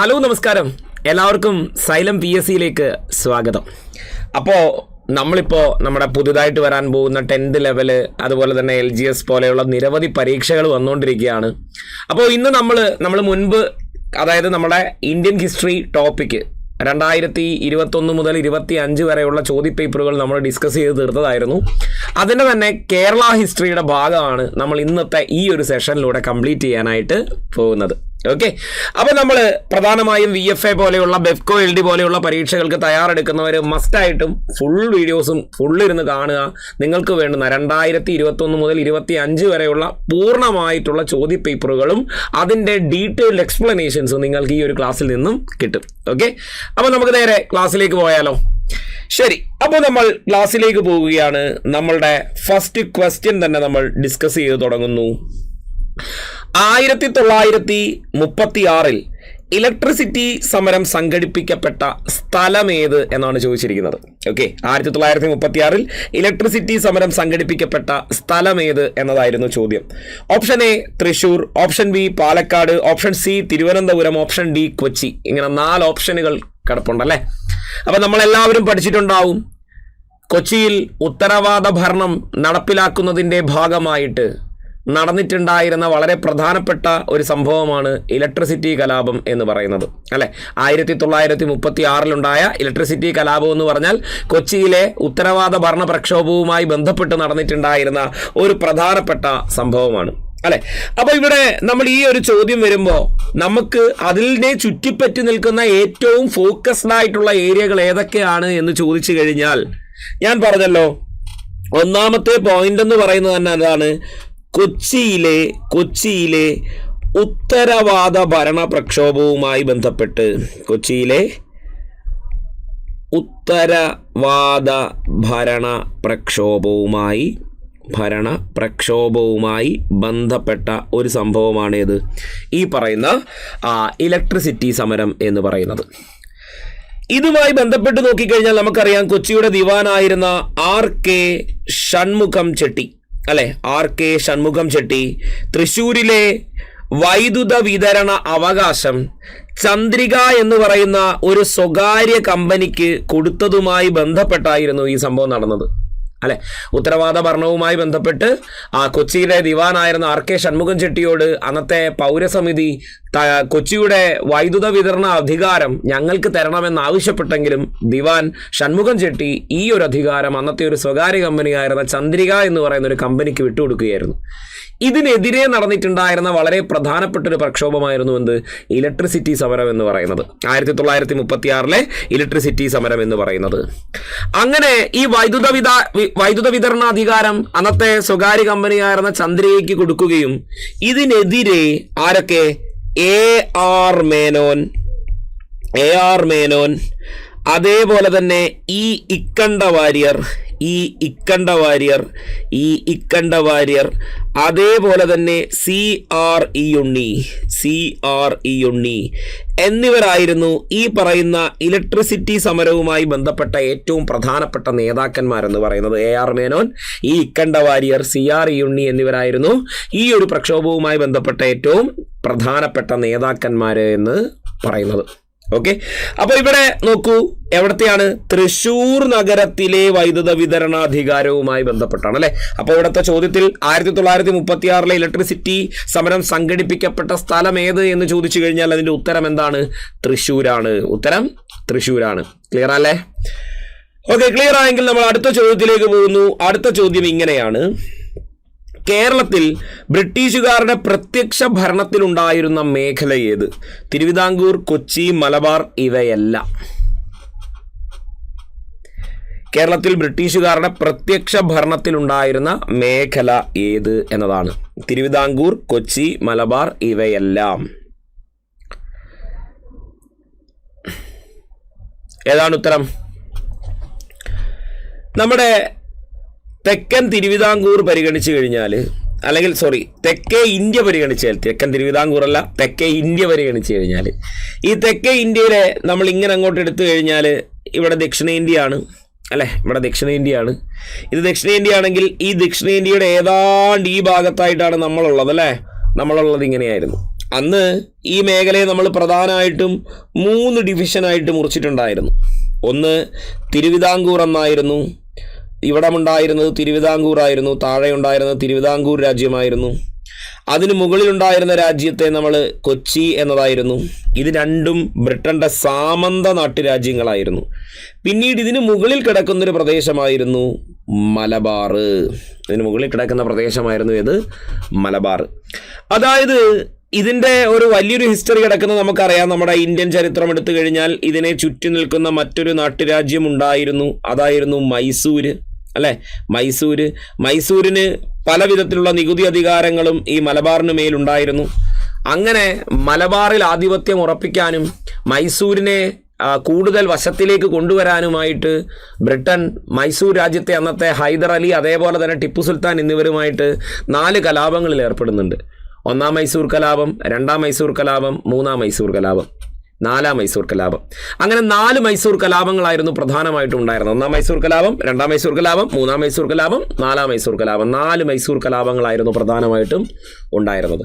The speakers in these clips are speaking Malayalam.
ഹലോ നമസ്കാരം, എല്ലാവർക്കും സൈലം PSCയിലേക്ക് സ്വാഗതം. അപ്പോൾ നമ്മളിപ്പോൾ നമ്മുടെ പുതുതായിട്ട് വരാൻ പോകുന്ന 10th ലെവല് അതുപോലെ തന്നെ LGS പോലെയുള്ള നിരവധി പരീക്ഷകൾ വന്നുകൊണ്ടിരിക്കുകയാണ്. അപ്പോൾ ഇന്ന് നമ്മൾ മുൻപ് അതായത് നമ്മുടെ ഇന്ത്യൻ ഹിസ്റ്ററി ടോപ്പിക്ക് 2021 മുതൽ 25 വരെയുള്ള ചോദ്യപേപ്പറുകൾ നമ്മൾ ഡിസ്കസ് ചെയ്ത് തീർത്തതായിരുന്നു. അതിൻ്റെ തന്നെ കേരള ഹിസ്റ്ററിയുടെ ഭാഗമാണ് നമ്മൾ ഇന്നത്തെ ഈ ഒരു സെഷനിലൂടെ കംപ്ലീറ്റ് ചെയ്യാനായിട്ട് പോകുന്നത്. ഓക്കെ, അപ്പോൾ നമ്മൾ പ്രധാനമായും VFA പോലെയുള്ള ബെഫ്കോ LD പോലെയുള്ള പരീക്ഷകൾക്ക് തയ്യാറെടുക്കുന്നവർ മസ്റ്റായിട്ടും ഫുൾ വീഡിയോസും ഫുള്ളിരുന്ന് കാണുക. നിങ്ങൾക്ക് വേണ്ടുന്ന 2021 മുതൽ 25 വരെയുള്ള പൂർണ്ണമായിട്ടുള്ള ചോദ്യപേപ്പറുകളും അതിൻ്റെ ഡീറ്റെയിൽഡ് എക്സ്പ്ലനേഷൻസും നിങ്ങൾക്ക് ഈ ഒരു ക്ലാസ്സിൽ നിന്നും കിട്ടും. ഓക്കെ, അപ്പോൾ നമുക്ക് നേരെ ക്ലാസ്സിലേക്ക് പോയാലോ? ശരി, അപ്പോൾ നമ്മൾ ക്ലാസ്സിലേക്ക് പോവുകയാണ്. നമ്മളുടെ ഫസ്റ്റ് ക്വസ്റ്റ്യൻ തന്നെ നമ്മൾ ഡിസ്കസ് ചെയ്ത് തുടങ്ങുന്നു. 1936 ഇലക്ട്രിസിറ്റി സമരം സംഘടിപ്പിക്കപ്പെട്ട സ്ഥലമേത് എന്നാണ് ചോദിച്ചിരിക്കുന്നത്. ഓക്കെ, 1936 ഇലക്ട്രിസിറ്റി സമരം സംഘടിപ്പിക്കപ്പെട്ട സ്ഥലമേത് എന്നതായിരുന്നു ചോദ്യം. Option A Thrissur, option B Palakkad, option C Thiruvananthapuram, option D Kochi. ഇങ്ങനെ 4 ഓപ്ഷനുകൾ കിടപ്പുണ്ടല്ലേ. അപ്പം നമ്മളെല്ലാവരും പഠിച്ചിട്ടുണ്ടാവും, കൊച്ചിയിൽ ഉത്തരവാദ ഭരണം നടപ്പിലാക്കുന്നതിൻ്റെ ഭാഗമായിട്ട് നടന്നിട്ടുണ്ടായിരുന്ന വളരെ പ്രധാനപ്പെട്ട ഒരു സംഭവമാണ് ഇലക്ട്രിസിറ്റി കലാപം എന്ന് പറയുന്നത് അല്ലേ. 1936 ഇലക്ട്രിസിറ്റി കലാപം എന്ന് പറഞ്ഞാൽ കൊച്ചിയിലെ ഉത്തരവാദ ഭരണ പ്രക്ഷോഭവുമായി ബന്ധപ്പെട്ട് നടന്നിട്ടുണ്ടായിരുന്ന ഒരു പ്രധാനപ്പെട്ട സംഭവമാണ് അല്ലെ. അപ്പോൾ ഇവിടെ നമ്മൾ ഈ ഒരു ചോദ്യം വരുമ്പോൾ നമുക്ക് അതിനെ ചുറ്റിപ്പറ്റി നിൽക്കുന്ന ഏറ്റവും ഫോക്കസ്ഡ് ആയിട്ടുള്ള ഏരിയകൾ ഏതൊക്കെയാണ് എന്ന് ചോദിച്ചു കഴിഞ്ഞാൽ, ഞാൻ പറഞ്ഞല്ലോ ഒന്നാമത്തെ പോയിന്റ് എന്ന് പറയുന്നത് തന്നെ അതാണ്, കൊച്ചിയിലെ ഉത്തരവാദ ഭരണ പ്രക്ഷോഭവുമായി ബന്ധപ്പെട്ട് ഉത്തരവാദ ഭരണ പ്രക്ഷോഭവുമായി ബന്ധപ്പെട്ട ഒരു സംഭവമാണേത് ഈ പറയുന്ന ഇലക്ട്രിസിറ്റി സമരം എന്ന് പറയുന്നത്. ഇതുമായി ബന്ധപ്പെട്ട് നോക്കിക്കഴിഞ്ഞാൽ നമുക്കറിയാം, കൊച്ചിയുടെ ദിവാനായിരുന്ന RK ഷൺമുഖം ചെട്ടി അല്ലെ, RK ഷൺമുഖം ചെട്ടി തൃശ്ശൂരിലെ വൈദ്യുത വിതരണ അവകാശം ചന്ദ്രിക എന്ന് പറയുന്ന ഒരു സ്വകാര്യ കമ്പനിക്ക് കൊടുത്തതുമായി ബന്ധപ്പെട്ടായിരുന്നു ഈ സംഭവം നടന്നത് അല്ലെ. ഉത്തരവാദ ഭരണവുമായി ബന്ധപ്പെട്ട് കൊച്ചിയിലെ ദിവാനായിരുന്ന RK ഷൺമുഖം ചെട്ടിയോട് അന്നത്തെ പൗരസമിതി കൊച്ചിയുടെ വൈദ്യുത വിതരണ അധികാരം ഞങ്ങൾക്ക് തരണമെന്ന് ആവശ്യപ്പെട്ടെങ്കിലും ദിവാൻ ഷൺമുഖം ചെട്ടി ഈ ഒരു അധികാരം അന്നത്തെ ഒരു സ്വകാര്യ കമ്പനിയായിരുന്ന ചന്ദ്രിക എന്ന് പറയുന്ന ഒരു കമ്പനിക്ക് വിട്ടുകൊടുക്കുകയായിരുന്നു. ഇതിനെതിരെ നടന്നിട്ടുണ്ടായിരുന്ന വളരെ പ്രധാനപ്പെട്ട ഒരു പ്രക്ഷോഭമായിരുന്നു എന്ത്, ഇലക്ട്രിസിറ്റി സമരം എന്ന് പറയുന്നത്. 1936 ഇലക്ട്രിസിറ്റി സമരം എന്ന് പറയുന്നത്. അങ്ങനെ ഈ വൈദ്യുത വിതരണാധികാരം അന്നത്തെ സ്വകാര്യ കമ്പനിയായിരുന്ന ചന്ദ്രികയ്ക്ക് കൊടുക്കുകയും ഇതിനെതിരെ ആരൊക്കെ, AR മേനോൻ, അതേപോലെ തന്നെ ഈ ഇക്കണ്ട വാര്യർ, അതേപോലെ തന്നെ CRE ഉണ്ണി എന്നിവരായിരുന്നു ഈ പറയുന്ന ഇലക്ട്രിസിറ്റി സമരവുമായി ബന്ധപ്പെട്ട ഏറ്റവും പ്രധാനപ്പെട്ട നേതാക്കന്മാരെന്ന് പറയുന്നത്. AR മേനോൻ, ഈ ഇക്കണ്ട വാര്യർ, CRE ഉണ്ണി എന്നിവരായിരുന്നു ഈ ഒരു പ്രക്ഷോഭവുമായി ബന്ധപ്പെട്ട ഏറ്റവും പ്രധാനപ്പെട്ട നേതാക്കന്മാർ എന്ന് പറയുന്നത്. ഓക്കെ, അപ്പോൾ ഇവിടെ നോക്കൂ, എവിടത്തെയാണ്, തൃശ്ശൂർ നഗരത്തിലെ വൈദ്യുത വിതരണാധികാരവുമായി ബന്ധപ്പെട്ടാണ് അല്ലെ. അപ്പോൾ ഇവിടുത്തെ ചോദ്യത്തിൽ 1936 ഇലക്ട്രിസിറ്റി സമരം സംഘടിപ്പിക്കപ്പെട്ട സ്ഥലം ഏത് എന്ന് ചോദിച്ചു കഴിഞ്ഞാൽ അതിന്റെ ഉത്തരം എന്താണ്, തൃശ്ശൂരാണ്. ഉത്തരം തൃശ്ശൂരാണ്. ക്ലിയർ അല്ലേ? ഓക്കെ, ക്ലിയർ ആയെങ്കിൽ നമ്മൾ അടുത്ത ചോദ്യത്തിലേക്ക് പോകുന്നു. അടുത്ത ചോദ്യം ഇങ്ങനെയാണ്, കേരളത്തിൽ ബ്രിട്ടീഷുകാരുടെ പ്രത്യക്ഷ ഭരണത്തിലുണ്ടായിരുന്ന മേഖല ഏത്? തിരുവിതാംകൂർ, കൊച്ചി, മലബാർ ഇവയല്ല. കേരളത്തിൽ ബ്രിട്ടീഷുകാരുടെ പ്രത്യക്ഷ ഭരണത്തിലുണ്ടായിരുന്ന മേഖല ഏത് എന്നതാണ്. തിരുവിതാംകൂർ, കൊച്ചി, മലബാർ ഇവയെല്ലാം. ഏതാണ് ഉത്തരം? നമ്മുടെ തെക്കൻ തിരുവിതാംകൂർ പരിഗണിച്ചു കഴിഞ്ഞാൽ, അല്ലെങ്കിൽ തെക്കേ ഇന്ത്യ പരിഗണിച്ചാൽ, തെക്കൻ തിരുവിതാംകൂർ അല്ല, തെക്കേ ഇന്ത്യ പരിഗണിച്ചു കഴിഞ്ഞാൽ, ഈ തെക്കേ ഇന്ത്യയിലെ നമ്മൾ ഇങ്ങനെ അങ്ങോട്ട് എടുത്തു കഴിഞ്ഞാൽ ഇവിടെ ദക്ഷിണേന്ത്യയാണ് അല്ലേ. ഇവിടെ ദക്ഷിണേന്ത്യയാണ്. ഇത് ദക്ഷിണേന്ത്യയാണെങ്കിൽ ഈ ദക്ഷിണേന്ത്യയുടെ ഏതാണ്ട് ഈ ഭാഗത്തായിട്ടാണ് നമ്മളുള്ളത് അല്ലേ. നമ്മളുള്ളത് ഇങ്ങനെയായിരുന്നു. അന്ന് ഈ മേഖലയെ നമ്മൾ പ്രധാനമായിട്ടും 3 ഡിവിഷനായിട്ട് മുറിച്ചിട്ടുണ്ടായിരുന്നു. ഒന്ന് തിരുവിതാംകൂർ എന്നായിരുന്നു. ഇവിടമുണ്ടായിരുന്നത് തിരുവിതാംകൂർ ആയിരുന്നു. താഴെ ഉണ്ടായിരുന്നത് തിരുവിതാംകൂർ രാജ്യമായിരുന്നു. അതിന് മുകളിലുണ്ടായിരുന്ന രാജ്യത്തെ നമ്മൾ കൊച്ചി എന്നതായിരുന്നു. ഇത് രണ്ടും ബ്രിട്ടൻ്റെ സാമന്ത നാട്ടുരാജ്യങ്ങളായിരുന്നു. പിന്നീട് ഇതിന് മുകളിൽ കിടക്കുന്നൊരു പ്രദേശമായിരുന്നു മലബാർ. ഇതിന് മുകളിൽ കിടക്കുന്ന പ്രദേശമായിരുന്നു ഏത്? മലബാർ. അതായത് ഇതിൻ്റെ ഒരു വലിയൊരു ഹിസ്റ്ററി കിടക്കുന്നത് നമുക്കറിയാം. നമ്മുടെ ഇന്ത്യൻ ചരിത്രം എടുത്തു കഴിഞ്ഞാൽ ഇതിനെ ചുറ്റി നിൽക്കുന്ന മറ്റൊരു നാട്ടുരാജ്യം ഉണ്ടായിരുന്നു. അതായിരുന്നു മൈസൂര്, അല്ലേ? മൈസൂരിന് പല വിധത്തിലുള്ള നികുതി അധികാരങ്ങളും ഈ മലബാറിന് മേലുണ്ടായിരുന്നു. അങ്ങനെ മലബാറിൽ ആധിപത്യം ഉറപ്പിക്കാനും മൈസൂരിനെ കൂടുതൽ വശത്തിലേക്ക് കൊണ്ടുവരാനുമായിട്ട് ബ്രിട്ടൻ മൈസൂർ രാജ്യത്തെ അന്നത്തെ ഹൈദർ അലി, അതേപോലെ തന്നെ ടിപ്പു സുൽത്താൻ എന്നിവരുമായിട്ട് 4 കലാപങ്ങളിൽ ഏർപ്പെടുന്നുണ്ട്. 1-ാം മൈസൂർ കലാപം, 2-ാം മൈസൂർ കലാപം, 3-ാം മൈസൂർ കലാപം, 4-ാം മൈസൂർ കലാപം. അങ്ങനെ 4 മൈസൂർ കലാപങ്ങളായിരുന്നു പ്രധാനമായിട്ടും ഉണ്ടായിരുന്നത്. 1-ാം മൈസൂർ കലാപം, 2-ാം മൈസൂർ കലാപം, 3-ാം മൈസൂർ കലാപം, 4-ാം മൈസൂർ കലാപം. 4 മൈസൂർ കലാപങ്ങളായിരുന്നു പ്രധാനമായിട്ടും ഉണ്ടായിരുന്നത്.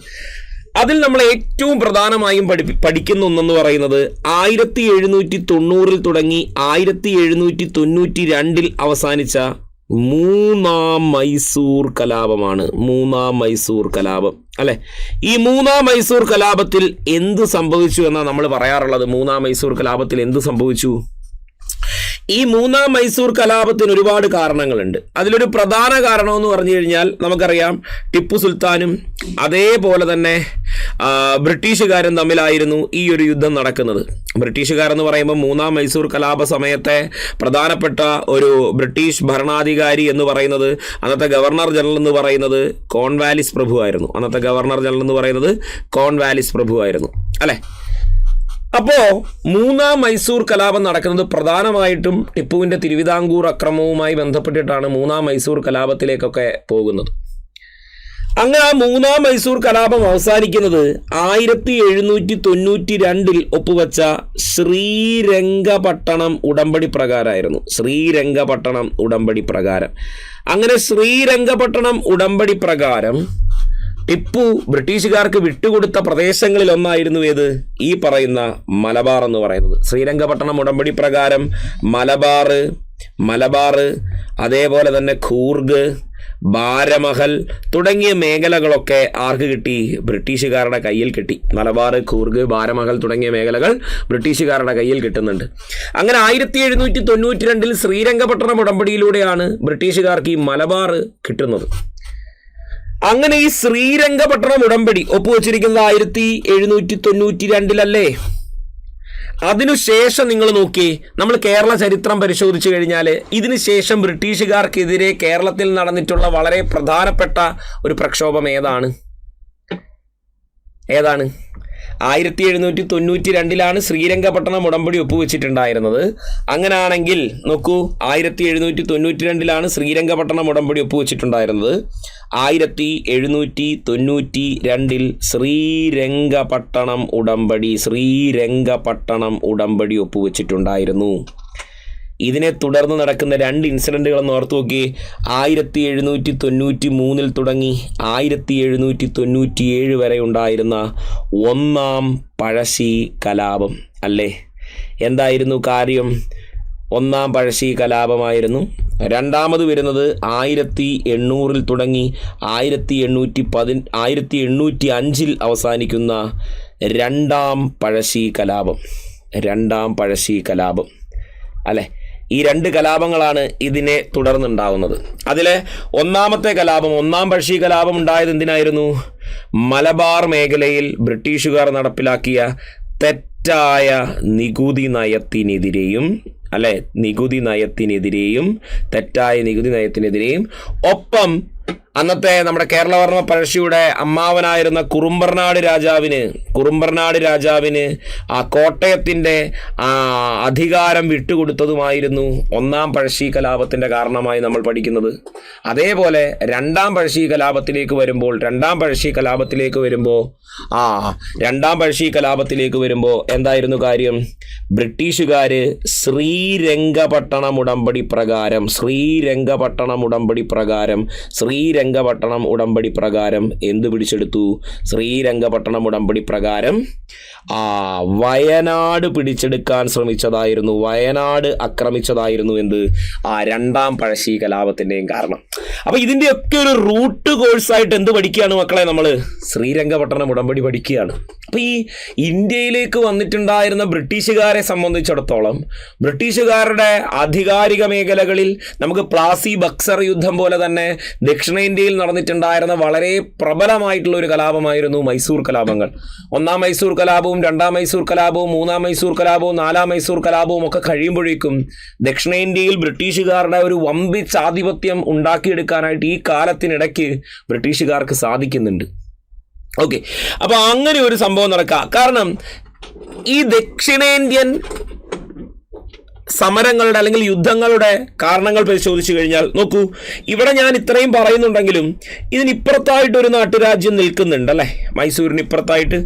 അതിൽ നമ്മൾ ഏറ്റവും പ്രധാനമായും പഠിക്കുന്ന ഒന്നെന്ന് പറയുന്നത് 1790 തുടങ്ങി 1792 അവസാനിച്ച 3-ാം മൈസൂർ കലാപമാണ്. 3-ാം മൈസൂർ കലാപം, അല്ലെ? ഈ 3-ാം മൈസൂർ കലാപത്തിൽ എന്ത് സംഭവിച്ചു എന്നാണ് നമ്മൾ പറയാറുള്ളത്. 3-ാം മൈസൂർ കലാപത്തിൽ എന്ത് സംഭവിച്ചു? ഈ 3-ാം മൈസൂർ കലാപത്തിന് ഒരുപാട് കാരണങ്ങളുണ്ട്. അതിലൊരു പ്രധാന കാരണം എന്ന് പറഞ്ഞു കഴിഞ്ഞാൽ നമുക്കറിയാം, ടിപ്പു സുൽത്താനും അതേപോലെ തന്നെ ബ്രിട്ടീഷുകാരും തമ്മിലായിരുന്നു ഈ ഒരു യുദ്ധം നടക്കുന്നത്. ബ്രിട്ടീഷുകാരെന്ന് പറയുമ്പോൾ 3-ാം മൈസൂർ കലാപ സമയത്തെ പ്രധാനപ്പെട്ട ഒരു ബ്രിട്ടീഷ് ഭരണാധികാരി എന്ന് പറയുന്നത്, അന്നത്തെ ഗവർണർ ജനറൽ എന്ന് പറയുന്നത് കോൺവാലിസ് പ്രഭു ആയിരുന്നു. അന്നത്തെ ഗവർണർ ജനറൽ എന്ന് പറയുന്നത് കോൺവാലിസ് പ്രഭു ആയിരുന്നു, അല്ലേ? അപ്പോൾ 3-ാം മൈസൂർ കലാപം നടക്കുന്നത് പ്രധാനമായിട്ടും ടിപ്പുവിൻ്റെ തിരുവിതാംകൂർ അക്രമവുമായി ബന്ധപ്പെട്ടിട്ടാണ് 3-ാം മൈസൂർ കലാപത്തിലേക്കൊക്കെ പോകുന്നത്. അങ്ങനെ ആ 3-ാം മൈസൂർ കലാപം അവസാനിക്കുന്നത് 1792 ഒപ്പുവെച്ച ശ്രീരംഗപട്ടണം ഉടമ്പടി പ്രകാരമായിരുന്നു. ശ്രീരംഗപട്ടണം ഉടമ്പടി പ്രകാരം. അങ്ങനെ ശ്രീരംഗപട്ടണം ഉടമ്പടി പ്രകാരം ടിപ്പു ബ്രിട്ടീഷുകാർക്ക് വിട്ടുകൊടുത്ത പ്രദേശങ്ങളിൽ ഒന്നായിരുന്നു ഏത്? ഈ പറയുന്ന മലബാർ എന്ന് പറയുന്നത്. ശ്രീരംഗപട്ടണം ഉടമ്പടി പ്രകാരം മലബാർ അതേപോലെ തന്നെ കൂർഗ്, ബാരമഹൽ തുടങ്ങിയ മേഖലകളൊക്കെ ആർക്ക് കിട്ടി? ബ്രിട്ടീഷുകാരുടെ കയ്യിൽ കിട്ടി. മലബാർ, കൂർഗ്, ബാരമഹൽ തുടങ്ങിയ മേഖലകൾ ബ്രിട്ടീഷുകാരുടെ കയ്യിൽ കിട്ടുന്നുണ്ട്. അങ്ങനെ 1792 ശ്രീരംഗപട്ടണം ഉടമ്പടിയിലൂടെയാണ് ബ്രിട്ടീഷുകാർക്ക് ഈ മലബാർ കിട്ടുന്നത്. അങ്ങനെ ഈ ശ്രീരംഗപട്ടണം ഉടമ്പടി ഒപ്പുവെച്ചിരിക്കുന്നത് 1792 അതിനുശേഷം നിങ്ങൾ നോക്കി, നമ്മൾ കേരള ചരിത്രം പരിശോധിച്ചു കഴിഞ്ഞാൽ ഇതിനുശേഷം ബ്രിട്ടീഷുകാർക്കെതിരെ കേരളത്തിൽ നടന്നിട്ടുള്ള വളരെ പ്രധാനപ്പെട്ട ഒരു പ്രക്ഷോഭം ഏതാണ്? 1792 ശ്രീരംഗപട്ടണം ഉടമ്പടി ഒപ്പുവെച്ചിട്ടുണ്ടായിരുന്നത്. അങ്ങനെയാണെങ്കിൽ നോക്കൂ, 1792 ശ്രീരംഗപട്ടണം ഉടമ്പടി ഒപ്പുവെച്ചിട്ടുണ്ടായിരുന്നത്. 1792 ശ്രീരംഗപട്ടണം ഉടമ്പടി ഒപ്പുവെച്ചിട്ടുണ്ടായിരുന്നു. ഇതിനെ തുടർന്ന് നടക്കുന്ന 2 ഇൻസിഡൻറ്റുകളെന്ന് ഓർത്തു നോക്കി. 1793 തുടങ്ങി 1797 വരെ ഉണ്ടായിരുന്ന 1-ാം പഴശ്ശി കലാപം, അല്ലേ? എന്തായിരുന്നു കാര്യം? 1-ാം പഴശ്ശി കലാപമായിരുന്നു. രണ്ടാമത് വരുന്നത് 1800 തുടങ്ങി 1805 അവസാനിക്കുന്ന 2-ാം പഴശ്ശി കലാപം, അല്ലേ? ഈ 2 കലാപങ്ങളാണ് ഇതിനെ തുടർന്നുണ്ടാവുന്നത്. അതിലെ 1-ാമത്തെ കലാപം, 1-ാം പഴശ്ശി കലാപം ഉണ്ടായത് എന്തിനായിരുന്നു? മലബാർ മേഖലയിൽ ബ്രിട്ടീഷുകാർ നടപ്പിലാക്കിയ തെറ്റായ നികുതി നയത്തിനെതിരെയും, അല്ലെ? തെറ്റായ നികുതി നയത്തിനെതിരെയും ഒപ്പം അന്നത്തെ നമ്മുടെ കേരളവർമ്മ പഴശ്ശിയുടെ അമ്മാവനായിരുന്ന കുറുമ്പർനാട് രാജാവിന് ആ കോട്ടയത്തിൻ്റെ അധികാരം വിട്ടുകൊടുത്തതുമായിരുന്നു 1-ാം പഴശ്ശി കലാപത്തിൻ്റെ കാരണമായി നമ്മൾ പഠിക്കുന്നത്. അതേപോലെ 2-ാം പഴശ്ശി കലാപത്തിലേക്ക് വരുമ്പോൾ എന്തായിരുന്നു കാര്യം? ബ്രിട്ടീഷുകാർ ശ്രീരംഗപട്ടണം ഉടമ്പടി പ്രകാരം ശ്രീരംഗപട്ടണം ഉടമ്പടി പ്രകാരം എന്ത് പിടിച്ചെടുത്തു? ശ്രീരംഗപട്ടണം ഉടമ്പടി പ്രകാരം വയനാട് പിടിച്ചെടുക്കാൻ ശ്രമിച്ചതായിരുന്നു, വയനാട് ആക്രമിച്ചതായിരുന്നു എന്ത് രണ്ടാം പഴശ്ശി കലാപത്തിൻ്റെയും കാരണം. അപ്പോൾ ഇതിൻ്റെയൊക്കെ ഒരു റൂട്ട് കോഴ്സായിട്ട് എന്ത് പഠിക്കുകയാണ് മക്കളെ? നമ്മൾ ശ്രീരംഗപട്ടണം ഉടമ്പടി പഠിക്കുകയാണ്. അപ്പോൾ ഈ ഇന്ത്യയിലേക്ക് വന്നിട്ടുണ്ടായിരുന്ന ബ്രിട്ടീഷുകാരെ സംബന്ധിച്ചിടത്തോളം ബ്രിട്ടീഷുകാരുടെ ആധികാരിക മേഖലകളിൽ നമുക്ക് പ്ലാസി ബക്സർ യുദ്ധം പോലെ തന്നെ ദക്ഷിണേന്ത്യയിൽ നടന്നിട്ടുണ്ടായിരുന്ന വളരെ പ്രബലമായിട്ടുള്ള ഒരു കലാപമായിരുന്നു മൈസൂർ കലാപങ്ങൾ. ഒന്നാം മൈസൂർ കലാപവും രണ്ടാം മൈസൂർ കലാപവും മൂന്നാം മൈസൂർ കലാപവും നാലാം മൈസൂർ കലാപവും ഒക്കെ കഴിയുമ്പോഴേക്കും ദക്ഷിണേന്ത്യയിൽ ബ്രിട്ടീഷുകാരുടെ ഒരു വമ്പിച്ച ആധിപത്യം ഉണ്ടാക്കിയെടുക്കാനായിട്ട് ഈ കാലത്തിനിടയ്ക്ക് ബ്രിട്ടീഷുകാർക്ക് സാധിക്കുന്നുണ്ട്. ഓക്കെ, അപ്പോൾ അങ്ങനെ ഒരു സംഭവം നടക്കുക. കാരണം ഈ ദക്ഷിണേന്ത്യൻ സമരങ്ങളുടെ അല്ലെങ്കിൽ യുദ്ധങ്ങളുടെ കാരണങ്ങൾ പരിശോധിച്ചു കഴിഞ്ഞാൽ നോക്കൂ, ഇവിടെ ഞാൻ ഇത്രയും പറയുന്നുണ്ടെങ്കിലും ഇതിനിപ്പുറത്തായിട്ടൊരു നാട്ടുരാജ്യം നിൽക്കുന്നുണ്ട് അല്ലേ? മൈസൂരിന് ഇപ്പുറത്തായിട്ട്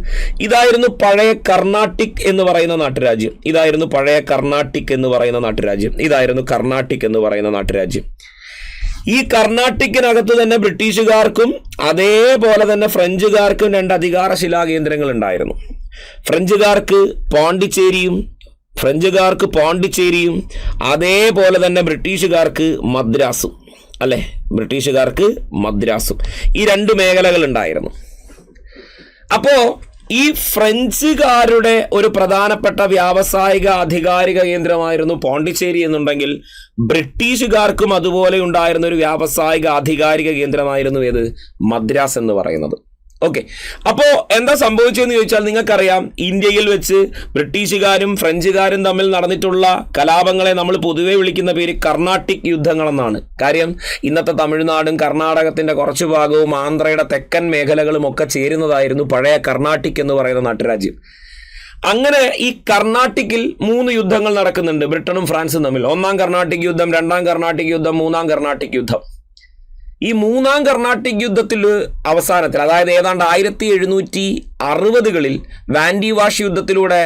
ഇതായിരുന്നു പഴയ കർണാട്ടിക് എന്ന് പറയുന്ന നാട്ടുരാജ്യം. ഇതായിരുന്നു പഴയ കർണാട്ടിക് എന്ന് പറയുന്ന നാട്ടുരാജ്യം. ഇതായിരുന്നു കർണാട്ടിക് എന്ന് പറയുന്ന നാട്ടുരാജ്യം. ഈ കർണാട്ടിക്കിനകത്ത് തന്നെ ബ്രിട്ടീഷുകാർക്കും അതേപോലെ തന്നെ ഫ്രഞ്ചുകാർക്കും രണ്ട് അധികാര ശിലാകേന്ദ്രങ്ങൾ ഉണ്ടായിരുന്നു. ഫ്രഞ്ചുകാർക്ക് പോണ്ടിച്ചേരിയും അതേപോലെ തന്നെ ബ്രിട്ടീഷുകാർക്ക് മദ്രാസും അല്ലേ? ബ്രിട്ടീഷുകാർക്ക് മദ്രാസും ഈ രണ്ട് മേഖലകൾ ഉണ്ടായിരുന്നു. അപ്പോൾ ഈ ഫ്രഞ്ചുകാരുടെ ഒരു പ്രധാനപ്പെട്ട വ്യാവസായിക ആധികാരിക കേന്ദ്രമായിരുന്നു പോണ്ടിച്ചേരി എന്നുണ്ടെങ്കിൽ ബ്രിട്ടീഷുകാർക്കും അതുപോലെ ഉണ്ടായിരുന്ന ഒരു വ്യാവസായിക ആധികാരിക കേന്ദ്രമായിരുന്നു ഏത്? മദ്രാസ് എന്ന് പറയുന്നത്. ഓക്കെ, അപ്പോൾ എന്താ സംഭവിച്ചതെന്ന് ചോദിച്ചാൽ നിങ്ങൾക്കറിയാം, ഇന്ത്യയിൽ വെച്ച് ബ്രിട്ടീഷുകാരും ഫ്രഞ്ചുകാരും തമ്മിൽ നടന്നിട്ടുള്ള കലാപങ്ങളെ നമ്മൾ പൊതുവെ വിളിക്കുന്ന പേര് കർണാട്ടിക് യുദ്ധങ്ങളെന്നാണ്. കാര്യം ഇന്നത്തെ തമിഴ്നാടും കർണാടകത്തിൻ്റെ കുറച്ചു ഭാഗവും ആന്ധ്രയുടെ തെക്കൻ മേഖലകളും ഒക്കെ ചേരുന്നതായിരുന്നു പഴയ കർണാട്ടിക് എന്ന് പറയുന്ന നാട്ടുരാജ്യം. അങ്ങനെ ഈ കർണാട്ടിക്കിൽ 3 യുദ്ധങ്ങൾ നടക്കുന്നുണ്ട് ബ്രിട്ടനും ഫ്രാൻസും തമ്മിൽ. ഒന്നാം കർണാട്ടിക് യുദ്ധം, രണ്ടാം കർണാട്ടിക് യുദ്ധം, മൂന്നാം കർണാട്ടിക് യുദ്ധം. ഈ മൂന്നാം കർണാട്ടിക് യുദ്ധത്തിൽ അവസാനത്തിൽ, അതായത് ഏതാണ്ട് 1760കളിൽ വാൻഡി വാഷ് യുദ്ധത്തിലൂടെ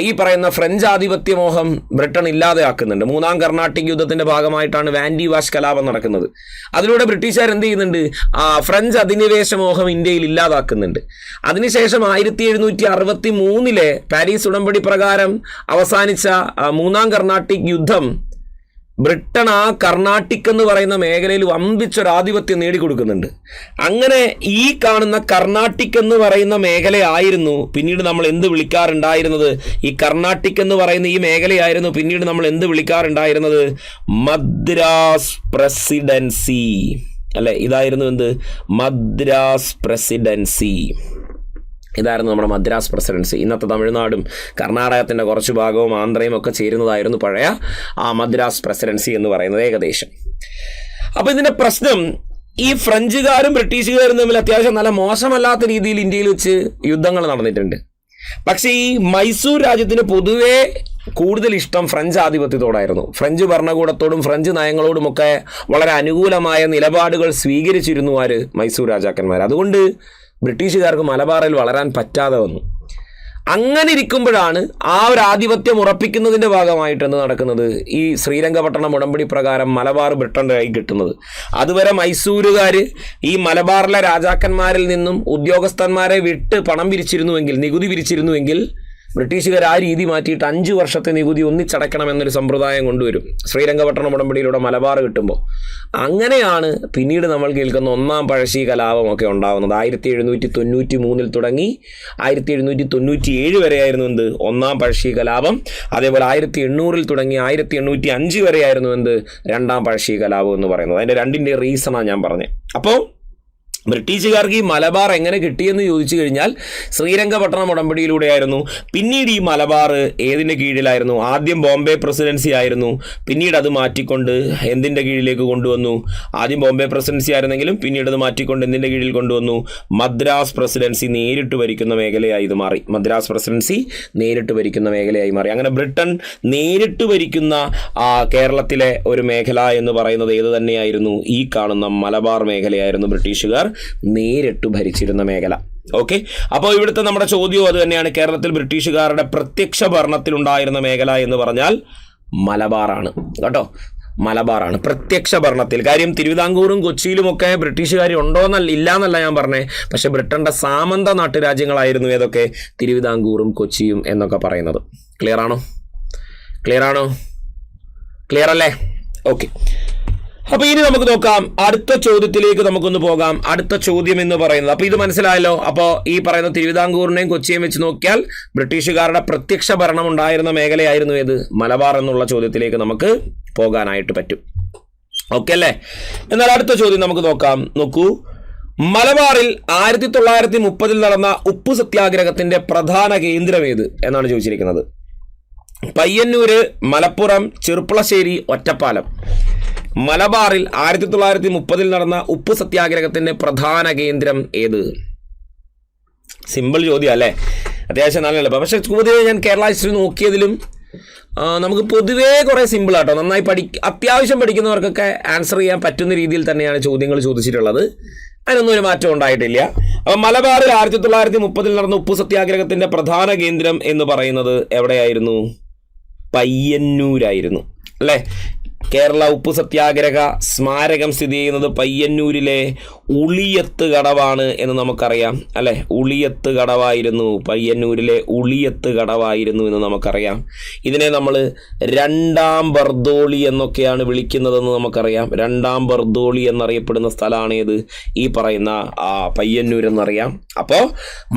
ഈ പറയുന്ന ഫ്രഞ്ച് ആധിപത്യ മോഹം ബ്രിട്ടൻ ഇല്ലാതെയാക്കുന്നുണ്ട്. മൂന്നാം കർണാട്ടിക് യുദ്ധത്തിന്റെ ഭാഗമായിട്ടാണ് വാൻഡി വാഷ് കലാപം നടക്കുന്നത്. അതിലൂടെ ബ്രിട്ടീഷുകാർ എന്ത് ചെയ്യുന്നുണ്ട്? ഫ്രഞ്ച് അധിനിവേശ മോഹം ഇന്ത്യയിൽ ഇല്ലാതാക്കുന്നുണ്ട്. അതിനുശേഷം 1763 പാരീസ് ഉടമ്പടി പ്രകാരം അവസാനിച്ച മൂന്നാം കർണാട്ടിക് യുദ്ധം ബ്രിട്ടൻ ആ കർണാട്ടിക് എന്ന് പറയുന്ന മേഖലയിൽ വമ്പിച്ചൊരാധിപത്യം നേടിക്കൊടുക്കുന്നുണ്ട്. അങ്ങനെ ഈ കാണുന്ന കർണാട്ടിക് എന്ന് പറയുന്ന മേഖലയായിരുന്നു പിന്നീട് നമ്മൾ എന്ത് വിളിക്കാറുണ്ടായിരുന്നത്? ഈ കർണാട്ടിക് എന്ന് പറയുന്ന ഈ മേഖലയായിരുന്നു പിന്നീട് നമ്മൾ എന്ത് വിളിക്കാറുണ്ടായിരുന്നത്? മദ്രാസ് പ്രസിഡൻസി അല്ലെ? ഇതായിരുന്നു എന്ത്? മദ്രാസ് പ്രസിഡൻസി. ഇതായിരുന്നു നമ്മുടെ മദ്രാസ് പ്രസിഡൻസി. ഇന്നത്തെ തമിഴ്നാടും കർണാടകത്തിൻ്റെ കുറച്ച് ഭാഗവും ആന്ധ്രയും ഒക്കെ ചേരുന്നതായിരുന്നു പഴയ മദ്രാസ് പ്രസിഡൻസി എന്ന് പറയുന്നത് ഏകദേശം. അപ്പോൾ ഇതിൻ്റെ പ്രശ്നം, ഈ ഫ്രഞ്ചുകാരും ബ്രിട്ടീഷുകാരും തമ്മിൽ അത്യാവശ്യം നല്ല മോശമല്ലാത്ത രീതിയിൽ ഇന്ത്യയിൽ വെച്ച് യുദ്ധങ്ങൾ നടന്നിട്ടുണ്ട്. പക്ഷേ ഈ മൈസൂർ രാജ്യത്തിന് പൊതുവേ കൂടുതൽ ഇഷ്ടം ഫ്രഞ്ച് ആധിപത്യത്തോടായിരുന്നു. ഫ്രഞ്ച് ഭരണകൂടത്തോടും ഫ്രഞ്ച് നയങ്ങളോടുമൊക്കെ വളരെ അനുകൂലമായ നിലപാടുകൾ സ്വീകരിച്ചിരുന്നു ആര്? മൈസൂർ രാജാക്കന്മാർ. അതുകൊണ്ട് ബ്രിട്ടീഷുകാർക്ക് മലബാറിൽ വളരാൻ പറ്റാതെ വന്നു. അങ്ങനെ ഇരിക്കുമ്പോഴാണ് ആ ഒരു ആധിപത്യം ഉറപ്പിക്കുന്നതിൻ്റെ ഭാഗമായിട്ട് എന്ത് നടക്കുന്നത്? ഈ ശ്രീരംഗപട്ടണം ഉടമ്പടി പ്രകാരം മലബാർ ബ്രിട്ടൻ്റെ കൈ കിട്ടുന്നത്. അതുവരെ മൈസൂരുകാർ ഈ മലബാറിലെ രാജാക്കന്മാരിൽ നിന്നും ഉദ്യോഗസ്ഥന്മാരെ വിട്ട് പണം പിരിച്ചിരുന്നുവെങ്കിൽ, നികുതി പിരിച്ചിരുന്നുവെങ്കിൽ, ബ്രിട്ടീഷുകാർ ആ രീതി മാറ്റിയിട്ട് 5 വർഷത്തെ നികുതി ഒന്നിച്ചടയ്ക്കണമെന്നൊരു സമ്പ്രദായം കൊണ്ടുവരും ശ്രീരംഗപട്ടണം ഉടമ്പടിയിലൂടെ മലബാർ കിട്ടുമ്പോൾ. അങ്ങനെയാണ് പിന്നീട് നമ്മൾ കേൾക്കുന്ന ഒന്നാം പഴശ്ശി കലാപമൊക്കെ ഉണ്ടാകുന്നത്. 1793 തുടങ്ങി 1797 വരെയായിരുന്നു എന്ത്? ഒന്നാം പഴശ്ശി കലാപം. അതേപോലെ 1800 തുടങ്ങി 1805 വരെയായിരുന്നു എന്ത്? രണ്ടാം പഴശ്ശി കലാപം എന്ന് പറയുന്നത്. അതിൻ്റെ രണ്ടിൻ്റെ റീസണാണ് ഞാൻ പറഞ്ഞത്. അപ്പോൾ ബ്രിട്ടീഷുകാർക്ക് ഈ മലബാർ എങ്ങനെ കിട്ടിയെന്ന് ചോദിച്ചു കഴിഞ്ഞാൽ ശ്രീരംഗപട്ടണം ഉടമ്പടിയിലൂടെയായിരുന്നു. പിന്നീട് ഈ മലബാർ ഏതിൻ്റെ കീഴിലായിരുന്നു? ആദ്യം ബോംബെ പ്രസിഡൻസി ആയിരുന്നു. പിന്നീട് അത് മാറ്റിക്കൊണ്ട് എന്തിൻ്റെ കീഴിലേക്ക് കൊണ്ടുവന്നു? ആദ്യം ബോംബെ പ്രസിഡൻസി ആയിരുന്നെങ്കിലും പിന്നീട് അത് മാറ്റിക്കൊണ്ട് എന്തിൻ്റെ കീഴിൽ കൊണ്ടുവന്നു? മദ്രാസ് പ്രസിഡൻസി നേരിട്ട് ഭരിക്കുന്ന മേഖലയായി ഇത് മാറി. മദ്രാസ് പ്രസിഡൻസി നേരിട്ട് ഭരിക്കുന്ന മേഖലയായി മാറി. അങ്ങനെ ബ്രിട്ടൻ നേരിട്ട് ഭരിക്കുന്ന കേരളത്തിലെ ഒരു മേഖല എന്ന് പറയുന്നത് ഏത് തന്നെയായിരുന്നു? ഈ കാണുന്ന മലബാർ മേഖലയായിരുന്നു ബ്രിട്ടീഷുകാർ നേരിട്ട് ഭരിച്ചിരുന്ന മേഖല. ഓക്കെ, അപ്പോൾ ഇവിടുത്തെ നമ്മുടെ ചോദ്യവും അത് തന്നെയാണ്. കേരളത്തിൽ ബ്രിട്ടീഷുകാരുടെ പ്രത്യക്ഷ ഭരണത്തിലുണ്ടായിരുന്ന മേഖല എന്ന് പറഞ്ഞാൽ മലബാറാണ് കേട്ടോ. മലബാറാണ് പ്രത്യക്ഷ ഭരണത്തിൽ. കാര്യം തിരുവിതാംകൂറും കൊച്ചിയിലുമൊക്കെ ബ്രിട്ടീഷുകാർ ഉണ്ടോയെന്നല്ല, ഇല്ലയെന്നല്ല ഞാൻ പറഞ്ഞേ, പക്ഷേ ബ്രിട്ടൻ്റെ സാമന്ത നാട്ടുരാജ്യങ്ങളായിരുന്നു ഏതൊക്കെ? തിരുവിതാംകൂറും കൊച്ചിയും എന്നൊക്കെ പറയുന്നത്. ക്ലിയർ ആണോ? ക്ലിയർ അല്ലേ? ഓക്കെ. അപ്പോൾ ഇനി നമുക്ക് നോക്കാം, അടുത്ത ചോദ്യത്തിലേക്ക് നമുക്കൊന്ന് പോകാം. അടുത്ത ചോദ്യം എന്ന് പറയുന്നത്, അപ്പോൾ ഇത് മനസ്സിലായല്ലോ. അപ്പോൾ ഈ പറയുന്ന തിരുവിതാംകൂറിനെയും കൊച്ചിയെയും വെച്ച് നോക്കിയാൽ ബ്രിട്ടീഷുകാരുടെ പ്രത്യക്ഷ ഭരണം ഉണ്ടായിരുന്ന മേഖലയായിരുന്നു ഏത്? മലബാർ എന്നുള്ള ചോദ്യത്തിലേക്ക് നമുക്ക് പോകാനായിട്ട് പറ്റും. ഓക്കെ അല്ലേ? എന്നാൽ അടുത്ത ചോദ്യം നമുക്ക് നോക്കാം. നോക്കൂ, മലബാറിൽ 1930 നടന്ന ഉപ്പു സത്യാഗ്രഹത്തിന്റെ പ്രധാന കേന്ദ്രം ഏത് എന്നാണ് ചോദിച്ചിരിക്കുന്നത്. പയ്യന്നൂര്, മലപ്പുറം, ചെറുപ്പുളശ്ശേരി, ഒറ്റപ്പാലം. മലബാറിൽ 1930 നടന്ന ഉപ്പു സത്യാഗ്രഹത്തിന്റെ പ്രധാന കേന്ദ്രം ഏത്? സിമ്പിൾ ചോദ്യം അല്ലേ? അത്യാവശ്യം നല്ല എളുപ്പം. പക്ഷെ പൊതുവെ ഞാൻ കേരള ഹിസ്റ്ററി നോക്കിയതിലും നമുക്ക് പൊതുവേ കുറേ സിമ്പിൾ ആട്ടോ. നന്നായി അത്യാവശ്യം പഠിക്കുന്നവർക്കൊക്കെ ആൻസർ ചെയ്യാൻ പറ്റുന്ന രീതിയിൽ തന്നെയാണ് ചോദ്യങ്ങൾ ചോദിച്ചിട്ടുള്ളത്. അതിനൊന്നും ഒരു മാറ്റം ഉണ്ടായിട്ടില്ല. അപ്പം മലബാറിൽ 1930 നടന്ന ഉപ്പു സത്യാഗ്രഹത്തിന്റെ പ്രധാന കേന്ദ്രം എന്ന് പറയുന്നത് എവിടെയായിരുന്നു? പയ്യന്നൂരായിരുന്നു അല്ലേ? കേരള ഉപ്പു സത്യാഗ്രഹ സ്മാരകം സ്ഥിതി ചെയ്യുന്നത് പയ്യന്നൂരിലെ ഉളിയത്ത് കടവാണ് എന്ന് നമുക്കറിയാം അല്ലേ? ഉളിയത്ത് കടവായിരുന്നു, പയ്യന്നൂരിലെ ഉളിയത്ത് കടവായിരുന്നു എന്ന് നമുക്കറിയാം. ഇതിനെ നമ്മൾ രണ്ടാം ബർദോളി എന്നൊക്കെയാണ് വിളിക്കുന്നതെന്ന് നമുക്കറിയാം. രണ്ടാം ബർദോളി എന്നറിയപ്പെടുന്ന സ്ഥലമാണ് ഏത്? ഈ പറയുന്ന പയ്യന്നൂർ എന്നറിയാം. അപ്പോൾ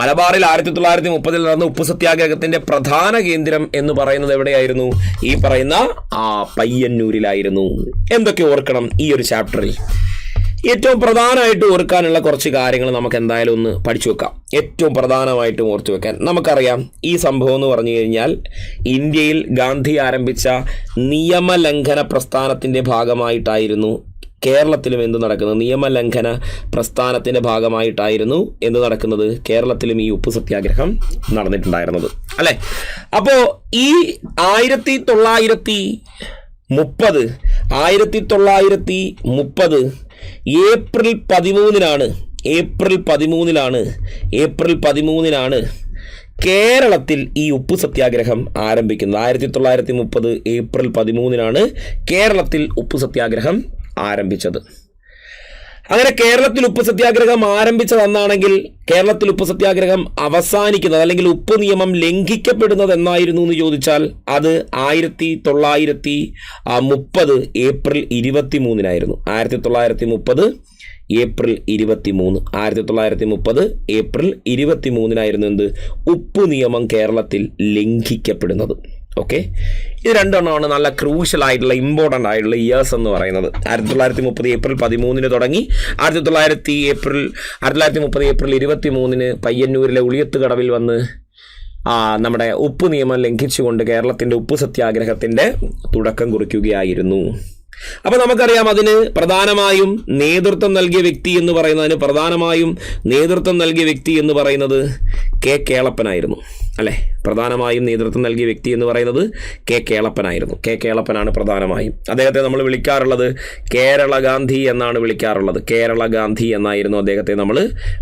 മലബാറിൽ 1930 നടന്ന ഉപ്പു സത്യാഗ്രഹത്തിന്റെ പ്രധാന കേന്ദ്രം എന്ന് പറയുന്നത് എവിടെയായിരുന്നു? ഈ പറയുന്ന പയ്യന്നൂരിലായിരുന്നു. എന്തൊക്കെ ഓർക്കണം ഈ ഒരു ചാപ്റ്ററിൽ? ഏറ്റവും പ്രധാനമായിട്ട് ഓർക്കാനുള്ള കുറച്ച് കാര്യങ്ങൾ നമുക്ക് എന്തായാലും ഒന്ന് പഠിച്ചു വെക്കാം. ഏറ്റവും പ്രധാനമായിട്ടും ഓർത്തു വെക്കാൻ നമുക്കറിയാം, ഈ സംഭവം എന്ന് പറഞ്ഞു കഴിഞ്ഞാൽ ഇന്ത്യയിൽ ഗാന്ധി ആരംഭിച്ച നിയമലംഘന പ്രസ്ഥാനത്തിൻ്റെ ഭാഗമായിട്ടായിരുന്നു കേരളത്തിലും എന്ത് നടക്കുന്നത്? നിയമലംഘന പ്രസ്ഥാനത്തിൻ്റെ ഭാഗമായിട്ടായിരുന്നു എന്ത് നടക്കുന്നത്? കേരളത്തിലും ഈ ഉപ്പു സത്യാഗ്രഹം നടന്നിട്ടുണ്ടായിരുന്നത് അല്ലേ? അപ്പോൾ ഈ 1930 ഏപ്രിൽ 13 കേരളത്തിൽ ഈ ഉപ്പു സത്യാഗ്രഹം ആരംഭിക്കുന്നത്. 1930 ഏപ്രിൽ 13 കേരളത്തിൽ ഉപ്പു സത്യാഗ്രഹം ആരംഭിച്ചത്. അങ്ങനെ കേരളത്തിൽ ഉപ്പു സത്യാഗ്രഹം ആരംഭിച്ചതെന്നാണെങ്കിൽ കേരളത്തിൽ ഉപ്പു സത്യാഗ്രഹം അവസാനിക്കുന്നത് അല്ലെങ്കിൽ ഉപ്പ് നിയമം ലംഘിക്കപ്പെടുന്നത് എന്നായിരുന്നു എന്ന് ചോദിച്ചാൽ അത് 1930 ഏപ്രിൽ 23 1930 ഏപ്രിൽ 23 1930 ഏപ്രിൽ 23 എന്ത്? ഉപ്പു നിയമം കേരളത്തിൽ ലംഘിക്കപ്പെടുന്നത്. ഓക്കെ, ഇത് രണ്ടെണ്ണമാണ് നല്ല ക്രൂഷ്യൽ ആയിട്ടുള്ള ഇമ്പോർട്ടൻ്റ് ആയിട്ടുള്ള ഇയേഴ്സ് എന്ന് പറയുന്നത്. 1930 ഏപ്രിൽ 13 തുടങ്ങി 1930 ഏപ്രിൽ 23 പയ്യന്നൂരിലെ ഉളിയത്ത് കടവിൽ വന്ന് നമ്മുടെ ഉപ്പു നിയമം ലംഘിച്ചുകൊണ്ട് കേരളത്തിൻ്റെ ഉപ്പു സത്യാഗ്രഹത്തിൻ്റെ തുടക്കം കുറിക്കുകയായിരുന്നു. അപ്പോൾ നമുക്കറിയാം, അതിന് പ്രധാനമായും നേതൃത്വം നൽകിയ വ്യക്തി എന്ന് പറയുന്നത് കെ കേളപ്പനായിരുന്നു അല്ലേ? പ്രധാനമായും നേതൃത്വം നൽകിയ വ്യക്തി എന്ന് പറയുന്നത് കെ കേളപ്പനായിരുന്നു. കെ കേളപ്പനാണ് പ്രധാനമായും. അദ്ദേഹത്തെ നമ്മൾ വിളിക്കാറുള്ളത് കേരള ഗാന്ധി എന്നാണ് വിളിക്കാറുള്ളത്. കേരള ഗാന്ധി എന്നായിരുന്നു അദ്ദേഹത്തെ നമ്മൾ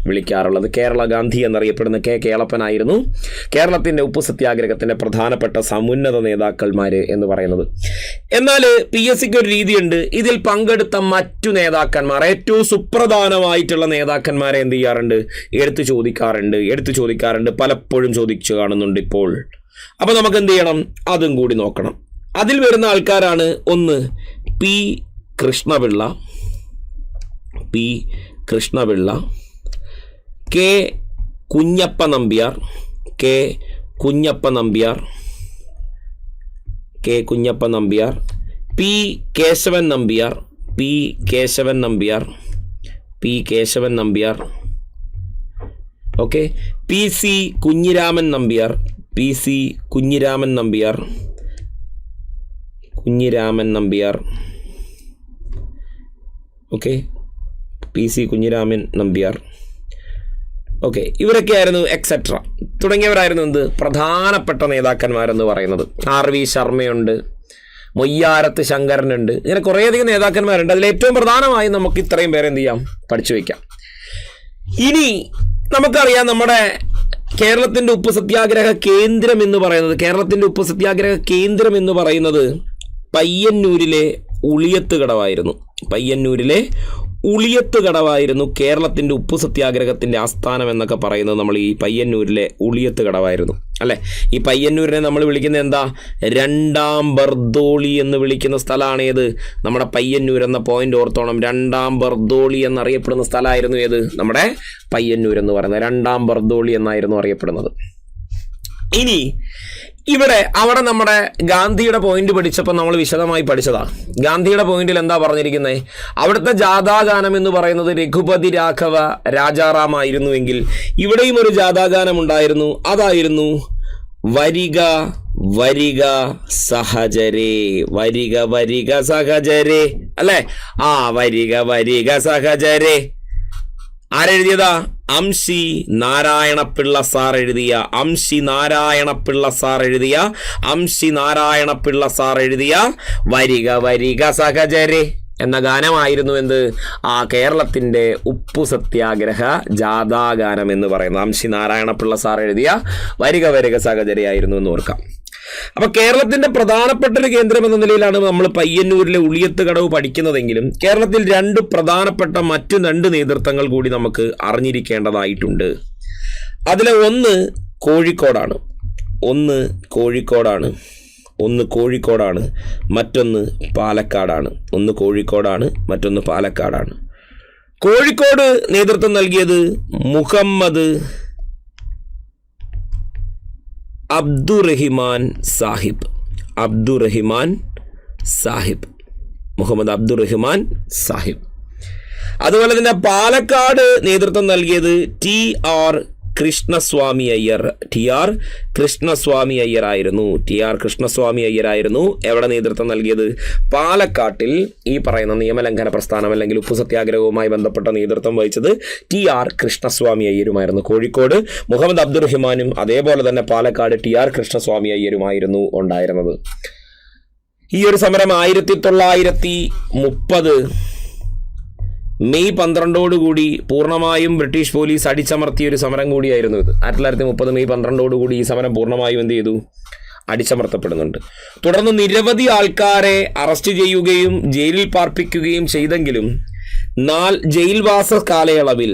വിളിക്കാറുള്ളത്. കേരള ഗാന്ധി എന്നറിയപ്പെടുന്ന കെ കേളപ്പനായിരുന്നു കേരളത്തിൻ്റെ ഉപ്പു സത്യാഗ്രഹത്തിൻ്റെ പ്രധാനപ്പെട്ട സമുന്നത നേതാക്കന്മാർ എന്ന് പറയുന്നത്. എന്നാൽ PSCക്ക് ഒരു രീതിയുണ്ട്. ഇതിൽ പങ്കെടുത്ത മറ്റു നേതാക്കന്മാർ, ഏറ്റവും സുപ്രധാനമായിട്ടുള്ള നേതാക്കന്മാരെ എന്ത് ചെയ്യാറുണ്ട്? എടുത്തു ചോദിക്കാറുണ്ട്, പലപ്പോഴും ചോദിച്ചു കാണുന്നുണ്ട് ഇപ്പോൾ. അപ്പോൾ നമുക്ക് എന്ത് ചെയ്യണം? അതും കൂടി നോക്കണം. അതിൽ വരുന്ന ആൾക്കാരാണ്, ഒന്ന് P Krishna Pillai, K Kunhappa Nambiar, P Keshavan Nambiar, okay, P C Kunhiraman Nambiar, okay, P C Kunhiraman Nambiar, okay. ഇവരൊക്കെയായിരുന്നു എക്സെട്ര തുടങ്ങിയവരായിരുന്നു എന്ത്? പ്രധാനപ്പെട്ട നേതാക്കന്മാരെന്ന് പറയുന്നത്. RV ശർമ്മയുണ്ട്, മൊയ്യാരത്ത് ശങ്കരനുണ്ട്, ഇങ്ങനെ കുറേയധികം നേതാക്കന്മാരുണ്ട്. അതിൽ ഏറ്റവും പ്രധാനമായും നമുക്ക് ഇത്രയും പേരെ എന്ത് ചെയ്യാം? പഠിച്ചു വയ്ക്കാം. ഇനി നമുക്കറിയാം, നമ്മുടെ കേരളത്തിൻ്റെ ഉപ്പു സത്യാഗ്രഹ കേന്ദ്രം എന്ന് പറയുന്നത് പയ്യന്നൂരിലെ ഉളിയത്ത് കടവായിരുന്നു. പയ്യന്നൂരിലെ ഉളിയത്ത് കടവായിരുന്നു കേരളത്തിൻ്റെ ഉപ്പു സത്യാഗ്രഹത്തിൻ്റെ ആസ്ഥാനം എന്നൊക്കെ പറയുന്നത് നമ്മൾ ഈ പയ്യന്നൂരിലെ ഉളിയത്ത് കടവായിരുന്നു അല്ലേ. ഈ പയ്യന്നൂരിനെ നമ്മൾ വിളിക്കുന്നത് എന്താ? രണ്ടാം ബർദോളി എന്ന് വിളിക്കുന്ന സ്ഥലമാണ് ഏത്? നമ്മുടെ പയ്യന്നൂർ എന്ന പോയിന്റ് ഓർത്തോണം. രണ്ടാം ബർദോളി എന്നറിയപ്പെടുന്ന സ്ഥലമായിരുന്നു ഏത്? നമ്മുടെ പയ്യന്നൂർ എന്ന് പറയുന്നത് രണ്ടാം ബർദോളി എന്നായിരുന്നു അറിയപ്പെടുന്നത്. ഇനി അവിടെ നമ്മുടെ ഗാന്ധിയുടെ പോയിന്റ് പഠിച്ചപ്പോൾ നമ്മൾ വിശദമായി പഠിച്ചതാ. ഗാന്ധിയുടെ പോയിന്റിൽ എന്താ പറഞ്ഞിരിക്കുന്നത്? അവിടുത്തെ ജാഥാഗാനം എന്ന് പറയുന്നത് രഘുപതി രാഘവ രാജാറാം ആയിരുന്നുവെങ്കിൽ ഇവിടെയും ഒരു ജാഥാഗാനം ഉണ്ടായിരുന്നു. അതായിരുന്നു വരിക വരിക സഹചരേ, വരിക വരിക സഹചരേ അല്ലേ. വരിക വരിക സഹചരേ ആരെഴുതിയതാ? അംശി നാരായണപിള്ള സാർ എഴുതിയ അംശി നാരായണപിള്ള സാർ എഴുതിയ വരിക വരിക സഹചരേ എന്ന ഗാനമായിരുന്നു എന്ത്? കേരളത്തിൻ്റെ ഉപ്പു സത്യാഗ്രഹ ജാഥാഗാനം എന്ന് പറയുന്നത് അംശി നാരായണപിള്ള സാർ എഴുതിയ വരിക വരിക സഹചരേ ആയിരുന്നു എന്ന് ഓർക്കാം. അപ്പോൾ കേരളത്തിൻ്റെ പ്രധാനപ്പെട്ട ഒരു കേന്ദ്രം എന്ന നിലയിലാണ് നമ്മൾ പയ്യന്നൂരിലെ ഉളിയത്ത് കടവ് പഠിക്കുന്നതെങ്കിലും കേരളത്തിൽ രണ്ട് പ്രധാനപ്പെട്ട മറ്റു രണ്ട് നേതൃത്വങ്ങൾ കൂടി നമുക്ക് അറിഞ്ഞിരിക്കേണ്ടതായിട്ടുണ്ട്. അതിലെ ഒന്ന് കോഴിക്കോടാണ്, മറ്റൊന്ന് പാലക്കാടാണ്. കോഴിക്കോട് നേതൃത്വം നൽകിയത് മുഹമ്മദ് അബ്ദുറഹിമാൻ സാഹിബ്. അതുപോലെ തന്നെ പാലക്കാട് നേതൃത്വം നൽകിയത് ടി.ആർ. കൃഷ്ണസ്വാമി അയ്യരായിരുന്നു. എവിടെ നേതൃത്വം നൽകിയത്? പാലക്കാട്ടിൽ ഈ പറയുന്ന നിയമലംഘന പ്രസ്ഥാനം അല്ലെങ്കിൽ ഉപ്പു സത്യാഗ്രഹവുമായി ബന്ധപ്പെട്ട നേതൃത്വം വഹിച്ചത് ടി.ആർ. കൃഷ്ണസ്വാമി അയ്യരുമായിരുന്നു. കോഴിക്കോട് മുഹമ്മദ് അബ്ദുറഹിമാനും അതേപോലെ തന്നെ പാലക്കാട് ടി.ആർ. കൃഷ്ണസ്വാമി അയ്യരുമായിരുന്നു ഉണ്ടായിരുന്നത്. ഈ ഒരു സമരം 1930 മെയ് 12 പൂർണ്ണമായും ബ്രിട്ടീഷ് പോലീസ് അടിച്ചമർത്തിയ ഒരു സമരം കൂടിയായിരുന്നു ഇത്. 1930 മെയ് 12 ഈ സമരം പൂർണ്ണമായും എന്ത് ചെയ്തു? അടിച്ചമർത്തപ്പെടുന്നുണ്ട്. തുടർന്ന് നിരവധി ആൾക്കാരെ അറസ്റ്റ് ചെയ്യുകയും ജയിലിൽ പാർപ്പിക്കുകയും ചെയ്തെങ്കിലും ജയിൽവാസ കാലയളവിൽ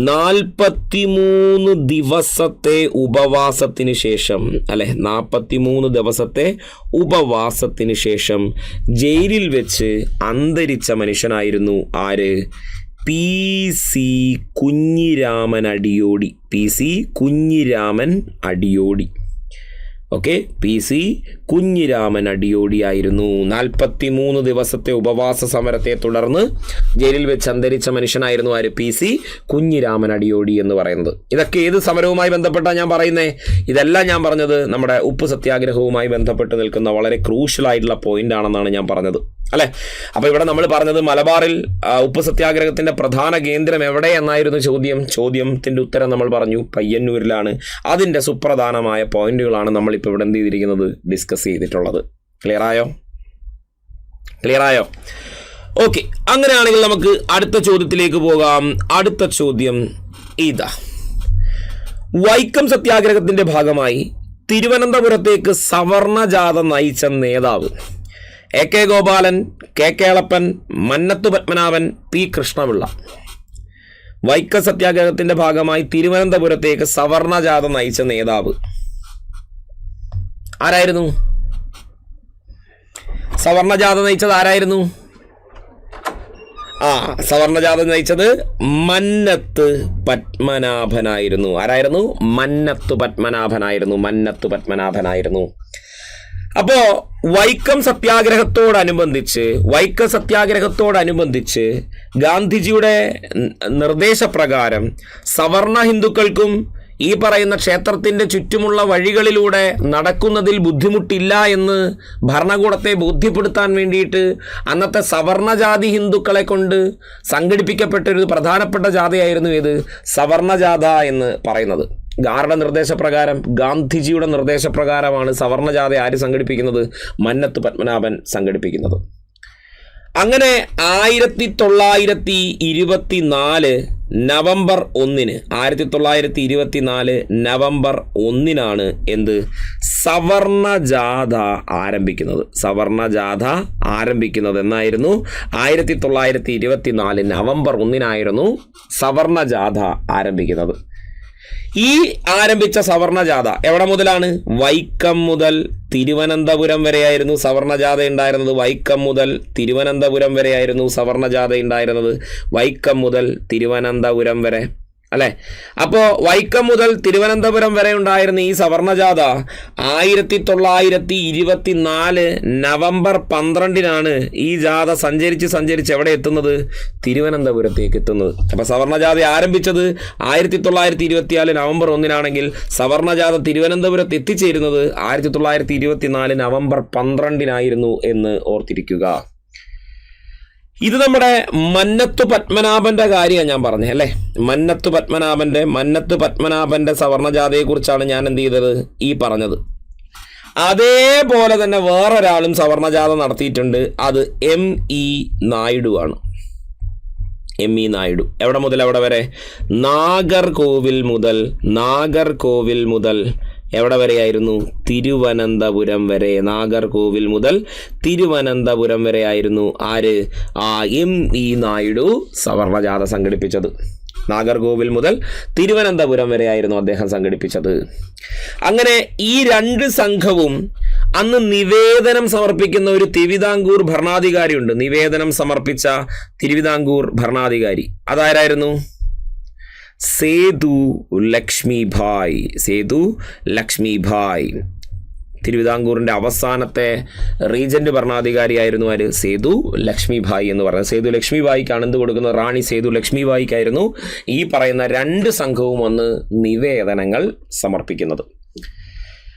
43 ദിവസത്തെ ഉപവാസത്തിന് ശേഷം 43 ദിവസത്തെ ഉപവാസത്തിന് ശേഷം ജയിലിൽ വെച്ച് അന്തരിച്ച മനുഷ്യനായിരുന്നു ആര്? പി.സി. കുഞ്ഞിരാമൻ അടിയോടി. പി.സി. കുഞ്ഞിരാമൻ അടിയോടിയായിരുന്നു. 43 ദിവസത്തെ ഉപവാസ സമരത്തെ തുടർന്ന് ജയിലിൽ വെച്ച് അന്തരിച്ച മനുഷ്യനായിരുന്നു ആര്? പി.സി. കുഞ്ഞിരാമൻ അടിയോടി എന്ന് പറയുന്നത്. ഇതൊക്കെ ഏത് സമരവുമായി ബന്ധപ്പെട്ടാണ് ഞാൻ പറയുന്നത്? ഇതെല്ലാം ഞാൻ പറഞ്ഞത് നമ്മുടെ ഉപ്പു സത്യാഗ്രഹവുമായി ബന്ധപ്പെട്ട് നിൽക്കുന്ന വളരെ ക്രൂഷ്യൽ ആയിട്ടുള്ള പോയിന്റ് ആണെന്നാണ് ഞാൻ പറഞ്ഞത് അല്ലേ. അപ്പോൾ ഇവിടെ നമ്മൾ പറഞ്ഞത് മലബാറിൽ ഉപ്പു സത്യാഗ്രഹത്തിൻ്റെ പ്രധാന കേന്ദ്രം എവിടെ എന്നായിരുന്നു ചോദ്യത്തിൻ്റെ ഉത്തരം നമ്മൾ പറഞ്ഞു പയ്യന്നൂരിലാണ്. അതിൻ്റെ സുപ്രധാനമായ പോയിന്റുകളാണ് നമ്മളിപ്പോൾ ഇവിടെ എന്ത് ചെയ്തിരിക്കുന്നത്? ഡിസ്കസ് ചെയ്തിട്ടുള്ളത്. ക്ലിയർ ആയോ? ഓക്കെ, അങ്ങനെയാണെങ്കിൽ നമുക്ക് അടുത്ത ചോദ്യത്തിലേക്ക് പോകാം. അടുത്ത ചോദ്യം ഇതാ: വൈക്കം സത്യാഗ്രഹത്തിൻ്റെ ഭാഗമായി തിരുവനന്തപുരത്തേക്ക് സവർണജാഥ നയിച്ച നേതാവ് A K. Gopalan, K. Kelappan, Mannathu Padmanabhan, P. Krishna Pillai. Vaikom സത്യാഗ്രഹത്തിൻ്റെ ഭാഗമായി തിരുവനന്തപുരത്തേക്ക് സവർണജാഥ നയിച്ച നേതാവ് ആരായിരുന്നു? സവർണജാഥ നയിച്ചത് ആരായിരുന്നു? സവർണജാഥ നയിച്ചത് മന്നത്ത് പത്മനാഭനായിരുന്നു. ആരായിരുന്നു? മന്നത്തു പത്മനാഭനായിരുന്നു. അപ്പോ വൈക്കം സത്യാഗ്രഹത്തോടനുബന്ധിച്ച് ഗാന്ധിജിയുടെ നിർദ്ദേശപ്രകാരം സവർണ ഹിന്ദുക്കൾക്കും ഈ പറയുന്ന ക്ഷേത്രത്തിൻ്റെ ചുറ്റുമുള്ള വഴികളിലൂടെ നടക്കുന്നതിൽ ബുദ്ധിമുട്ടില്ല എന്ന് ഭരണകൂടത്തെ ബോധ്യപ്പെടുത്താൻ വേണ്ടിയിട്ട് അന്നത്തെ സവർണജാതി ഹിന്ദുക്കളെ കൊണ്ട് സംഘടിപ്പിക്കപ്പെട്ടൊരു പ്രധാനപ്പെട്ട ജാഥയായിരുന്നു ഏത്? സവർണജാഥ എന്ന് പറയുന്നത്. ആരുടെ നിർദ്ദേശപ്രകാരം? ഗാന്ധിജിയുടെ നിർദ്ദേശപ്രകാരമാണ് സവർണജാഥ ആര് സംഘടിപ്പിക്കുന്നത്? മന്നത്ത് പത്മനാഭൻ സംഘടിപ്പിക്കുന്നത്. അങ്ങനെ 1924 നവംബർ 1 എന്ത് സവർണജാഥ ആരംഭിക്കുന്നത് എന്നായിരുന്നു? 1924 നവംബർ 1 സവർണജാഥ ആരംഭിക്കുന്നത്. ഈ ആരംഭിച്ച സവർണജാഥ എവിടെ മുതലാണ്? വൈക്കം മുതൽ തിരുവനന്തപുരം വരെയായിരുന്നു സവർണജാഥ ഉണ്ടായിരുന്നത്. വൈക്കം മുതൽ തിരുവനന്തപുരം വരെയായിരുന്നു സവർണജാഥ ഉണ്ടായിരുന്നത്. വൈക്കം മുതൽ തിരുവനന്തപുരം വരെ, അല്ലേ? അപ്പോൾ വൈക്കം മുതൽ തിരുവനന്തപുരം വരെ ഉണ്ടായിരുന്ന ഈ സവർണജാഥ 1924 നവംബർ 12 ഈ ജാഥ സഞ്ചരിച്ച് എവിടെ എത്തുന്നത്? തിരുവനന്തപുരത്തേക്ക് എത്തുന്നത്. അപ്പോൾ സവർണജാഥ ആരംഭിച്ചത് 1924 നവംബർ 1 സവർണജാഥ തിരുവനന്തപുരത്ത് എത്തിച്ചേരുന്നത് 1924 നവംബർ 12 എന്ന് ഓർത്തിരിക്കുക. ഇത് നമ്മുടെ മന്നത്തു പത്മനാഭന്റെ കാര്യമാണ് ഞാൻ പറഞ്ഞത്, അല്ലേ? മന്നത്തു പത്മനാഭന്റെ സവർണജാഥയെക്കുറിച്ചാണ് ഞാൻ എന്ത് ചെയ്തത്? ഈ പറഞ്ഞത്. അതേപോലെ തന്നെ വേറൊരാളും സവർണജാഥ നടത്തിയിട്ടുണ്ട്. അത് M.E. നായിഡു ആണ്. M.E. നായിഡു എവിടെ മുതൽ എവിടെ വരെ? നാഗർകോവിൽ മുതൽ എവിടെ വരെയായിരുന്നു? തിരുവനന്തപുരം വരെ. നാഗർകോവിൽ മുതൽ തിരുവനന്തപുരം വരെ ആയിരുന്നു ആര്? M.E. നായിഡു സവർണജാഥ സംഘടിപ്പിച്ചത്. നാഗർകോവിൽ മുതൽ തിരുവനന്തപുരം വരെ ആയിരുന്നു അദ്ദേഹം സംഘടിപ്പിച്ചത്. അങ്ങനെ ഈ രണ്ട് സംഘവും അന്ന് നിവേദനം സമർപ്പിക്കുന്ന ഒരു തിരുവിതാംകൂർ ഭരണാധികാരിയുണ്ട്. നിവേദനം സമർപ്പിച്ച തിരുവിതാംകൂർ ഭരണാധികാരി അതാരായിരുന്നു? സേതു ലക്ഷ്മിഭായ്. തിരുവിതാംകൂറിൻ്റെ അവസാനത്തെ റീജന്റ് ഭരണാധികാരിയായിരുന്നു ആര്? സേതു ലക്ഷ്മിഭായ് എന്ന് പറയുന്നത്. സേതു ലക്ഷ്മിഭായിക്കാണ് എന്ത് കൊടുക്കുന്നത്? റാണി സേതു ലക്ഷ്മിഭായിക്കായിരുന്നു ഈ പറയുന്ന രണ്ട് സംഘവും വന്ന് നിവേദനങ്ങൾ സമർപ്പിക്കുന്നത്.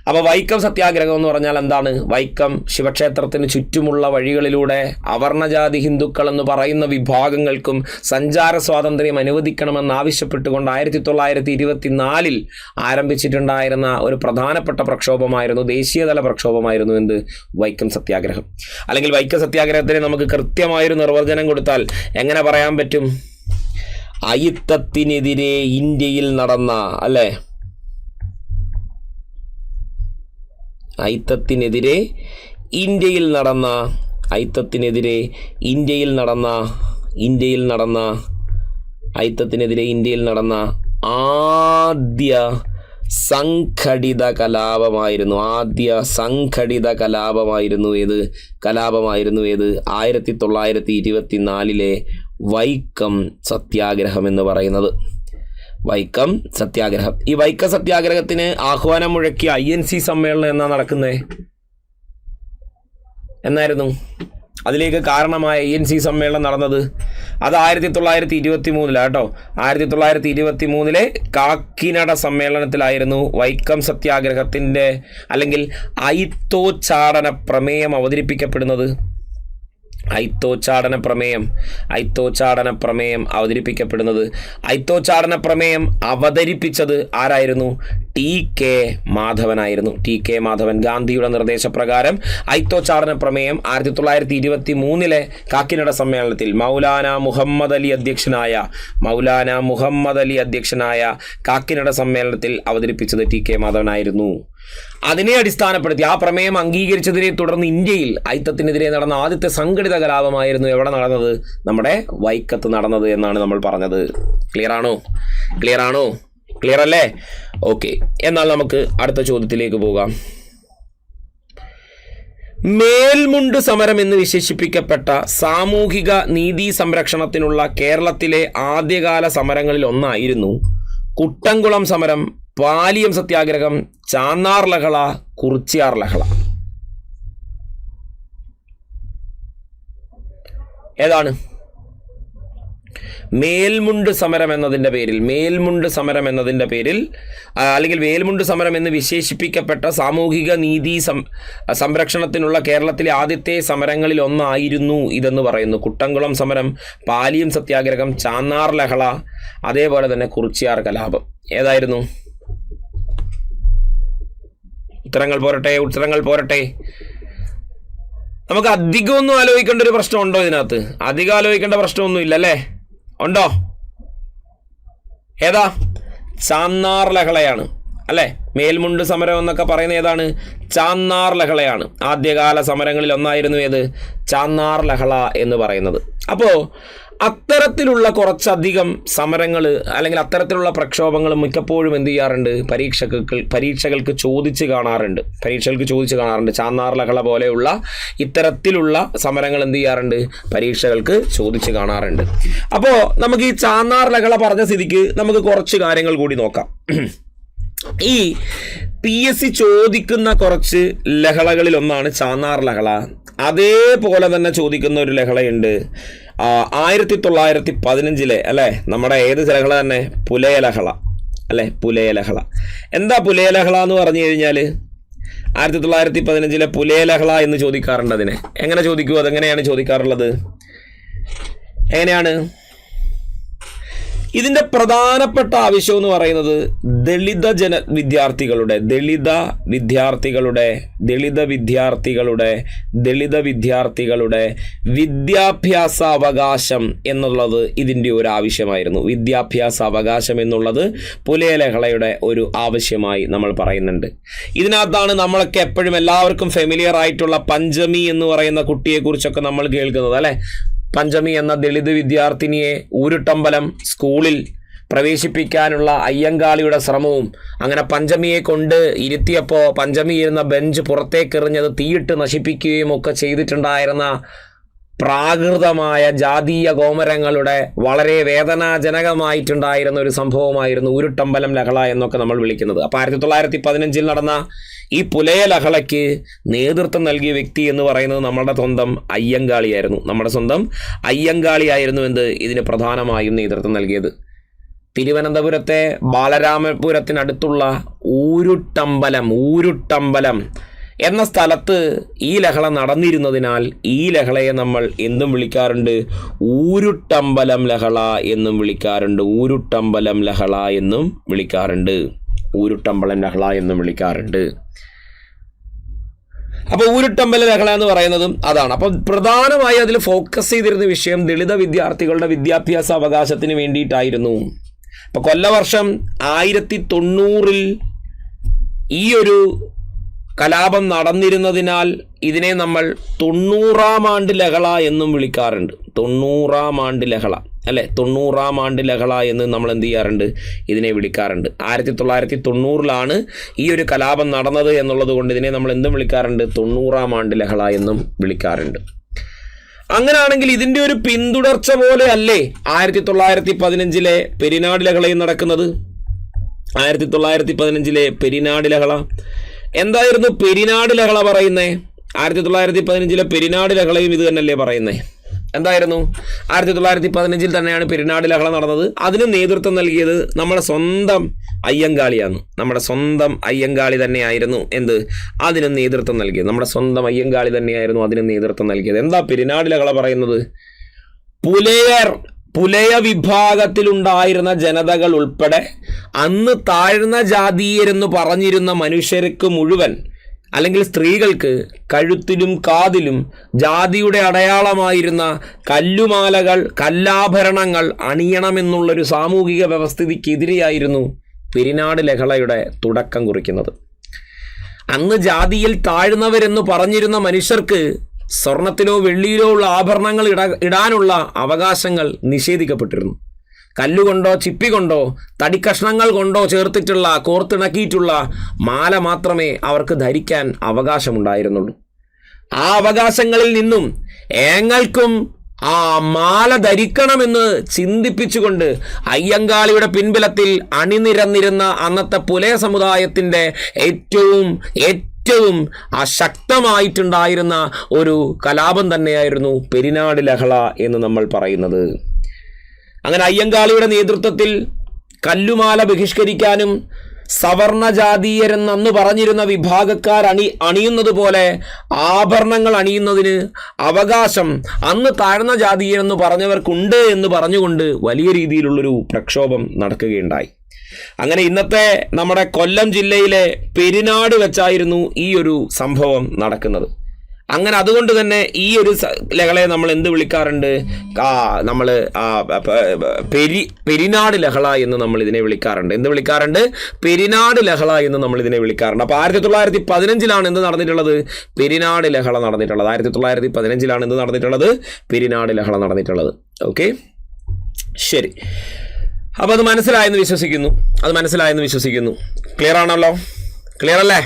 അപ്പോൾ വൈക്കം സത്യാഗ്രഹം എന്ന് പറഞ്ഞാൽ എന്താണ്? വൈക്കം ശിവക്ഷേത്രത്തിന് ചുറ്റുമുള്ള വഴികളിലൂടെ അവർണജാതി ഹിന്ദുക്കൾ എന്ന് പറയുന്ന വിഭാഗങ്ങൾക്കും സഞ്ചാര സ്വാതന്ത്ര്യം അനുവദിക്കണമെന്നാവശ്യപ്പെട്ടുകൊണ്ട് 1924 ആരംഭിച്ചിട്ടുണ്ടായിരുന്ന ഒരു പ്രധാനപ്പെട്ട പ്രക്ഷോഭമായിരുന്നു, ദേശീയതല പ്രക്ഷോഭമായിരുന്നു എന്ത്? വൈക്കം സത്യാഗ്രഹം. അല്ലെങ്കിൽ വൈക്കം സത്യാഗ്രഹത്തിന് നമുക്ക് കൃത്യമായൊരു നിർവചനം കൊടുത്താൽ എങ്ങനെ പറയാൻ പറ്റും? അയിത്തത്തിനെതിരെ ഇന്ത്യയിൽ നടന്ന, അല്ലേ? അയിത്തത്തിനെതിരെ ഇന്ത്യയിൽ നടന്ന ആദ്യ സംഘടിത കലാപമായിരുന്നു. ഏത് കലാപമായിരുന്നു? 1924 വൈക്കം സത്യാഗ്രഹം എന്ന് പറയുന്നത്. വൈക്കം സത്യാഗ്രഹം. ഈ വൈക്കം സത്യാഗ്രഹത്തിന് ആഹ്വാനം മുഴക്കിയ INC സമ്മേളനം എന്നാ നടക്കുന്നത്? എന്നായിരുന്നു? അതിലേക്ക് കാരണമായ INC സമ്മേളനം നടന്നത് അത് 1923 കേട്ടോ. 1923 കാക്കിനട സമ്മേളനത്തിലായിരുന്നു വൈക്കം സത്യാഗ്രഹത്തിൻ്റെ അല്ലെങ്കിൽ അയിത്തോച്ചാടന പ്രമേയം അവതരിപ്പിക്കപ്പെടുന്നത്. അയിത്തോച്ചാടന അവതരിപ്പിക്കപ്പെടുന്നത്. അയിത്തോച്ചാടന പ്രമേയം അവതരിപ്പിച്ചത് ആരായിരുന്നു? TK മാധവനായിരുന്നു. TK മാധവൻ ഗാന്ധിയുടെ നിർദ്ദേശപ്രകാരം അയിത്തോച്ചാടന പ്രമേയം 1923 കാക്കിനട സമ്മേളനത്തിൽ മൗലാന മുഹമ്മദ് അലി അധ്യക്ഷനായ കാക്കിനട സമ്മേളനത്തിൽ അവതരിപ്പിച്ചത് TK മാധവനായിരുന്നു. അതിനെ അടിസ്ഥാനപ്പെടുത്തി ആ പ്രമേയം അംഗീകരിച്ചതിനെ തുടർന്ന് ഇന്ത്യയിൽ അയിത്തത്തിനെതിരെ നടന്ന ആദ്യത്തെ സംഘടിത കലാപമായിരുന്നു എവിടെ നടന്നത്? നമ്മുടെ വൈക്കത്ത് നടന്നത് എന്നാണ് നമ്മൾ പറഞ്ഞത്. ക്ലിയർ ആണോ? ക്ലിയർ അല്ലേ? ഓക്കെ, എന്നാൽ നമുക്ക് അടുത്ത ചോദ്യത്തിലേക്ക് പോകാം. മേൽമുണ്ട് സമരം എന്ന് വിശേഷിപ്പിക്കപ്പെട്ട സാമൂഹിക നീതി സംരക്ഷണത്തിനുള്ള കേരളത്തിലെ ആദ്യകാല സമരങ്ങളിൽ ഒന്നായിരുന്നു കുട്ടംകുളം സമരം, പാലിയം സത്യാഗ്രഹം, ചാന്നാർ ലഹള, കുറിച്യാർ ലഹള. ഏതാണ്? മേൽമുണ്ട് സമരം എന്നതിൻ്റെ പേരിൽ അല്ലെങ്കിൽ മേൽമുണ്ട് സമരം എന്ന് വിശേഷിപ്പിക്കപ്പെട്ട സാമൂഹിക നീതി സംരക്ഷണത്തിനുള്ള കേരളത്തിലെ ആദ്യത്തെ സമരങ്ങളിൽ ഒന്നായിരുന്നു ഇതെന്ന് പറയുന്നു. കുട്ടംകുളം സമരം, പാലിയം സത്യാഗ്രഹം, ചാന്നാർ ലഹള, അതേപോലെ തന്നെ കുറിച്യാർ കലാപം. ഏതായിരുന്നു? ഉത്തരങ്ങൾ പോരട്ടെ. നമുക്ക് അധികമൊന്നും ആലോചിക്കേണ്ട ഒരു പ്രശ്നമുണ്ടോ ഇതിനകത്ത്? അധികം ആലോചിക്കേണ്ട പ്രശ്നമൊന്നും ഇല്ലല്ലേ? ഉണ്ടോ? ഏതാ? ചാന്നാർ ലഹളയാണ്. അല്ലേ? മേൽമുണ്ട് സമരം എന്നൊക്കെ പറയുന്ന ഏതാണ്? ചാന്നാർ ലഹളയാണ്. ആദ്യകാല സമരങ്ങളിൽ ഒന്നായിരുന്നു ഏത്? ചാന്നാർ ലഹള എന്ന് പറയുന്നത്. അപ്പോൾ അത്തരത്തിലുള്ള കുറച്ചധികം സമരങ്ങൾ അല്ലെങ്കിൽ അത്തരത്തിലുള്ള പ്രക്ഷോഭങ്ങൾ മിക്കപ്പോഴും എന്ത് ചെയ്യാറുണ്ട്? പരീക്ഷകൾക്ക് ചോദിച്ച് കാണാറുണ്ട്. ചാന്നാർ ലഹള പോലെയുള്ള ഇത്തരത്തിലുള്ള സമരങ്ങൾ എന്ത് ചെയ്യാറുണ്ട്? പരീക്ഷകൾക്ക് ചോദിച്ച് കാണാറുണ്ട്. അപ്പോൾ നമുക്ക് ഈ ചാന്നാർ ലഹള പറഞ്ഞ സ്ഥിതിക്ക് നമുക്ക് കുറച്ച് കാര്യങ്ങൾ കൂടി നോക്കാം. ഈ PSC ചോദിക്കുന്ന കുറച്ച് ലഹളകളിൽ ഒന്നാണ് ചാന്നാർ ലഹള. അതേപോലെ തന്നെ ചോദിക്കുന്ന ഒരു ലഹളയുണ്ട് 1915 അല്ലേ, നമ്മുടെ ഏത് ലഹള തന്നെ? പുലയ ലഹള അല്ലേ? പുലയ ലഹള. എന്താ പുലയ ലഹള എന്ന് പറഞ്ഞു കഴിഞ്ഞാൽ 1915 പുലയ ലഹള എന്ന് ചോദിക്കാറുണ്ട്. അതിനെ എങ്ങനെ ചോദിക്കൂ? അതെങ്ങനെയാണ് ചോദിക്കാറുള്ളത്? എങ്ങനെയാണ്? ഇതിൻ്റെ പ്രധാനപ്പെട്ട ആവശ്യം എന്ന് പറയുന്നത് ദളിത വിദ്യാർത്ഥികളുടെ വിദ്യാഭ്യാസ അവകാശം എന്നുള്ളത് ഇതിൻ്റെ ഒരു ആവശ്യമായിരുന്നു. വിദ്യാഭ്യാസ അവകാശം എന്നുള്ളത് പുലയ ലഹളയുടെ ഒരു ആവശ്യമായി നമ്മൾ പറയുന്നുണ്ട്. ഇതിനകത്താണ് നമ്മളൊക്കെ എപ്പോഴും എല്ലാവർക്കും ഫെമിലിയർ ആയിട്ടുള്ള പഞ്ചമി എന്ന് പറയുന്ന കുട്ടിയെക്കുറിച്ചൊക്കെ നമ്മൾ കേൾക്കുന്നത് അല്ലേ? പഞ്ചമി എന്ന ദളിത് വിദ്യാർത്ഥിനിയെ ഊരുട്ടമ്പലം സ്കൂളിൽ പ്രവേശിപ്പിക്കാനുള്ള അയ്യങ്കാളിയുടെ ശ്രമവും, അങ്ങനെ പഞ്ചമിയെ കൊണ്ട് ഇരുത്തിയപ്പോൾ പഞ്ചമി ഇരുന്ന ബെഞ്ച് പുറത്തേക്കെറിഞ്ഞത് തീയിട്ട് നശിപ്പിക്കുകയും ഒക്കെ ചെയ്തിട്ടുണ്ടായിരുന്ന പ്രാകൃതമായ ജാതീയ കോമരങ്ങളുടെ വളരെ വേദനാജനകമായിട്ടുണ്ടായിരുന്ന ഒരു സംഭവമായിരുന്നു ഊരുട്ടമ്പലം ലഹള എന്നൊക്കെ നമ്മൾ വിളിക്കുന്നത്. അപ്പോൾ 1915 നടന്ന ഈ പുലയ ലഹളയ്ക്ക് നേതൃത്വം നൽകിയ വ്യക്തി എന്ന് പറയുന്നത് നമ്മുടെ സ്വന്തം അയ്യങ്കാളിയായിരുന്നു. ഇതിന് പ്രധാനമായും നേതൃത്വം നൽകിയത് തിരുവനന്തപുരത്തെ ബാലരാമപുരത്തിനടുത്തുള്ള ഊരുട്ടമ്പലം എന്ന സ്ഥലത്ത് ഈ ലഹള നടന്നിരുന്നതിനാൽ ഈ ലഹളയെ നമ്മൾ എന്തും വിളിക്കാറുണ്ട്? ഊരുട്ടമ്പലം ലഹള എന്നും വിളിക്കാറുണ്ട്. അപ്പോൾ ഊരുട്ടമ്പല ലഹള എന്ന് പറയുന്നതും അതാണ്. അപ്പോൾ പ്രധാനമായി അതിൽ ഫോക്കസ് ചെയ്തിരുന്ന വിഷയം ദളിത വിദ്യാർത്ഥികളുടെ വിദ്യാഭ്യാസ അവകാശത്തിന് വേണ്ടിയിട്ടായിരുന്നു. അപ്പോൾ കൊല്ലവർഷം 1990 ഈ ഒരു കലാപം നടന്നിരുന്നതിനാൽ ഇതിനെ നമ്മൾ 90-ാം ആണ്ട് ലഹള എന്നും വിളിക്കാറുണ്ട്. 90-ാം ആണ്ട് ലഹള അല്ലേ? 90-ാം ആണ്ട് ലഹള എന്ന് നമ്മൾ എന്ത് ചെയ്യാറുണ്ട്? ഇതിനെ വിളിക്കാറുണ്ട്. 1990 ഈ ഒരു കലാപം നടന്നത് എന്നുള്ളത് കൊണ്ട് ഇതിനെ നമ്മൾ എന്തും വിളിക്കാറുണ്ട്? 90-ാം ആണ്ട് ലഹള എന്നും വിളിക്കാറുണ്ട്. അങ്ങനെയാണെങ്കിൽ ഇതിൻ്റെ ഒരു പിന്തുടർച്ച പോലെ അല്ലേ 1915 പെരിനാട് ലഹളയും നടക്കുന്നത്? 1915 പെരിനാട് ലഹള എന്തായിരുന്നു? പെരിനാട് ലഹള പറയുന്നേ 1915 പെരിനാട് ലഹളയും ഇത് തന്നെയല്ലേ പറയുന്നേ? എന്തായിരുന്നു? 1915 തന്നെയാണ് പെരിനാട് ലഹള നടന്നത്. അതിന് നേതൃത്വം നൽകിയത് നമ്മുടെ സ്വന്തം അയ്യങ്കാളിയാണ്. നമ്മുടെ സ്വന്തം അയ്യങ്കാളി തന്നെയായിരുന്നു അതിന് നേതൃത്വം നൽകിയത്. അതിന് നേതൃത്വം നൽകിയത്. എന്താ പെരിനാട് ലഹള പറയുന്നത്? പുലയ വിഭാഗത്തിലുണ്ടായിരുന്ന ജനതകൾ ഉൾപ്പെടെ അന്ന് താഴ്ന്ന ജാതീയരെന്ന് പറഞ്ഞിരുന്ന മനുഷ്യർക്ക് മുഴുവൻ അല്ലെങ്കിൽ സ്ത്രീകൾക്ക് കഴുത്തിലും കാതിലും ജാതിയുടെ അടയാളമായിരുന്ന കല്ലുമാലകൾ, കല്ലാഭരണങ്ങൾ അണിയണമെന്നുള്ളൊരു സാമൂഹിക വ്യവസ്ഥിതിക്കെതിരെയായിരുന്നു പെരിനാട് ലഹളയുടെ തുടക്കം കുറിക്കുന്നത്. അന്ന് ജാതിയിൽ താഴ്ന്നവരെന്ന് പറഞ്ഞിരുന്ന മനുഷ്യർക്ക് സ്വർണത്തിലോ വെള്ളിയിലോ ഉള്ള ആഭരണങ്ങൾ ഇടാനുള്ള അവകാശങ്ങൾ നിഷേധിക്കപ്പെട്ടിരുന്നു. കല്ലുകൊണ്ടോ ചിപ്പികൊണ്ടോ തടിക്കഷ്ണങ്ങൾ കൊണ്ടോ കോർത്തിണക്കിയിട്ടുള്ള മാല മാത്രമേ അവർക്ക് ധരിക്കാൻ അവകാശമുണ്ടായിരുന്നുള്ളൂ. ആ അവകാശങ്ങളിൽ നിന്നും ഏങ്ങൾക്കും ആ മാല ധരിക്കണമെന്ന് ചിന്തിപ്പിച്ചുകൊണ്ട് അയ്യങ്കാളിയുടെ പിൻബലത്തിൽ അണിനിരന്നിരുന്ന അന്നത്തെ പുലയ സമുദായത്തിൻ്റെ ഏറ്റവും ശക്തമായിട്ടുണ്ടായിരുന്ന ഒരു കലാപം തന്നെയായിരുന്നു പെരിനാട് ലഹള എന്ന് നമ്മൾ പറയുന്നത്. അങ്ങനെ അയ്യങ്കാളിയുടെ നേതൃത്വത്തിൽ കല്ലുമാല ബഹിഷ്കരിക്കാനും സവർണജാതീയരെന്ന് അന്ന് പറഞ്ഞിരുന്ന വിഭാഗക്കാർ അണിയുന്നത് പോലെ ആഭരണങ്ങൾ അണിയുന്നതിന് അവകാശം അന്ന് താഴ്ന്ന ജാതീയരെന്ന് പറഞ്ഞവർക്കുണ്ട് എന്ന് പറഞ്ഞുകൊണ്ട് വലിയ രീതിയിലുള്ളൊരു പ്രക്ഷോഭം നടക്കുകയുണ്ടായി. അങ്ങനെ ഇന്നത്തെ നമ്മുടെ കൊല്ലം ജില്ലയിലെ പെരിനാട് വെച്ചായിരുന്നു ഈ ഒരു സംഭവം നടക്കുന്നത്. അങ്ങനെ അതുകൊണ്ട് തന്നെ ഈ ഒരു ലഹളയെ നമ്മൾ എന്ത് വിളിക്കാറുണ്ട്? നമ്മൾ പെരിനാട് ലഹള എന്ന് നമ്മൾ ഇതിനെ വിളിക്കാറുണ്ട്. എന്ത് വിളിക്കാറുണ്ട്? പെരിനാട് ലഹള എന്ന് നമ്മൾ ഇതിനെ വിളിക്കാറുണ്ട്. അപ്പോൾ 1915 എന്ത് നടന്നിട്ടുള്ളത്? പെരിനാട് ലഹള നടന്നിട്ടുള്ളത്. 1915 എന്ത് നടന്നിട്ടുള്ളത്? പെരിനാട് ലഹള നടന്നിട്ടുള്ളത്. ഓക്കെ, ശരി. അപ്പോൾ അത് മനസ്സിലായെന്ന് വിശ്വസിക്കുന്നു. ക്ലിയർ ആണല്ലോ? ക്ലിയർ അല്ലേ?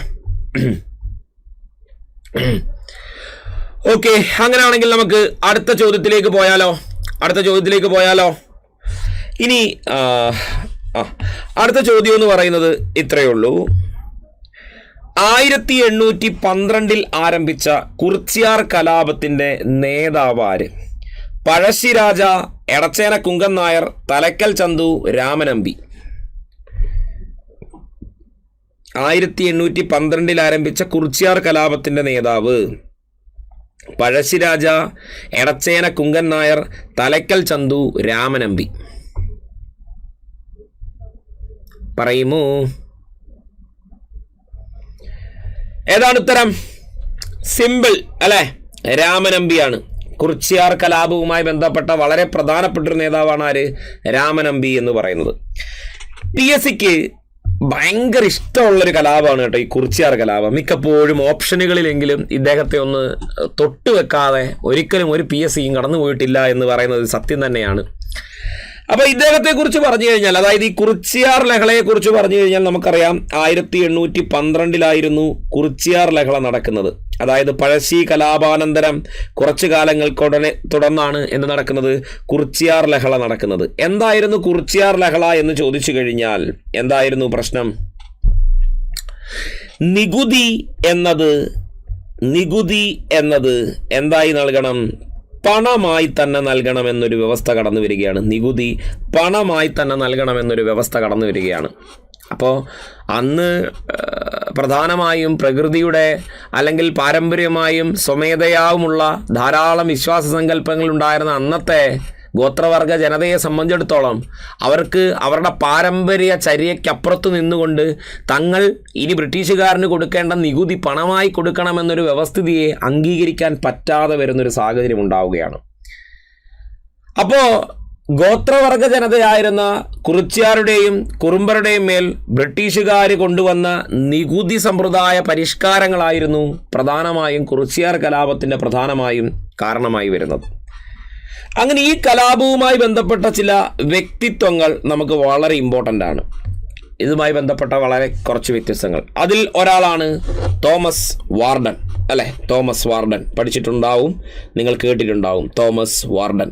ഓക്കെ, അങ്ങനെയാണെങ്കിൽ നമുക്ക് അടുത്ത ചോദ്യത്തിലേക്ക് പോയാലോ? ഇനി അടുത്ത ചോദ്യം എന്ന് പറയുന്നത് ഇത്രയേ ഉള്ളൂ. 1812 ആരംഭിച്ച കുറിച്യാർ കലാപത്തിന്റെ നേതാവ് ആര്? പഴശ്ശിരാജ, എടച്ചേന കുങ്കൻ നായർ, തലക്കൽ ചന്തു, രാമനമ്പി. 1812 ആരംഭിച്ച കുറിച്യാർ കലാപത്തിന്റെ നേതാവ് പഴശ്ശിരാജ, എടച്ചേന കുങ്കൻ നായർ, തലക്കൽ ചന്തു, രാമനമ്പി. പറയുമോ? ഏതാണ് ഉത്തരം? സിമ്പിൾ അല്ലെ? രാമനമ്പിയാണ്. കുറിച്യാർ കലാപവുമായി ബന്ധപ്പെട്ട വളരെ പ്രധാനപ്പെട്ടൊരു നേതാവാണ് ആര്? രാമനമ്പി എന്ന് പറയുന്നത്. PSCക്ക് ഭയങ്കര ഇഷ്ടമുള്ളൊരു കലാപമാണ് കേട്ടോ ഈ കുറിച്യാർ കലാപം. മിക്കപ്പോഴും ഓപ്ഷനുകളിലെങ്കിലും ഇദ്ദേഹത്തെ ഒന്ന് തൊട്ട് വെക്കാതെ ഒരിക്കലും ഒരു PSCയും കടന്നു പോയിട്ടില്ല എന്ന് പറയുന്നത് സത്യം തന്നെയാണ്. അപ്പോൾ ഇദ്ദേഹത്തെക്കുറിച്ച് പറഞ്ഞു കഴിഞ്ഞാൽ, അതായത് ഈ കുറിച്യാർ ലഹളയെക്കുറിച്ച് പറഞ്ഞു കഴിഞ്ഞാൽ നമുക്കറിയാം 1812 കുറിച്യാർ ലഹള നടക്കുന്നത്. അതായത് പഴശ്ശി കലാപാനന്തരം കുറച്ചു കാലങ്ങൾക്കുടനെ തുടർന്നാണ് എന്ത് നടക്കുന്നത്? കുറിച്യാർ ലഹള നടക്കുന്നത്. എന്തായിരുന്നു കുറിച്യാർ ലഹള എന്ന് ചോദിച്ചു കഴിഞ്ഞാൽ എന്തായിരുന്നു പ്രശ്നം? നികുതി എന്നത് എന്തായി നൽകണം? പണമായി തന്നെ നൽകണമെന്നൊരു വ്യവസ്ഥ കടന്നു വരികയാണ്. നികുതി പണമായി തന്നെ നൽകണമെന്നൊരു വ്യവസ്ഥ കടന്നു വരികയാണ്. അപ്പോൾ അന്ന് പ്രധാനമായും പ്രകൃതിയുടെ അല്ലെങ്കിൽ പാരമ്പര്യമായും സ്വമേധയാവുമുള്ള ധാരാളം വിശ്വാസ സങ്കല്പങ്ങൾ ഉണ്ടായിരുന്ന അന്നത്തെ ഗോത്രവർഗ ജനതയെ സംബന്ധിച്ചിടത്തോളം അവർക്ക് അവരുടെ പാരമ്പര്യ ചര്യയ്ക്കപ്പുറത്ത് നിന്നുകൊണ്ട് തങ്ങൾ ഇനി ബ്രിട്ടീഷുകാരന് കൊടുക്കേണ്ട നികുതി പണമായി കൊടുക്കണമെന്നൊരു വ്യവസ്ഥിതിയെ അംഗീകരിക്കാൻ പറ്റാതെ വരുന്നൊരു സാഹചര്യം ഉണ്ടാവുകയാണ്. അപ്പോൾ ഗോത്രവർഗ ജനതയായിരുന്ന കുറിച്യാരുടെയും കുറുമ്പരുടെയും മേൽ ബ്രിട്ടീഷുകാർ കൊണ്ടുവന്ന നികുതി സമ്പ്രദായ പരിഷ്കാരങ്ങളായിരുന്നു പ്രധാനമായും കുറിച്യാർ കലാപത്തിൻ്റെ പ്രധാനമായും കാരണമായി വരുന്നത്. അങ്ങനെ ഈ കലാപവുമായി ബന്ധപ്പെട്ട ചില വ്യക്തിത്വങ്ങൾ നമുക്ക് വളരെ ഇമ്പോർട്ടൻ്റ് ആണ്. ഇതുമായി ബന്ധപ്പെട്ട വളരെ കുറച്ച് വ്യത്യസ്തങ്ങൾ. അതിൽ ഒരാളാണ് തോമസ് വാർഡൻ അല്ലേ? തോമസ് വാർഡൻ പഠിച്ചിട്ടുണ്ടാവും, നിങ്ങൾ കേട്ടിട്ടുണ്ടാവും. തോമസ് വാർഡൻ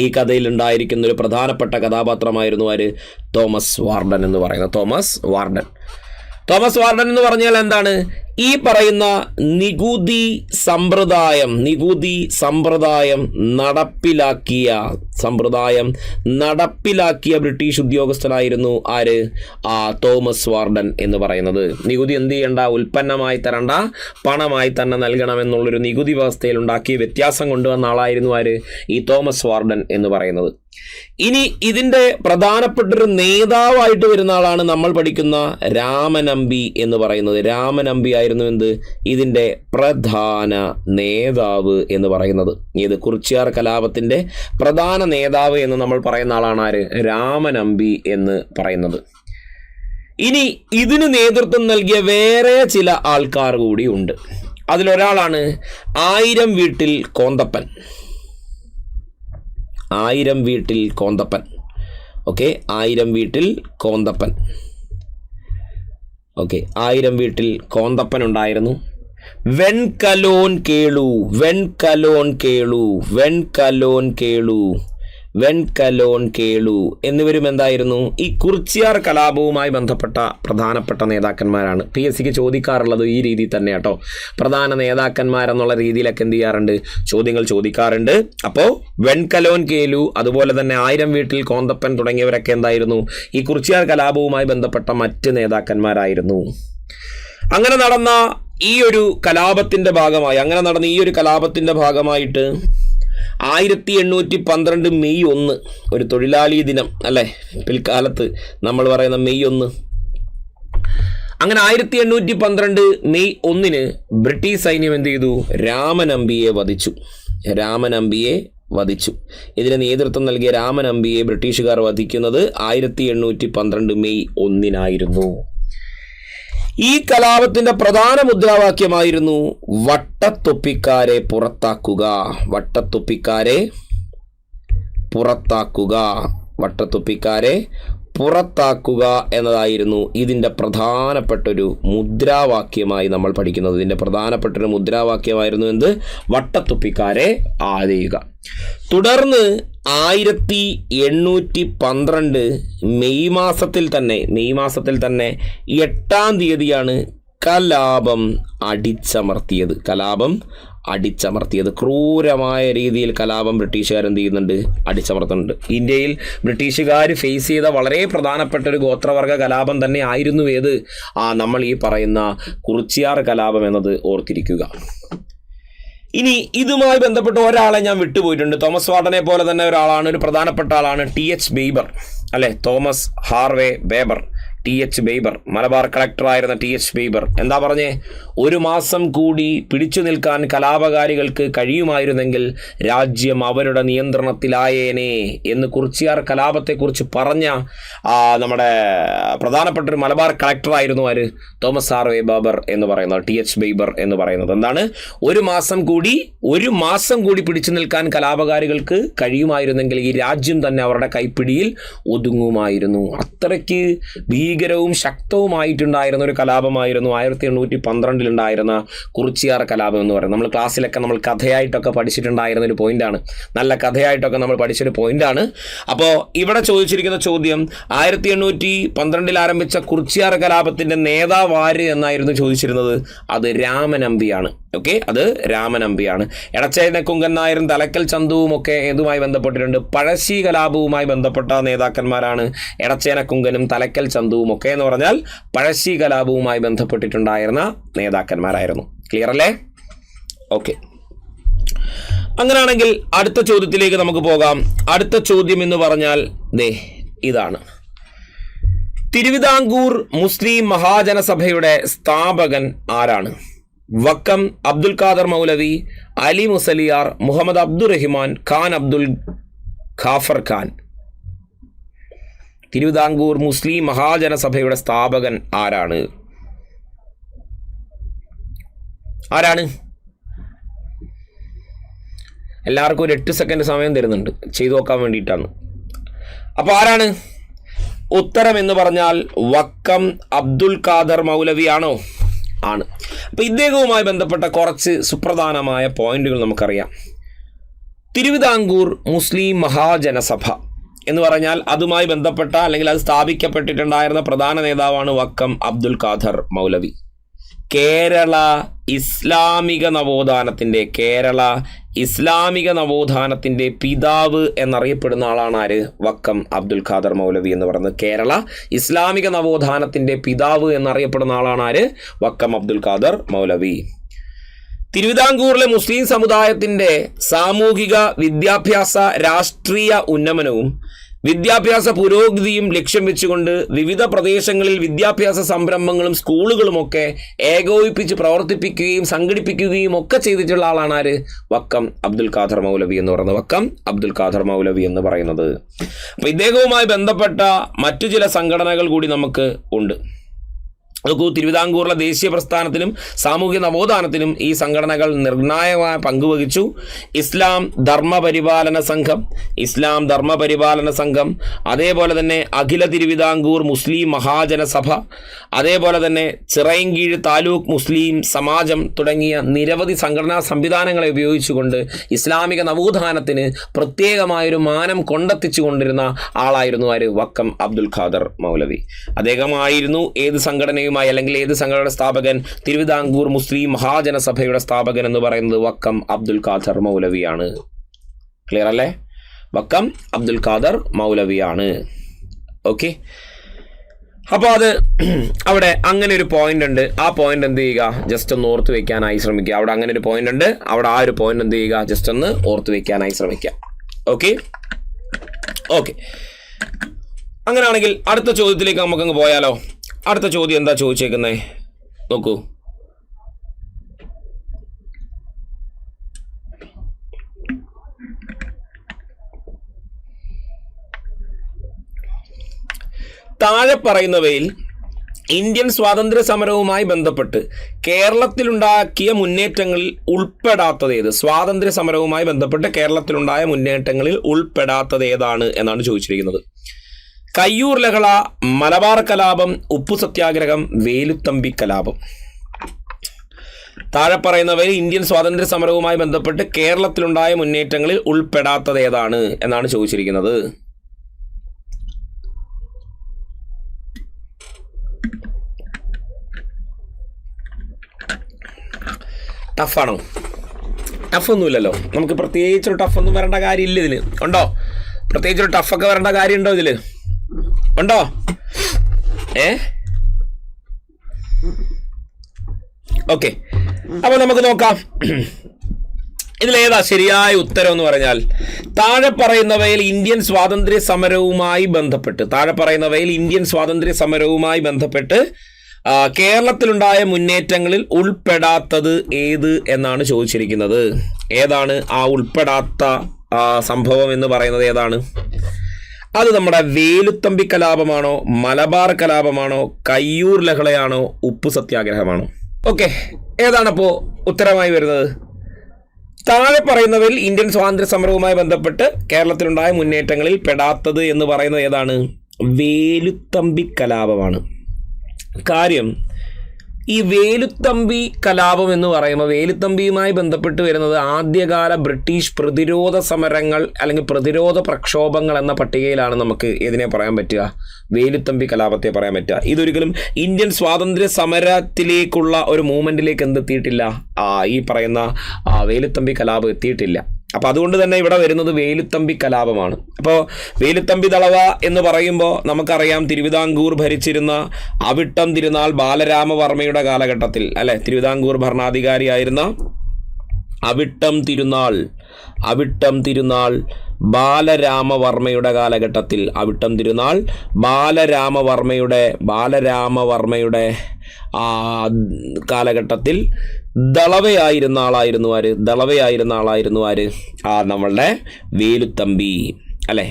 ഈ കഥയിൽ ഉണ്ടായിരിക്കുന്ന ഒരു പ്രധാനപ്പെട്ട കഥാപാത്രമായിരുന്നു ആര്? തോമസ് വാർഡൻ എന്ന് പറയുന്നത്. തോമസ് വാർഡൻ എന്ന് പറഞ്ഞാൽ എന്താണ്? ഈ പറയുന്ന നികുതി സമ്പ്രദായം നടപ്പിലാക്കിയ ബ്രിട്ടീഷ് ഉദ്യോഗസ്ഥനായിരുന്നു ആര്? തോമസ് വാർഡൻ എന്ന് പറയുന്നത്. നികുതി എന്ത് ചെയ്യണ്ട? ഉൽപ്പന്നമായി തരണ്ട, പണമായി തന്നെ നൽകണമെന്നുള്ളൊരു നികുതി വ്യവസ്ഥയിൽ ഉണ്ടാക്കിയ വ്യത്യാസം കൊണ്ടുവന്ന ആളായിരുന്നു ആര്? ഈ തോമസ് വാർഡൻ എന്ന് പറയുന്നത്. ഇനി ഇതിൻ്റെ പ്രധാനപ്പെട്ടൊരു നേതാവായിട്ട് വരുന്ന ആളാണ് നമ്മൾ പഠിക്കുന്ന രാമനമ്പി എന്ന് പറയുന്നത്. രാമനമ്പി ആയിരുന്നു എന്ത്? ഇതിൻ്റെ പ്രധാന നേതാവ് എന്ന് പറയുന്നത്. ഇത് കുറിച്യാർ കലാപത്തിൻ്റെ പ്രധാന നേതാവ് എന്ന് നമ്മൾ പറയുന്ന ആളാണ് ആര്? രാമനമ്പി എന്ന് പറയുന്നത്. ഇനി ഇതിന് നേതൃത്വം നൽകിയ വേറെ ചില ആൾക്കാർ കൂടി ഉണ്ട്. അതിലൊരാളാണ് ആയിരം വീട്ടിൽ കോന്തപ്പൻ. ഓക്കെ, ആയിരം വീട്ടിൽ കോന്തപ്പൻ ഉണ്ടായിരുന്നു. വെൺകലോൻ കേളു എന്നിവരും എന്തായിരുന്നു? ഈ കുറിച്യാർ കലാപവുമായി ബന്ധപ്പെട്ട പ്രധാനപ്പെട്ട നേതാക്കന്മാരാണ്. PSCക്ക് ചോദിക്കാറുള്ളത് ഈ രീതിയിൽ തന്നെ കേട്ടോ. പ്രധാന നേതാക്കന്മാരെന്നുള്ള രീതിയിലൊക്കെ എന്ത് ചെയ്യാറുണ്ട്? ചോദ്യങ്ങൾ ചോദിക്കാറുണ്ട്. അപ്പോൾ വെൺകലോൻ കേളു, അതുപോലെ തന്നെ ആയിരം വീട്ടിൽ കോന്തപ്പൻ തുടങ്ങിയവരൊക്കെ എന്തായിരുന്നു? ഈ കുറിച്യാർ കലാപവുമായി ബന്ധപ്പെട്ട മറ്റ് നേതാക്കന്മാരായിരുന്നു. അങ്ങനെ നടന്ന ഈ ഒരു കലാപത്തിൻ്റെ ഭാഗമായിട്ട് 1812 മെയ് 1 ഒരു തൊഴിലാളി ദിനം അല്ലേ? പിൽക്കാലത്ത് നമ്മൾ പറയുന്ന മെയ് 1. അങ്ങനെ 1812 മെയ് 1 ബ്രിട്ടീഷ് സൈന്യം എന്ത് ചെയ്തു? രാമനമ്പിയെ വധിച്ചു. ഇതിന് നേതൃത്വം നൽകിയ രാമനമ്പിയെ ബ്രിട്ടീഷുകാർ വധിക്കുന്നത് 1812 മെയ് 1 ഈ കലാപത്തിന്റെ പ്രധാന മുദ്രാവാക്യമായിരുന്നു വട്ടത്തൊപ്പിക്കാരെ പുറത്താക്കുക എന്നതായിരുന്നു ഇതിൻ്റെ പ്രധാനപ്പെട്ടൊരു മുദ്രാവാക്യമായി നമ്മൾ പഠിക്കുന്നത്. ഇതിൻ്റെ പ്രധാനപ്പെട്ടൊരു മുദ്രാവാക്യമായിരുന്നു എന്ത്? വട്ടത്തൊപ്പിക്കാരെ ആദരിക്കുക. തുടർന്ന് 1812 മെയ് മാസത്തിൽ തന്നെ 8-ാം തീയതിയാണ് കലാപം അടിച്ചമർത്തിയത്. ക്രൂരമായ രീതിയിൽ കലാപം ബ്രിട്ടീഷുകാർ എന്ത് ചെയ്യുന്നുണ്ട്? അടിച്ചമർത്തുന്നുണ്ട്. ഇന്ത്യയിൽ ബ്രിട്ടീഷുകാർ ഫേസ് ചെയ്ത വളരെ പ്രധാനപ്പെട്ട ഒരു ഗോത്രവർഗ കലാപം തന്നെ ആയിരുന്നു ഏത്? നമ്മൾ ഈ പറയുന്ന കുറിച്യാർ കലാപം എന്നത് ഓർത്തിരിക്കുക. ഇനി ഇതുമായി ബന്ധപ്പെട്ട് ഒരാളെ ഞാൻ വിട്ടുപോയിട്ടുണ്ട്. തോമസ് വാർഡനെ പോലെ തന്നെ ഒരാളാണ്, ഒരു പ്രധാനപ്പെട്ട ആളാണ് TH ബേബർ, അല്ലെ? Thomas Harvey Baber, TH Baber, Malabar കളക്ടറായിരുന്ന TH ബേബർ എന്താ പറഞ്ഞേ? 1 മാസം കൂടി പിടിച്ചു നിൽക്കാൻ കലാപകാരികൾക്ക് കഴിയുമായിരുന്നെങ്കിൽ രാജ്യം അവരുടെ നിയന്ത്രണത്തിലായേനെ എന്ന് കുറിച്യാർ കലാപത്തെക്കുറിച്ച് പറഞ്ഞ നമ്മുടെ പ്രധാനപ്പെട്ട ഒരു മലബാർ കളക്ടറായിരുന്നു ആര്? തോമസ് ഹാർവേ ബേബർ എന്ന് പറയുന്നത്, TH ബേബർ എന്ന് പറയുന്നത്. എന്താണ്? 1 മാസം കൂടി പിടിച്ചു നിൽക്കാൻ കലാപകാരികൾക്ക് കഴിയുമായിരുന്നെങ്കിൽ ഈ രാജ്യം തന്നെ അവരുടെ കൈപ്പിടിയിൽ ഒതുങ്ങുമായിരുന്നു. അത്രയ്ക്ക് ഭീകരവും ശക്തവുമായിട്ടുണ്ടായിരുന്ന ഒരു കലാപമായിരുന്നു 1812 ഉണ്ടായിരുന്ന കുറിച്യാർ കലാപം എന്ന് പറയുന്നത്. നമ്മൾ ക്ലാസ്സിലൊക്കെ നമ്മൾ കഥയായിട്ടൊക്കെ പഠിച്ചിട്ടുണ്ടായിരുന്ന ഒരു പോയിന്റാണ്, നല്ല കഥയായിട്ടൊക്കെ നമ്മൾ പഠിച്ചൊരു പോയിന്റാണ്. അപ്പോൾ ഇവിടെ ചോദിച്ചിരിക്കുന്ന ചോദ്യം 1812 ആരംഭിച്ച കുറിച്യാർ കലാപത്തിന്റെ നേതാവ് ആര് എന്നായിരുന്നു ചോദിച്ചിരുന്നത്. അത് രാമനമ്പിയാണ്. ഓക്കെ, അത് രാമനമ്പിയാണ്. എടച്ചേനക്കുങ്കൻ നായരും തലക്കൽ ചന്തുവും ഒക്കെ ഏതുമായി ബന്ധപ്പെട്ടിട്ടുണ്ട്? പഴശ്ശി കലാപവുമായി ബന്ധപ്പെട്ട നേതാക്കന്മാരാണ് എടച്ചേനക്കുങ്കനും തലക്കൽ ചന്തുവും ഒക്കെ എന്ന് പറഞ്ഞാൽ പഴശ്ശി കലാപവുമായി ബന്ധപ്പെട്ടിട്ടുണ്ടായിരുന്ന നേതാക്കന്മാരായിരുന്നു. ക്ലിയർ അല്ലേ? ഓക്കെ, അങ്ങനെയാണെങ്കിൽ അടുത്ത ചോദ്യത്തിലേക്ക് നമുക്ക് പോകാം. അടുത്ത ചോദ്യം എന്ന് പറഞ്ഞാൽ ഇതാണ്. തിരുവിതാംകൂർ മുസ്ലിം മഹാജനസഭയുടെ സ്ഥാപകൻ ആരാണ്? വക്കം അബ്ദുൽ ഖാദർ മൗലവി, അലി മുസലിയാർ, മുഹമ്മദ് അബ്ദുറഹിമാൻ, ഖാൻ അബ്ദുൽ ഖാഫർ ഖാൻ. തിരുവിതാംകൂർ മുസ്ലിം മഹാജനസഭയുടെ സ്ഥാപകൻ ആരാണ്? എല്ലാവർക്കും ഒരു 8 സെക്കൻഡ് സമയം തരുന്നുണ്ട്, ചെയ്തു നോക്കാൻ വേണ്ടിയിട്ടാണ്. അപ്പോൾ ആരാണ്? ഉത്തരം എന്ന് പറഞ്ഞാൽ വക്കം അബ്ദുൽ ഖാദർ മൗലവിയാണോ? ആണ്. അപ്പോൾ ഇദ്ദേഹവുമായി ബന്ധപ്പെട്ട കുറച്ച് സുപ്രധാനമായ പോയിന്റുകൾ നമുക്കറിയാം. തിരുവിതാംകൂർ മുസ്ലിം മഹാജനസഭ എന്ന് പറഞ്ഞാൽ അതുമായി ബന്ധപ്പെട്ട അല്ലെങ്കിൽ അത് സ്ഥാപിക്കപ്പെട്ടിട്ടുണ്ടായിരുന്ന പ്രധാന നേതാവാണ് വക്കം അബ്ദുൽ ഖാദർ മൗലവി. കേരള ഇസ്ലാമിക നവോത്ഥാനത്തിൻ്റെ പിതാവ് എന്നറിയപ്പെടുന്ന ആളാണ് ആര്? വക്കം അബ്ദുൽ ഖാദർ മൗലവി എന്ന് പറയുന്നത്. കേരള ഇസ്ലാമിക നവോത്ഥാനത്തിൻ്റെ പിതാവ് എന്നറിയപ്പെടുന്ന ആളാണ് ആര്? വക്കം അബ്ദുൽ ഖാദർ മൗലവി. തിരുവിതാംകൂറിലെ മുസ്ലിം സമുദായത്തിൻ്റെ സാമൂഹിക, വിദ്യാഭ്യാസ, രാഷ്ട്രീയ ഉന്നമനവും വിദ്യാഭ്യാസ പുരോഗതിയും ലക്ഷ്യം വെച്ചുകൊണ്ട് വിവിധ പ്രദേശങ്ങളിൽ വിദ്യാഭ്യാസ സംരംഭങ്ങളും സ്കൂളുകളുമൊക്കെ ഏകോപിപ്പിച്ച് പ്രവർത്തിപ്പിക്കുകയും സംഘടിപ്പിക്കുകയും ഒക്കെ ചെയ്തിട്ടുള്ള ആളാണ് ആര്? വക്കം അബ്ദുൽ ഖാദർ മൗലവി എന്ന് പറയുന്നത്. വക്കം അബ്ദുൽ ഖാദർ മൗലവി എന്ന് പറയുന്നത്. അപ്പോൾ ഇദ്ദേഹവുമായി ബന്ധപ്പെട്ട മറ്റു ചില സംഘടനകൾ കൂടി നമുക്ക് ഉണ്ട്. നോക്കൂ, തിരുവിതാംകൂറിലെ ദേശീയ പ്രസ്ഥാനത്തിനും സാമൂഹിക നവോത്ഥാനത്തിനും ഈ സംഘടനകൾ നിർണായകമായ പങ്കുവഹിച്ചു. ഇസ്ലാം ധർമ്മപരിപാലന സംഘം, അതേപോലെ തന്നെ അഖില തിരുവിതാംകൂർ മുസ്ലിം മഹാജനസഭ, അതേപോലെ തന്നെ ചിറയൻകീഴ് താലൂക്ക് മുസ്ലിം സമാജം തുടങ്ങിയ നിരവധി സംഘടനാ സംവിധാനങ്ങളെ ഉപയോഗിച്ചുകൊണ്ട് ഇസ്ലാമിക നവോത്ഥാനത്തിന് പ്രത്യേകമായൊരു മാനം കൊണ്ടെത്തിച്ചു കൊണ്ടിരുന്ന ആളായിരുന്നു ആര്? വക്കം അബ്ദുൽ ഖാദർ മൗലവി. അദ്ദേഹമായിരുന്നു ഏത് സംഘടനയുമായി അല്ലെങ്കിൽ ഏത് സംഘടനയുടെ സ്ഥാപകൻ? തിരുവിതാംകൂർ മുസ്ലിം മഹാജനസഭയുടെ സ്ഥാപകൻ എന്ന് പറയുന്നത് വക്കം അബ്ദുൽ ഖാദർ മൗലവിയാണ്. ക്ലിയർ അല്ലേ? വക്കം അബ്ദുൽ ഖാദർ മൗലവിയാണ്. ഓക്കെ, അപ്പോൾ അത് അവിടെ അങ്ങനെ ഒരു പോയിന്റ് ഉണ്ട്. ആ പോയിന്റ് എന്ത് ചെയ്യുക? ജസ്റ്റ് ഒന്ന് ഓർത്ത് വെക്കാനായി ശ്രമിക്കുക. അവിടെ അങ്ങനെ ഒരു പോയിന്റ് ഉണ്ട്. അവിടെ ആ ഒരു പോയിന്റ് എന്ത് ചെയ്യുക? ജസ്റ്റ് ഒന്ന് ഓർത്ത് വെക്കാനായി ശ്രമിക്കുക. ഓക്കെ, അങ്ങനെയാണെങ്കിൽ അടുത്ത ചോദ്യത്തിലേക്ക് നമുക്കങ്ങ് പോയാലോ? അടുത്ത ചോദ്യം എന്താ ചോദിച്ചേക്കുന്നേ നോക്കൂ. താഴെ പറയുന്നവയിൽ ഇന്ത്യൻ സ്വാതന്ത്ര്യ സമരവുമായി ബന്ധപ്പെട്ട് കേരളത്തിലുണ്ടാക്കിയ മുന്നേറ്റങ്ങളിൽ ഉൾപ്പെടാത്തത് ഏത്? സ്വാതന്ത്ര്യ സമരവുമായി ബന്ധപ്പെട്ട് കേരളത്തിലുണ്ടായ മുന്നേറ്റങ്ങളിൽ ഉൾപ്പെടാത്തത് ഏതാണ് എന്നാണ് ചോദിച്ചിരിക്കുന്നത്. കയ്യൂർ ലഹള, മലബാർ കലാപം, ഉപ്പു സത്യാഗ്രഹം, വേലുത്തമ്പി കലാപം. താഴെ പറയുന്നവയിൽ ഇന്ത്യൻ സ്വാതന്ത്ര്യ സമരവുമായി ബന്ധപ്പെട്ട് കേരളത്തിലുണ്ടായ മുന്നേറ്റങ്ങളിൽ ഉൾപ്പെടാത്തത് ഏതാണ് എന്നാണ് ചോദിച്ചിരിക്കുന്നത്. ടഫാണോ? ടഫൊന്നുമില്ലല്ലോ. നമുക്ക് പ്രത്യേകിച്ചൊരു ടഫൊന്നും വരേണ്ട കാര്യമില്ല ഇതിൽ. ഉണ്ടോ? പ്രത്യേകിച്ചൊരു ടഫൊക്കെ വരേണ്ട കാര്യമുണ്ടോ ഇതിൽ? ഉണ്ടോ? ഓക്കെ, അപ്പോൾ നമുക്ക് നോക്കാം ഇതിലേതാ ശരിയായ ഉത്തരം എന്ന് പറഞ്ഞാൽ താഴെ പറയുന്നവയിൽ ഇന്ത്യൻ സ്വാതന്ത്ര്യ സമരവുമായി ബന്ധപ്പെട്ട് കേരളത്തിലുണ്ടായ മുന്നേറ്റങ്ങളിൽ ഉൾപ്പെടാത്തത് ഏത് എന്നാണ് ചോദിച്ചിരിക്കുന്നത്. ഏതാണ് ആ ഉൾപ്പെടാത്ത സംഭവം എന്ന് പറയുന്നത്? ഏതാണ് അത്? നമ്മുടെ വേലുത്തമ്പി കലാപമാണോ, മലബാർ കലാപമാണോ, കയ്യൂർ ലഹളയാണോ, ഉപ്പു സത്യാഗ്രഹമാണോ? ഓക്കെ, ഏതാണപ്പോൾ ഉത്തരമായി വരുന്നത്? താഴെ പറയുന്നവയിൽ ഇന്ത്യൻ സ്വാതന്ത്ര്യ സമരവുമായി ബന്ധപ്പെട്ട് കേരളത്തിലുണ്ടായ മുന്നേറ്റങ്ങളിൽ പെടാത്തത് എന്ന് പറയുന്നത് ഏതാണ്? വേലുത്തമ്പി കലാപമാണ്. കാര്യം, ഈ വേലുത്തമ്പി കലാപം എന്ന് പറയുമ്പോൾ വേലുത്തമ്പിയുമായി ബന്ധപ്പെട്ട് വരുന്നത് ആദ്യകാല ബ്രിട്ടീഷ് പ്രതിരോധ സമരങ്ങൾ അല്ലെങ്കിൽ പ്രതിരോധ പ്രക്ഷോഭങ്ങൾ എന്ന പട്ടികയിലാണ് നമുക്ക് ഇതിനെ പറയാൻ പറ്റുക, വേലുത്തമ്പി കലാപത്തെ പറയാൻ പറ്റുക. ഇതൊരിക്കലും ഇന്ത്യൻ സ്വാതന്ത്ര്യ സമരത്തിലേക്കുള്ള ഒരു മൂവ്മെൻറ്റിലേക്ക് എന്തെത്തിയിട്ടില്ല, ഈ പറയുന്ന വേലുത്തമ്പി കലാപം എത്തിയിട്ടില്ല. അപ്പോൾ അതുകൊണ്ട് തന്നെ ഇവിടെ വരുന്നത് വേലുത്തമ്പി കലാപമാണ്. അപ്പോൾ വേലുത്തമ്പി ദളവ എന്ന് പറയുമ്പോൾ നമുക്കറിയാം തിരുവിതാംകൂർ ഭരിച്ചിരുന്ന അവിട്ടം തിരുനാൾ ബാലരാമവർമ്മയുടെ കാലഘട്ടത്തിൽ, അല്ലെ, തിരുവിതാംകൂർ ഭരണാധികാരിയായിരുന്ന അവിട്ടം തിരുനാൾ ബാലരാമവർമ്മയുടെ കാലഘട്ടത്തിൽ, ബാലരാമവർമ്മയുടെ കാലഘട്ടത്തിൽ ദളവയായിരുന്ന ആളായിരുന്നു ആര്? നമ്മളുടെ വേലുത്തമ്പി, അല്ലേ?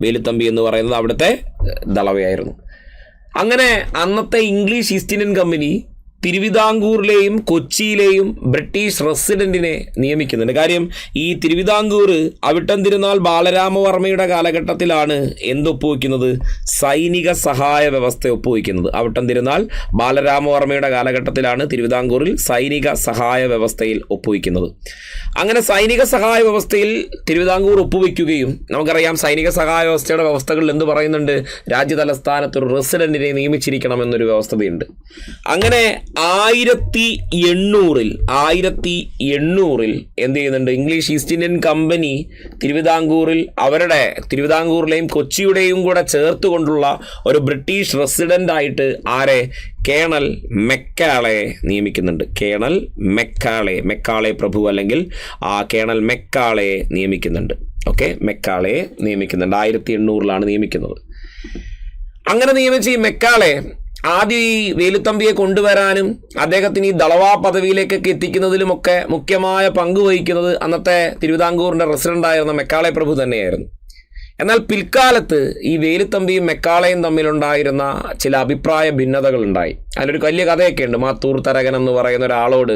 വേലുത്തമ്പി എന്ന് പറയുന്നത് അവിടുത്തെ ദളവയായിരുന്നു. അങ്ങനെ അന്നത്തെ ഇംഗ്ലീഷ് ഈസ്റ്റ് ഇന്ത്യൻ കമ്പനി തിരുവിതാംകൂറിലെയും കൊച്ചിയിലെയും ബ്രിട്ടീഷ് റെസിഡൻറ്റിനെ നിയമിക്കുന്നുണ്ട്. കാര്യം, ഈ തിരുവിതാംകൂർ അവിട്ടം തിരുനാൾ ബാലരാമവർമ്മയുടെ കാലഘട്ടത്തിലാണ് എന്തൊപ്പുവയ്ക്കുന്നത്? സൈനിക സഹായ വ്യവസ്ഥ ഒപ്പുവയ്ക്കുന്നത്. അവിട്ടം തിരുനാൾ ബാലരാമവർമ്മയുടെ കാലഘട്ടത്തിലാണ് തിരുവിതാംകൂറിൽ സൈനിക സഹായ വ്യവസ്ഥയിൽ ഒപ്പുവയ്ക്കുന്നത്. അങ്ങനെ സൈനിക സഹായ വ്യവസ്ഥയിൽ തിരുവിതാംകൂർ ഒപ്പുവയ്ക്കുകയും, നമുക്കറിയാം സൈനിക സഹായ വ്യവസ്ഥയുടെ വ്യവസ്ഥകളിൽ എന്ത് പറയുന്നുണ്ട്? രാജ്യതലസ്ഥാനത്ത് ഒരു റെസിഡൻറ്റിനെ നിയമിച്ചിരിക്കണമെന്നൊരു വ്യവസ്ഥതയുണ്ട്. അങ്ങനെ 1800 എന്ത് ചെയ്യുന്നുണ്ട്? ഇംഗ്ലീഷ് ഈസ്റ്റ് ഇന്ത്യൻ കമ്പനി തിരുവിതാംകൂറിലെയും കൊച്ചിയുടെയും കൂടെ ചേർത്തുകൊണ്ടുള്ള ഒരു ബ്രിട്ടീഷ് റെസിഡൻ്റ് ആയിട്ട് ആരെ? കേണൽ മെക്കാളെ നിയമിക്കുന്നുണ്ട്. മെക്കാളെ പ്രഭു അല്ലെങ്കിൽ കേണൽ മെക്കാളെ നിയമിക്കുന്നുണ്ട്. ഓക്കെ, മെക്കാളെ നിയമിക്കുന്നുണ്ട്. 1800 നിയമിക്കുന്നത്. അങ്ങനെ നിയമിച്ച ഈ മെക്കാളെ ആദ്യം ഈ വേലുത്തമ്പിയെ കൊണ്ടുവരാനും അദ്ദേഹത്തിന് ഈ ദളവാ പദവിയിലേക്കൊക്കെ എത്തിക്കുന്നതിലുമൊക്കെ മുഖ്യമായ പങ്ക് വഹിക്കുന്നത് അന്നത്തെ തിരുവിതാംകൂറിൻ്റെ റെസിഡൻ്റായിരുന്ന മെക്കാളെ പ്രഭു തന്നെയായിരുന്നു. എന്നാൽ പിൽക്കാലത്ത് ഈ വേലുത്തമ്പിയും മെക്കാളയും തമ്മിലുണ്ടായിരുന്ന ചില അഭിപ്രായ ഭിന്നതകളുണ്ടായി. അതിലൊരു വലിയ കഥയൊക്കെ ഉണ്ട്. മാത്തൂർ തരകൻ എന്ന് പറയുന്ന ഒരാളോട്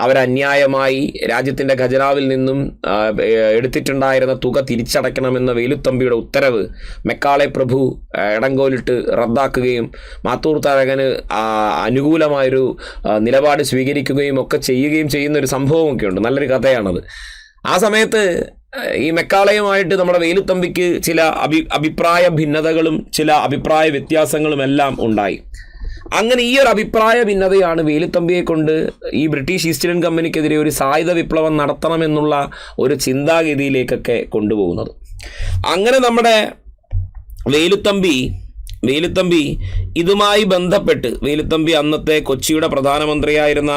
അവരന്യായമായി രാജ്യത്തിൻ്റെ ഖജനാവിൽ നിന്നും എടുത്തിട്ടുണ്ടായിരുന്ന തുക തിരിച്ചടയ്ക്കണമെന്ന വേലുത്തമ്പിയുടെ ഉത്തരവ് മെക്കാളെ പ്രഭു ഇടങ്കോലിട്ട് റദ്ദാക്കുകയും മാത്തൂർ തരകന് അനുകൂലമായൊരു നിലപാട് സ്വീകരിക്കുകയും ഒക്കെ ചെയ്യുന്ന ഒരു സംഭവമൊക്കെ ഉണ്ട്. നല്ലൊരു കഥയാണത്. ആ സമയത്ത് ഈ മെക്കാളയുമായിട്ട് നമ്മുടെ വേലുത്തമ്പിക്ക് ചില അഭിപ്രായ ഭിന്നതകളും ചില അഭിപ്രായ വ്യത്യാസങ്ങളും എല്ലാം ഉണ്ടായി. അങ്ങനെ ഈ ഒരു അഭിപ്രായ ഭിന്നതയാണ് വേലുത്തമ്പിയെ കൊണ്ട് ഈ ബ്രിട്ടീഷ് ഈസ്റ്റ് ഇന്ത്യൻ കമ്പനിക്കെതിരെ ഒരു സായുധ വിപ്ലവം നടത്തണമെന്നുള്ള ഒരു ചിന്താഗതിയിലേക്കൊക്കെ കൊണ്ടുപോകുന്നത്. അങ്ങനെ നമ്മുടെ വേലുത്തമ്പി വേലുത്തമ്പി ഇതുമായി ബന്ധപ്പെട്ട് വേലുത്തമ്പി അന്നത്തെ കൊച്ചിയുടെ പ്രധാനമന്ത്രിയായിരുന്ന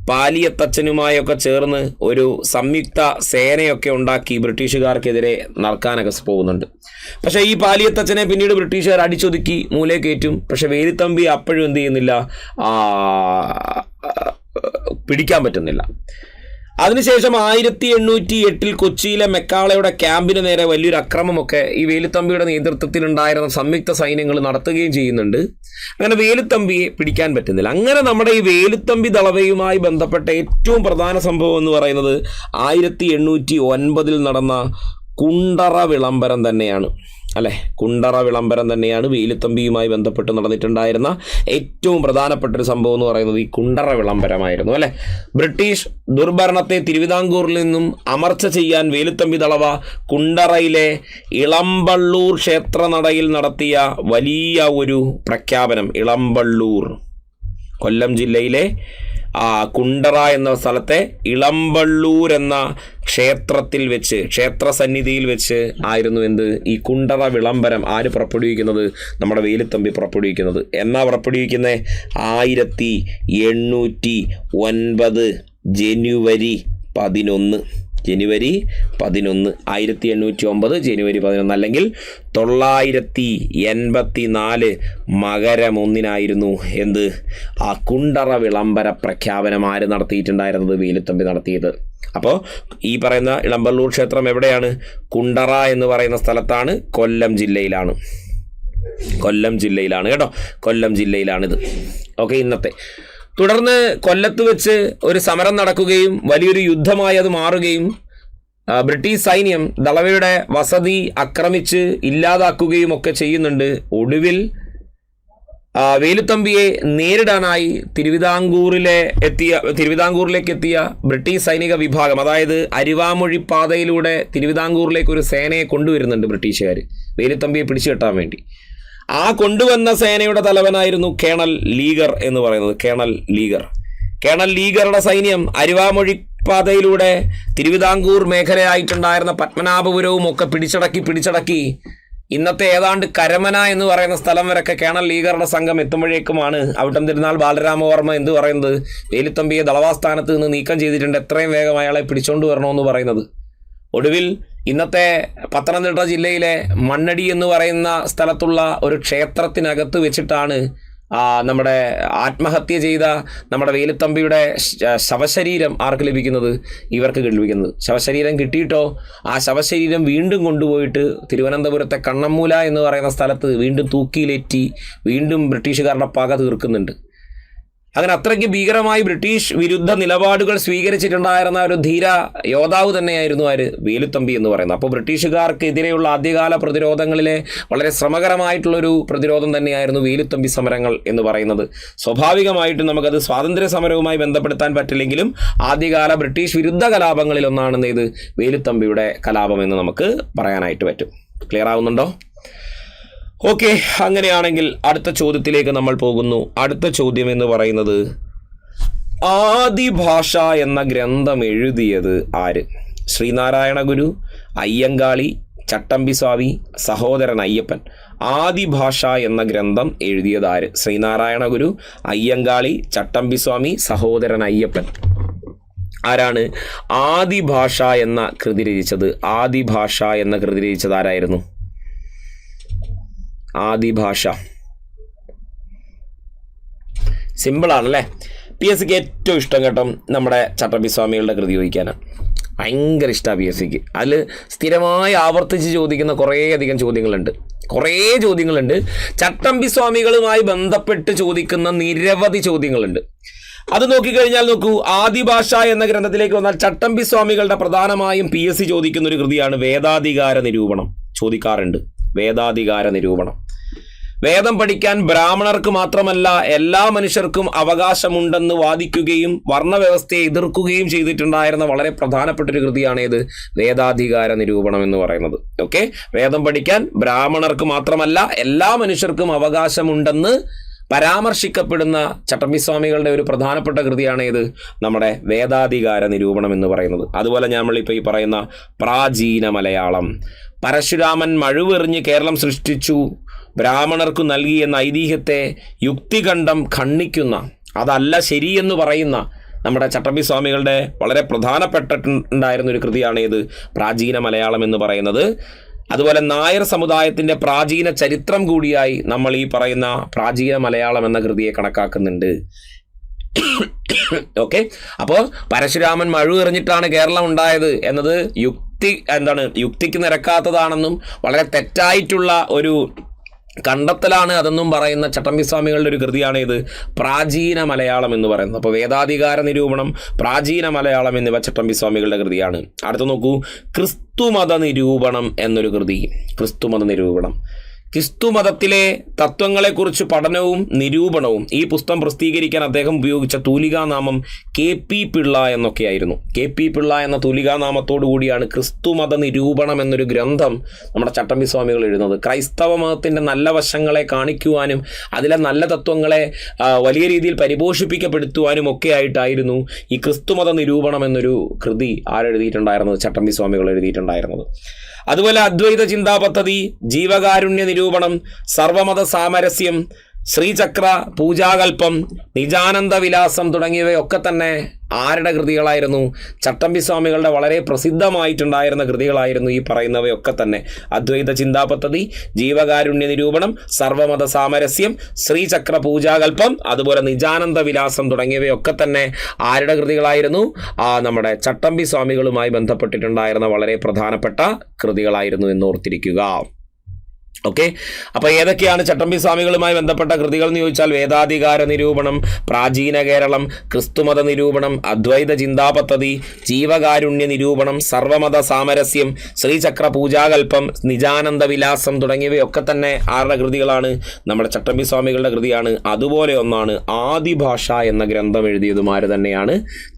പാലിയത്തച്ഛനുമായൊക്കെ ചേർന്ന് ഒരു സംയുക്ത സേനയൊക്കെ ഉണ്ടാക്കി ബ്രിട്ടീഷുകാർക്കെതിരെ നടക്കാനൊക്കെ പോകുന്നുണ്ട്. പക്ഷേ ഈ പാലിയത്തച്ഛനെ പിന്നീട് ബ്രിട്ടീഷുകാർ അടിച്ചൊതുക്കി മൂലയെ കയറ്റും. പക്ഷെ വേലുത്തമ്പി അപ്പോഴും എന്ത് ചെയ്യുന്നില്ല, പിടിക്കാൻ പറ്റുന്നില്ല. അതിനുശേഷം 1808 കൊച്ചിയിലെ മെക്കാളയുടെ ക്യാമ്പിന് നേരെ വലിയൊരു അക്രമമൊക്കെ ഈ വേലുത്തമ്പിയുടെ നേതൃത്വത്തിലുണ്ടായിരുന്ന സംയുക്ത സൈന്യങ്ങൾ നടത്തുകയും ചെയ്യുന്നുണ്ട്. അങ്ങനെ വേലുത്തമ്പിയെ പിടിക്കാൻ പറ്റുന്നില്ല. അങ്ങനെ നമ്മുടെ ഈ വേലുത്തമ്പി ദളവയുമായി ബന്ധപ്പെട്ട ഏറ്റവും പ്രധാന സംഭവം എന്ന് പറയുന്നത് 1809 നടന്ന കുണ്ടറ വിളംബരം തന്നെയാണ്, അല്ലേ? കുണ്ടറ വിളംബരം തന്നെയാണ് വേലുത്തമ്പിയുമായി ബന്ധപ്പെട്ട് നടന്നിട്ടുണ്ടായിരുന്ന ഏറ്റവും പ്രധാനപ്പെട്ടൊരു സംഭവം എന്ന് പറയുന്നത് ഈ കുണ്ടറ വിളംബരമായിരുന്നു, അല്ലേ? ബ്രിട്ടീഷ് ദുർഭരണത്തെ തിരുവിതാംകൂറിൽ നിന്നും അമർച്ച ചെയ്യാൻ വേലുത്തമ്പി ദളവ കുണ്ടറയിലെ ഇളമ്പള്ളൂർ ക്ഷേത്രനടയിൽ നടത്തിയ വലിയ ഒരു പ്രഖ്യാപനം. ഇളമ്പള്ളൂർ, കൊല്ലം ജില്ലയിലെ കുണ്ടറ എന്ന സ്ഥലത്തെ ഇളമ്പള്ളൂർ എന്ന ക്ഷേത്രത്തിൽ വെച്ച്, ക്ഷേത്രസന്നിധിയിൽ വെച്ച് ആയിരുന്നു എന്ത്, ഈ കുണ്ടറ വിളംബരം ആര് പുറപ്പെടുവിക്കുന്നത്? നമ്മുടെ വേലുത്തമ്പി പുറപ്പെടുവിക്കുന്നത്. എന്നാ പുറപ്പെടുവിക്കുന്നത്? 1809 ജനുവരി 11, 1809 ജനുവരി 11, അല്ലെങ്കിൽ 984 മകരം 1 എന്ത്, ആ കുണ്ടറ വിളംബര പ്രഖ്യാപനം ആര് നടത്തിയിട്ടുണ്ടായിരുന്നത്? വേലുത്തമ്പി നടത്തിയത്. അപ്പോൾ ഈ പറയുന്ന ഇളമ്പള്ളൂർ ക്ഷേത്രം എവിടെയാണ്? കുണ്ടറ എന്ന് പറയുന്ന സ്ഥലത്താണ്, കൊല്ലം ജില്ലയിലാണ് കേട്ടോ, കൊല്ലം ജില്ലയിലാണിത്. ഓക്കെ, ഇന്നത്തെ. തുടർന്ന് കൊല്ലത്ത് വെച്ച് ഒരു സമരം നടക്കുകയും വലിയൊരു യുദ്ധമായി അത് മാറുകയും ബ്രിട്ടീഷ് സൈന്യം ദളവയുടെ വസതി ആക്രമിച്ച് ഇല്ലാതാക്കുകയും ഒക്കെ ചെയ്യുന്നുണ്ട്. ഒടുവിൽ വേലുത്തമ്പിയെ നേരിടാനായി തിരുവിതാംകൂറിലേക്ക് എത്തിയ ബ്രിട്ടീഷ് സൈനിക വിഭാഗം, അതായത് അരുവാമൊഴി പാതയിലൂടെ തിരുവിതാംകൂറിലേക്ക് ഒരു സേനയെ കൊണ്ടുവരുന്നുണ്ട് ബ്രിട്ടീഷുകാർ വേലുത്തമ്പിയെ പിടിച്ചു കെട്ടാൻ വേണ്ടി. ആ കൊണ്ടുവന്ന സേനയുടെ തലവനായിരുന്നു കേണൽ ലീഗർ എന്ന് പറയുന്നത്. കേണൽ ലീഗറുടെ സൈന്യം അരുവാമൊഴി പാതയിലൂടെ തിരുവിതാംകൂർ മേഖലയായിട്ടുണ്ടായിരുന്ന പത്മനാഭപുരവും ഒക്കെ പിടിച്ചടക്കി ഇന്നത്തെ ഏതാണ്ട് കരമന എന്ന് പറയുന്ന സ്ഥലം വരെയൊക്കെ കേണൽ ലീഗറുടെ സംഘം എത്തുമ്പോഴേക്കുമാണ് അവിട്ടം തിരുനാൾ ബാലരാമവർമ്മ എന്ത് പറയുന്നത്, വേലുത്തമ്പിയെ ദളവാസ്ഥാനത്ത് നിന്ന് നീക്കം ചെയ്തിട്ടുണ്ട്, എത്രയും വേഗം അയാളെ പിടിച്ചോണ്ട് വരണമെന്ന് പറയുന്നത്. ഒടുവിൽ ഇന്നത്തെ പത്തനംതിട്ട ജില്ലയിലെ മണ്ണടി എന്ന് പറയുന്ന സ്ഥലത്തുള്ള ഒരു ക്ഷേത്രത്തിനകത്ത് വെച്ചിട്ടാണ് നമ്മുടെ ആത്മഹത്യ ചെയ്ത നമ്മുടെ വേലുത്തമ്പിയുടെ ശവശരീരം ആർക്ക് ലഭിക്കുന്നത്? ഇവർക്ക് ലഭിക്കുന്നത്. ശവശരീരം കിട്ടിയിട്ടോ ആ ശവശരീരം വീണ്ടും കൊണ്ടുപോയിട്ട് തിരുവനന്തപുരത്തെ കണ്ണമ്മൂല എന്ന് പറയുന്ന സ്ഥലത്ത് വീണ്ടും തൂക്കിയിലേറ്റി വീണ്ടും ബ്രിട്ടീഷുകാരുടെ പക തീർക്കുന്നുണ്ട്. അങ്ങനെ അത്രയ്ക്ക് ഭീകരമായി ബ്രിട്ടീഷ് വിരുദ്ധ നിലപാടുകൾ സ്വീകരിച്ചിട്ടുണ്ടായിരുന്ന ഒരു ധീര യോദ്ധാവ് തന്നെയായിരുന്നു വേലുത്തമ്പി എന്ന് പറയുന്നത്. അപ്പോൾ ബ്രിട്ടീഷുകാർക്കെതിരെയുള്ള ആദ്യകാല പ്രതിരോധങ്ങളിലെ വളരെ ശ്രമകരമായിട്ടുള്ളൊരു പ്രതിരോധം തന്നെയായിരുന്നു വേലുത്തമ്പി സമരങ്ങൾ എന്ന് പറയുന്നത്. സ്വാഭാവികമായിട്ടും നമുക്കത് സ്വാതന്ത്ര്യ സമരവുമായി ബന്ധപ്പെടുത്താൻ പറ്റില്ലെങ്കിലും ആദ്യകാല ബ്രിട്ടീഷ് വിരുദ്ധ കലാപങ്ങളിൽ ഒന്നാണെന്ന് ഇത് വേലുത്തമ്പിയുടെ കലാപം എന്ന് നമുക്ക് പറയാനായിട്ട് പറ്റും. ക്ലിയർ ആവുന്നുണ്ടോ? ഓക്കെ, അങ്ങനെയാണെങ്കിൽ അടുത്ത ചോദ്യത്തിലേക്ക് നമ്മൾ പോകുന്നു. അടുത്ത ചോദ്യം എന്ന് പറയുന്നത്, ആദിഭാഷ എന്ന ഗ്രന്ഥം എഴുതിയത് ആര്? ശ്രീനാരായണ ഗുരു, അയ്യങ്കാളി, ചട്ടമ്പിസ്വാമി, സഹോദരൻ അയ്യപ്പൻ. ആദിഭാഷ എന്ന ഗ്രന്ഥം എഴുതിയത് ആര്? ശ്രീനാരായണ ഗുരു, അയ്യങ്കാളി, ചട്ടമ്പിസ്വാമി, സഹോദരൻ അയ്യപ്പൻ. ആരാണ് ആദിഭാഷ എന്ന കൃതി രചിച്ചത്? ആദിഭാഷ എന്ന കൃതി രചിച്ചത് ആരായിരുന്നു? ആദിഭാഷ. സിമ്പിളാണല്ലേ? PSCക്ക് ഏറ്റവും ഇഷ്ടം കേട്ടോ നമ്മുടെ ചട്ടമ്പിസ്വാമികളുടെ കൃതി ചോദിക്കാനാണ്. ഭയങ്കര ഇഷ്ടമാണ് PSCക്ക്. അതിൽ സ്ഥിരമായി ആവർത്തിച്ച് ചോദിക്കുന്ന കുറേയധികം ചോദ്യങ്ങളുണ്ട്. ചട്ടമ്പിസ്വാമികളുമായി ബന്ധപ്പെട്ട് ചോദിക്കുന്ന നിരവധി ചോദ്യങ്ങളുണ്ട്. അത് നോക്കിക്കഴിഞ്ഞാൽ നോക്കൂ, ആദിഭാഷ എന്ന ഗ്രന്ഥത്തിലേക്ക് വന്നാൽ ചട്ടമ്പിസ്വാമികളുടെ പ്രധാനമായും PSC ചോദിക്കുന്ന ഒരു കൃതിയാണ് വേദാധികാര നിരൂപണം. ചോദിക്കാറുണ്ട് വേദാധികാര നിരൂപണം. വേദം പഠിക്കാൻ ബ്രാഹ്മണർക്ക് മാത്രമല്ല എല്ലാ മനുഷ്യർക്കും അവകാശമുണ്ടെന്ന് വാദിക്കുകയും വർണ്ണവ്യവസ്ഥയെ എതിർക്കുകയും ചെയ്തിട്ടുണ്ടായിരുന്ന വളരെ പ്രധാനപ്പെട്ടൊരു കൃതിയാണ് ഇത് വേദാധികാര നിരൂപണം എന്ന് പറയുന്നത്. ഓക്കെ, വേദം പഠിക്കാൻ ബ്രാഹ്മണർക്ക് മാത്രമല്ല എല്ലാ മനുഷ്യർക്കും അവകാശമുണ്ടെന്ന് പരാമർശിക്കപ്പെടുന്ന ചട്ടമ്പിസ്വാമികളുടെ ഒരു പ്രധാനപ്പെട്ട കൃതിയാണ് ഇത് നമ്മുടെ വേദാധികാര നിരൂപണം എന്ന് പറയുന്നത്. അതുപോലെ നമ്മളിപ്പോൾ ഈ പറയുന്ന പ്രാചീന മലയാളം, പരശുരാമൻ മഴുവെറിഞ്ഞ് കേരളം സൃഷ്ടിച്ചു, ബ്രാഹ്മണർക്കു നൽകി എന്ന ഐതിഹ്യത്തെ യുക്തികണ്ഠം ഖണ്ഡിക്കുന്ന, അതല്ല ശരിയെന്ന് പറയുന്ന നമ്മുടെ ചട്ടമ്പി സ്വാമികളുടെ വളരെ പ്രധാനപ്പെട്ടിട്ടുണ്ടായിരുന്ന ഒരു കൃതിയാണ് ഇത് പ്രാചീന മലയാളം എന്ന് പറയുന്നത്. അതുപോലെ നായർ സമുദായത്തിൻ്റെ പ്രാചീന ചരിത്രം കൂടിയായി നമ്മൾ ഈ പറയുന്ന പ്രാചീന മലയാളം എന്ന കൃതിയെ കണക്കാക്കുന്നുണ്ട്. ഓക്കെ, അപ്പോൾ പരശുരാമൻ മഴു എറിഞ്ഞിട്ടാണ് കേരളം ഉണ്ടായത് എന്നത് യുക്തിക്ക് നിരക്കാത്തതാണെന്നും വളരെ തെറ്റായിട്ടുള്ള ഒരു കണ്ടെത്തലാണ് അതെന്നും പറയുന്ന ചട്ടമ്പി സ്വാമികളുടെ ഒരു കൃതിയാണ് ഇത് പ്രാചീന മലയാളം എന്ന് പറയുന്നത്. അപ്പോൾ വേദാധികാര നിരൂപണം, പ്രാചീന മലയാളം എന്നിവ ചട്ടമ്പി സ്വാമികളുടെ കൃതിയാണ്. അടുത്ത് നോക്കൂ, ക്രിസ്തുമത നിരൂപണം എന്നൊരു കൃതി. ക്രിസ്തുമത നിരൂപണം, ക്രിസ്തുമതത്തിലെ തത്വങ്ങളെക്കുറിച്ച് പഠനവും നിരൂപണവും ഈ പുസ്തകം പ്രസിദ്ധീകരിക്കാൻ അദ്ദേഹം ഉപയോഗിച്ച തൂലികാനാമം KP പിള്ള എന്നൊക്കെയായിരുന്നു. KP പിള്ള എന്ന തൂലികാനാമത്തോടു കൂടിയാണ് ക്രിസ്തുമത നിരൂപണം എന്നൊരു ഗ്രന്ഥം നമ്മുടെ ചട്ടമ്പി സ്വാമികൾ എഴുതുന്നത്. ക്രൈസ്തവ മതത്തിൻ്റെ നല്ല വശങ്ങളെ കാണിക്കുവാനും അതിലെ നല്ല തത്വങ്ങളെ വലിയ രീതിയിൽ പരിപോഷിപ്പിക്കപ്പെടുത്തുവാനും ഒക്കെ ആയിട്ടായിരുന്നു ഈ ക്രിസ്തുമത നിരൂപണം എന്നൊരു കൃതി ആരെഴുതിയിട്ടുണ്ടായിരുന്നത്? ചട്ടമ്പി സ്വാമികൾ എഴുതിയിട്ടുണ്ടായിരുന്നത്. അതുപോലെ അദ്വൈത ചിന്താ പദ്ധതി, ജീവകാരുണ്യ നിരൂപണം, സർവമത സാമരസ്യം, ശ്രീചക്ര പൂജാകൽപ്പം, നിജാനന്ദ വിലാസം തുടങ്ങിയവയൊക്കെ തന്നെ ആരുടെ കൃതികളായിരുന്നു? ചട്ടമ്പി സ്വാമികളുടെ വളരെ പ്രസിദ്ധമായിട്ടുണ്ടായിരുന്ന കൃതികളായിരുന്നു ഈ പറയുന്നവയൊക്കെ തന്നെ. അദ്വൈത ചിന്താ പദ്ധതി, ജീവകാരുണ്യ നിരൂപണം, സർവമത സാമരസ്യം, ശ്രീചക്ര പൂജാകൽപ്പം, അതുപോലെ നിജാനന്ദ വിലാസം തുടങ്ങിയവയൊക്കെ തന്നെ ആരുടെ കൃതികളായിരുന്നു? നമ്മുടെ ചട്ടമ്പി സ്വാമികളുമായി ബന്ധപ്പെട്ടിട്ടുണ്ടായിരുന്ന വളരെ പ്രധാനപ്പെട്ട കൃതികളായിരുന്നു എന്ന് ഓർത്തിരിക്കുക. ഓക്കെ, അപ്പോൾ ഏതൊക്കെയാണ് ചട്ടമ്പി സ്വാമികളുമായി ബന്ധപ്പെട്ട കൃതികൾ എന്ന് ചോദിച്ചാൽ വേദാധികാര നിരൂപണം, പ്രാചീന കേരളം, ക്രിസ്തുമത നിരൂപണം, അദ്വൈത ചിന്താ പദ്ധതി, ജീവകാരുണ്യ നിരൂപണം, സർവമത സാമരസ്യം, ശ്രീചക്ര പൂജാകൽപ്പം, നിജാനന്ദ വിലാസം തുടങ്ങിയവയൊക്കെ തന്നെ ആരുടെ കൃതികളാണ്? നമ്മുടെ ചട്ടമ്പി സ്വാമികളുടെ കൃതിയാണ്. അതുപോലെ ഒന്നാണ് ആദിഭാഷ എന്ന ഗ്രന്ഥം എഴുതിയതുമാര് തന്നെയാണ്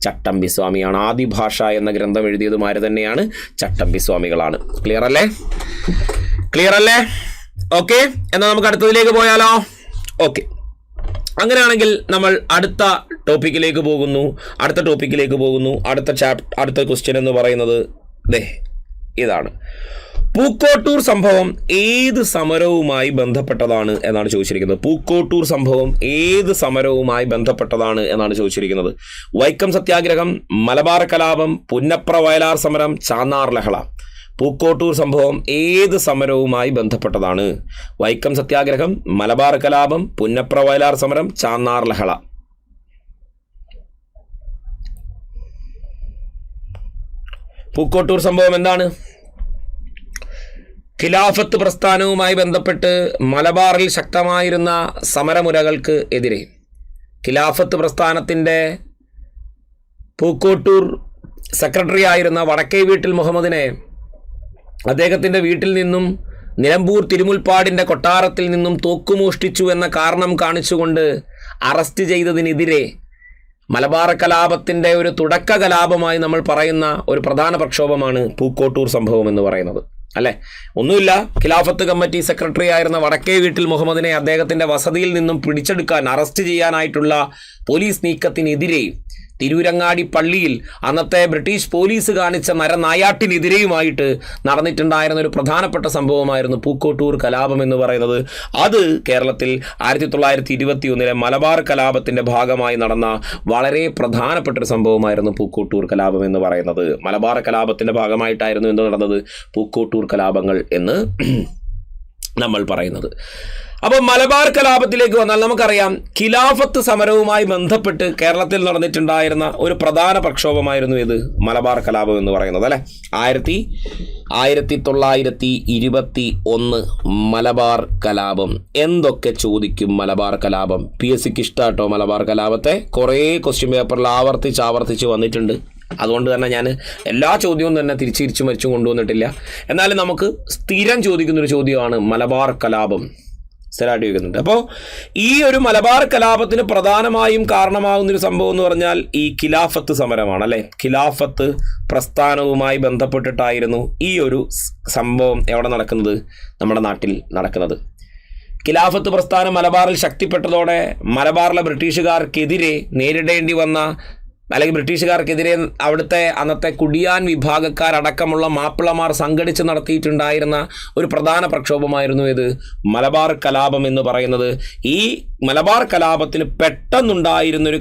ചട്ടമ്പി സ്വാമിയാണ്. ആദിഭാഷ എന്ന ഗ്രന്ഥം എഴുതിയതുമാര് തന്നെയാണ് ചട്ടമ്പി സ്വാമികളാണ്. ക്ലിയർ അല്ലേ? ഓക്കെ, എന്നാൽ നമുക്ക് അടുത്തതിലേക്ക് പോയാലോ? ഓക്കെ, അങ്ങനെയാണെങ്കിൽ നമ്മൾ അടുത്ത ടോപ്പിക്കിലേക്ക് പോകുന്നു. അടുത്ത ക്വസ്റ്റ്യൻ എന്ന് പറയുന്നത് ഇതാണ്. പൂക്കോട്ടൂർ സംഭവം ഏത് സമരവുമായി ബന്ധപ്പെട്ടതാണ് എന്നാണ് ചോദിച്ചിരിക്കുന്നത്. പൂക്കോട്ടൂർ സംഭവം ഏത് സമരവുമായി ബന്ധപ്പെട്ടതാണ് എന്നാണ് ചോദിച്ചിരിക്കുന്നത്. വൈക്കം സത്യാഗ്രഹം, മലബാർ കലാപം, പുന്നപ്ര വയലാർ സമരം, ചാന്നാർ ലഹള. പൂക്കോട്ടൂർ സംഭവം ഏത് സമരവുമായി ബന്ധപ്പെട്ടതാണ്? വൈക്കം സത്യാഗ്രഹം, മലബാർ കലാപം, പുന്നപ്ര വയലാർ സമരം, ചാന്നാർ ലഹള. പൂക്കോട്ടൂർ സംഭവം എന്താണ്? ഖിലാഫത്ത് പ്രസ്ഥാനവുമായി ബന്ധപ്പെട്ട് മലബാറിൽ ശക്തമായിരുന്ന സമരമുറകൾക്ക് എതിരെ ഖിലാഫത്ത് പ്രസ്ഥാനത്തിൻ്റെ പൂക്കോട്ടൂർ സെക്രട്ടറി ആയിരുന്ന വടക്കേ വീട്ടിൽ മുഹമ്മദിനെ അദ്ദേഹത്തിൻ്റെ വീട്ടിൽ നിന്നും നിലമ്പൂർ തിരുമുൽപ്പാടിൻ്റെ കൊട്ടാരത്തിൽ നിന്നും തോക്കുമോഷ്ടിച്ചു എന്ന കാരണം കാണിച്ചുകൊണ്ട് അറസ്റ്റ് ചെയ്തതിനെതിരെ മലബാർ കലാപത്തിൻ്റെ ഒരു തുടക്ക കലാപമായി നമ്മൾ പറയുന്ന ഒരു പ്രധാന പ്രക്ഷോഭമാണ് പൂക്കോട്ടൂർ സംഭവം എന്ന് പറയുന്നത്, അല്ലേ? ഒന്നുമില്ല, ഖിലാഫത്ത് കമ്മിറ്റി സെക്രട്ടറി ആയിരുന്ന വടക്കേ വീട്ടിൽ മുഹമ്മദിനെ അദ്ദേഹത്തിൻ്റെ വസതിയിൽ നിന്നും പിടിച്ചെടുക്കാൻ, അറസ്റ്റ് ചെയ്യാനായിട്ടുള്ള പോലീസ് നീക്കത്തിനെതിരെ തിരൂരങ്ങാടി പള്ളിയിൽ അന്നത്തെ ബ്രിട്ടീഷ് പോലീസ് കാണിച്ച നരനായാട്ടിനെതിരെയുമായിട്ട് നടന്നിട്ടുണ്ടായിരുന്ന ഒരു പ്രധാനപ്പെട്ട സംഭവമായിരുന്നു പൂക്കോട്ടൂർ കലാപം എന്ന് പറയുന്നത്. അത് കേരളത്തിൽ 1921 മലബാർ കലാപത്തിൻ്റെ ഭാഗമായി നടന്ന വളരെ പ്രധാനപ്പെട്ടൊരു സംഭവമായിരുന്നു പൂക്കോട്ടൂർ കലാപം എന്ന് പറയുന്നത്. മലബാർ കലാപത്തിൻ്റെ ഭാഗമായിട്ടായിരുന്നു എന്ത് നടന്നത്? പൂക്കോട്ടൂർ കലാപങ്ങൾ എന്ന് നമ്മൾ പറയുന്നത്. അപ്പോൾ മലബാർ കലാപത്തിലേക്ക് വന്നാൽ നമുക്കറിയാം, ഖിലാഫത്ത് സമരവുമായി ബന്ധപ്പെട്ട് കേരളത്തിൽ നടന്നിട്ടുണ്ടായിരുന്ന ഒരു പ്രധാന പ്രക്ഷോഭമായിരുന്നു ഇത് മലബാർ കലാപം എന്ന് പറയുന്നത്, അല്ലേ? 1921 മലബാർ കലാപം. എന്തൊക്കെ ചോദിക്കും മലബാർ കലാപം? PSCക്ക് ഇഷ്ടമാട്ടോ മലബാർ കലാപത്തെ. കുറേ ക്വസ്റ്റ്യൻ പേപ്പറിൽ ആവർത്തിച്ച് വന്നിട്ടുണ്ട്. അതുകൊണ്ട് തന്നെ ഞാൻ എല്ലാ ചോദ്യവും തന്നെ തിരിച്ചു മരിച്ചും കൊണ്ടുവന്നിട്ടില്ല. എന്നാലും നമുക്ക് സ്ഥിരം ചോദിക്കുന്നൊരു ചോദ്യമാണ് മലബാർ കലാപം. സ്ഥിരമായിട്ട് ചോദിക്കുന്നുണ്ട്. അപ്പോൾ ഈ ഒരു മലബാർ കലാപത്തിന് പ്രധാനമായും കാരണമാകുന്നൊരു സംഭവം എന്ന് പറഞ്ഞാൽ ഈ ഖിലാഫത്ത് സമരമാണ്, അല്ലേ? ഖിലാഫത്ത് പ്രസ്ഥാനവുമായി ബന്ധപ്പെട്ടിട്ടായിരുന്നു ഈ ഒരു സംഭവം എവിടെ നടക്കുന്നത്? നമ്മുടെ നാട്ടിൽ നടക്കുന്നത്. ഖിലാഫത്ത് പ്രസ്ഥാനം മലബാറിൽ ശക്തിപ്പെട്ടതോടെ മലബാറിലെ ബ്രിട്ടീഷുകാർക്കെതിരെ നേരിടേണ്ടി വന്ന അല്ലെങ്കിൽ ബ്രിട്ടീഷുകാർക്കെതിരെ അവിടുത്തെ അന്നത്തെ കുടിയാൻ വിഭാഗക്കാരടക്കമുള്ള മാപ്പിളമാർ സംഘടിച്ച് നടത്തിയിട്ടുണ്ടായിരുന്ന ഒരു പ്രധാന പ്രക്ഷോഭമായിരുന്നു ഇത് മലബാർ കലാപം എന്ന് പറയുന്നത്. ഈ മലബാർ കലാപത്തിന് പെട്ടെന്നുണ്ടായിരുന്നൊരു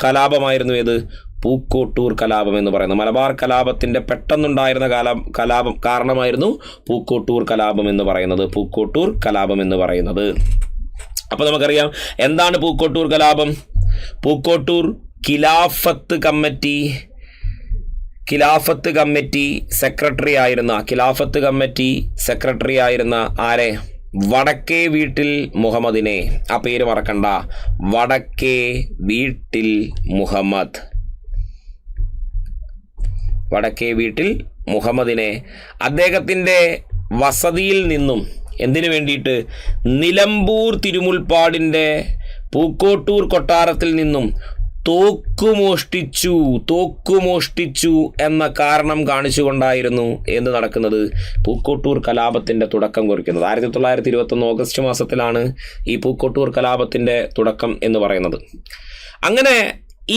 കലാപമായിരുന്നു ഇത് പൂക്കോട്ടൂർ കലാപം എന്ന് പറയുന്നത്. മലബാർ കലാപത്തിൻ്റെ പെട്ടെന്നുണ്ടായിരുന്ന കലാപം കാരണമായിരുന്നു പൂക്കോട്ടൂർ കലാപം എന്ന് പറയുന്നത്. പൂക്കോട്ടൂർ കലാപം എന്ന് പറയുന്നത്. അപ്പോൾ നമുക്കറിയാം എന്താണ് പൂക്കോട്ടൂർ കലാപം. പൂക്കോട്ടൂർ ഖിലാഫത്ത് കമ്മിറ്റി സെക്രട്ടറി ആയിരുന്ന ആരെ? വടക്കേ വീട്ടിൽ മുഹമ്മദിനെ. ആ പേര് മറക്കണ്ട, വടക്കേ വീട്ടിൽ മുഹമ്മദിനെ അദ്ദേഹത്തിൻ്റെ വസതിയിൽ നിന്നും എന്തിനു വേണ്ടിയിട്ട്? നിലമ്പൂർ തിരുമുൽപ്പാടിൻ്റെ പൂക്കോട്ടൂർ കൊട്ടാരത്തിൽ നിന്നും തോക്കുമോഷ്ടിച്ചു എന്ന കാരണം കാണിച്ചുകൊണ്ടായിരുന്നു എന്ത് നടക്കുന്നത്? പൂക്കോട്ടൂർ കലാപത്തിൻ്റെ തുടക്കം കുറിക്കുന്നത്. 1921 ഓഗസ്റ്റ് മാസത്തിലാണ് ഈ പൂക്കോട്ടൂർ കലാപത്തിൻ്റെ തുടക്കം എന്ന് പറയുന്നത്. അങ്ങനെ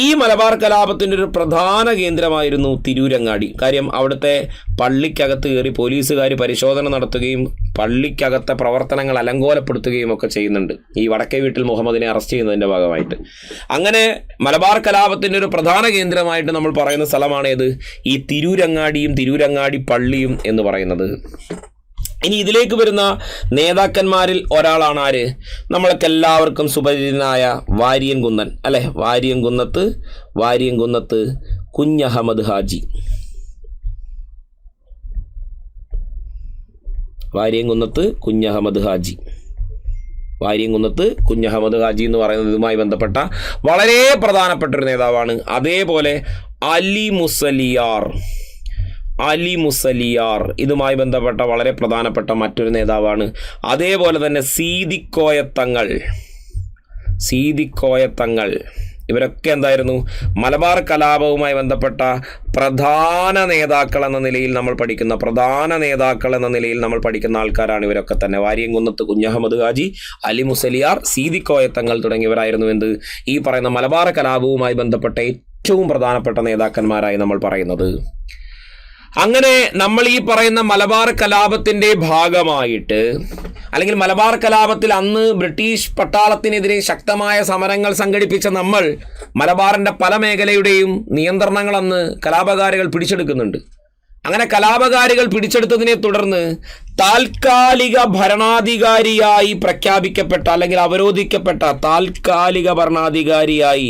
ഈ മലബാർ കലാപത്തിൻ്റെ ഒരു പ്രധാന കേന്ദ്രമായിരുന്നു തിരൂരങ്ങാടി. കാര്യം അവിടുത്തെ പള്ളിക്കകത്ത് കയറി പോലീസുകാർ പരിശോധന നടത്തുകയും പള്ളിക്കകത്തെ പ്രവർത്തനങ്ങൾ അലങ്കോലപ്പെടുത്തുകയും ഒക്കെ ചെയ്യുന്നുണ്ട് ഈ വടക്കേ വീട്ടിൽ മുഹമ്മദിനെ അറസ്റ്റ് ചെയ്യുന്നതിൻ്റെ ഭാഗമായിട്ട്. അങ്ങനെ മലബാർ കലാപത്തിൻ്റെ ഒരു പ്രധാന കേന്ദ്രമായിട്ട് നമ്മൾ പറയുന്ന സ്ഥലമാണേത്? ഈ തിരൂരങ്ങാടിയും തിരൂരങ്ങാടി പള്ളിയും എന്ന് പറയുന്നത്. ഇനി ഇതിലേക്ക് വരുന്ന നേതാക്കന്മാരിൽ ഒരാളാണ് ആര്? നമ്മൾക്ക് എല്ലാവർക്കും സുപരിചിതനായ വാരിയൻ കുന്നൻ അല്ലെ? വാരിയൻ കുന്നത്ത് കുഞ്ഞഹമ്മദ് ഹാജി. വാരിയൻ കുന്നത്ത് കുഞ്ഞഹമ്മദ് ഹാജി എന്ന് പറയുന്നത് ഇതുമായി ബന്ധപ്പെട്ട വളരെ പ്രധാനപ്പെട്ട ഒരു നേതാവാണ്. അതേപോലെ അലി മുസലിയാർ ഇതുമായി ബന്ധപ്പെട്ട വളരെ പ്രധാനപ്പെട്ട മറ്റൊരു നേതാവാണ്. അതേപോലെ തന്നെ സീതിക്കോയത്തങ്ങൾ ഇവരൊക്കെ എന്തായിരുന്നു? മലബാർ കലാപവുമായി ബന്ധപ്പെട്ട പ്രധാന നേതാക്കൾ എന്ന നിലയിൽ നമ്മൾ പഠിക്കുന്ന ആൾക്കാരാണ് ഇവരൊക്കെ തന്നെ. വാരിയംകുന്നത്ത് കുഞ്ഞഹമ്മദ് ഹാജി, അലി മുസലിയാർ, സീതിക്കോയത്തങ്ങൾ തുടങ്ങിയവരായിരുന്നു ഈ പറയുന്ന മലബാർ കലാപവുമായി ബന്ധപ്പെട്ട ഏറ്റവും പ്രധാനപ്പെട്ട നേതാക്കന്മാരായി നമ്മൾ പറയുന്നത്. അങ്ങനെ നമ്മൾ ഈ പറയുന്ന മലബാർ കലാപത്തിൻ്റെ ഭാഗമായിട്ട്, അല്ലെങ്കിൽ മലബാർ കലാപത്തിൽ അന്ന് ബ്രിട്ടീഷ് പട്ടാളത്തിനെതിരെ ശക്തമായ സമരങ്ങൾ സംഘടിപ്പിച്ച നമ്മൾ മലബാറിൻ്റെ പല മേഖലയുടെയും നിയന്ത്രണങ്ങൾ അന്ന് കലാപകാരികൾ പിടിച്ചെടുക്കുന്നുണ്ട്. അങ്ങനെ കലാപകാരികൾ പിടിച്ചെടുത്തതിനെ തുടർന്ന് താൽക്കാലിക ഭരണാധികാരിയായി പ്രഖ്യാപിക്കപ്പെട്ട അല്ലെങ്കിൽ അവരോധിക്കപ്പെട്ട താൽക്കാലിക ഭരണാധികാരിയായി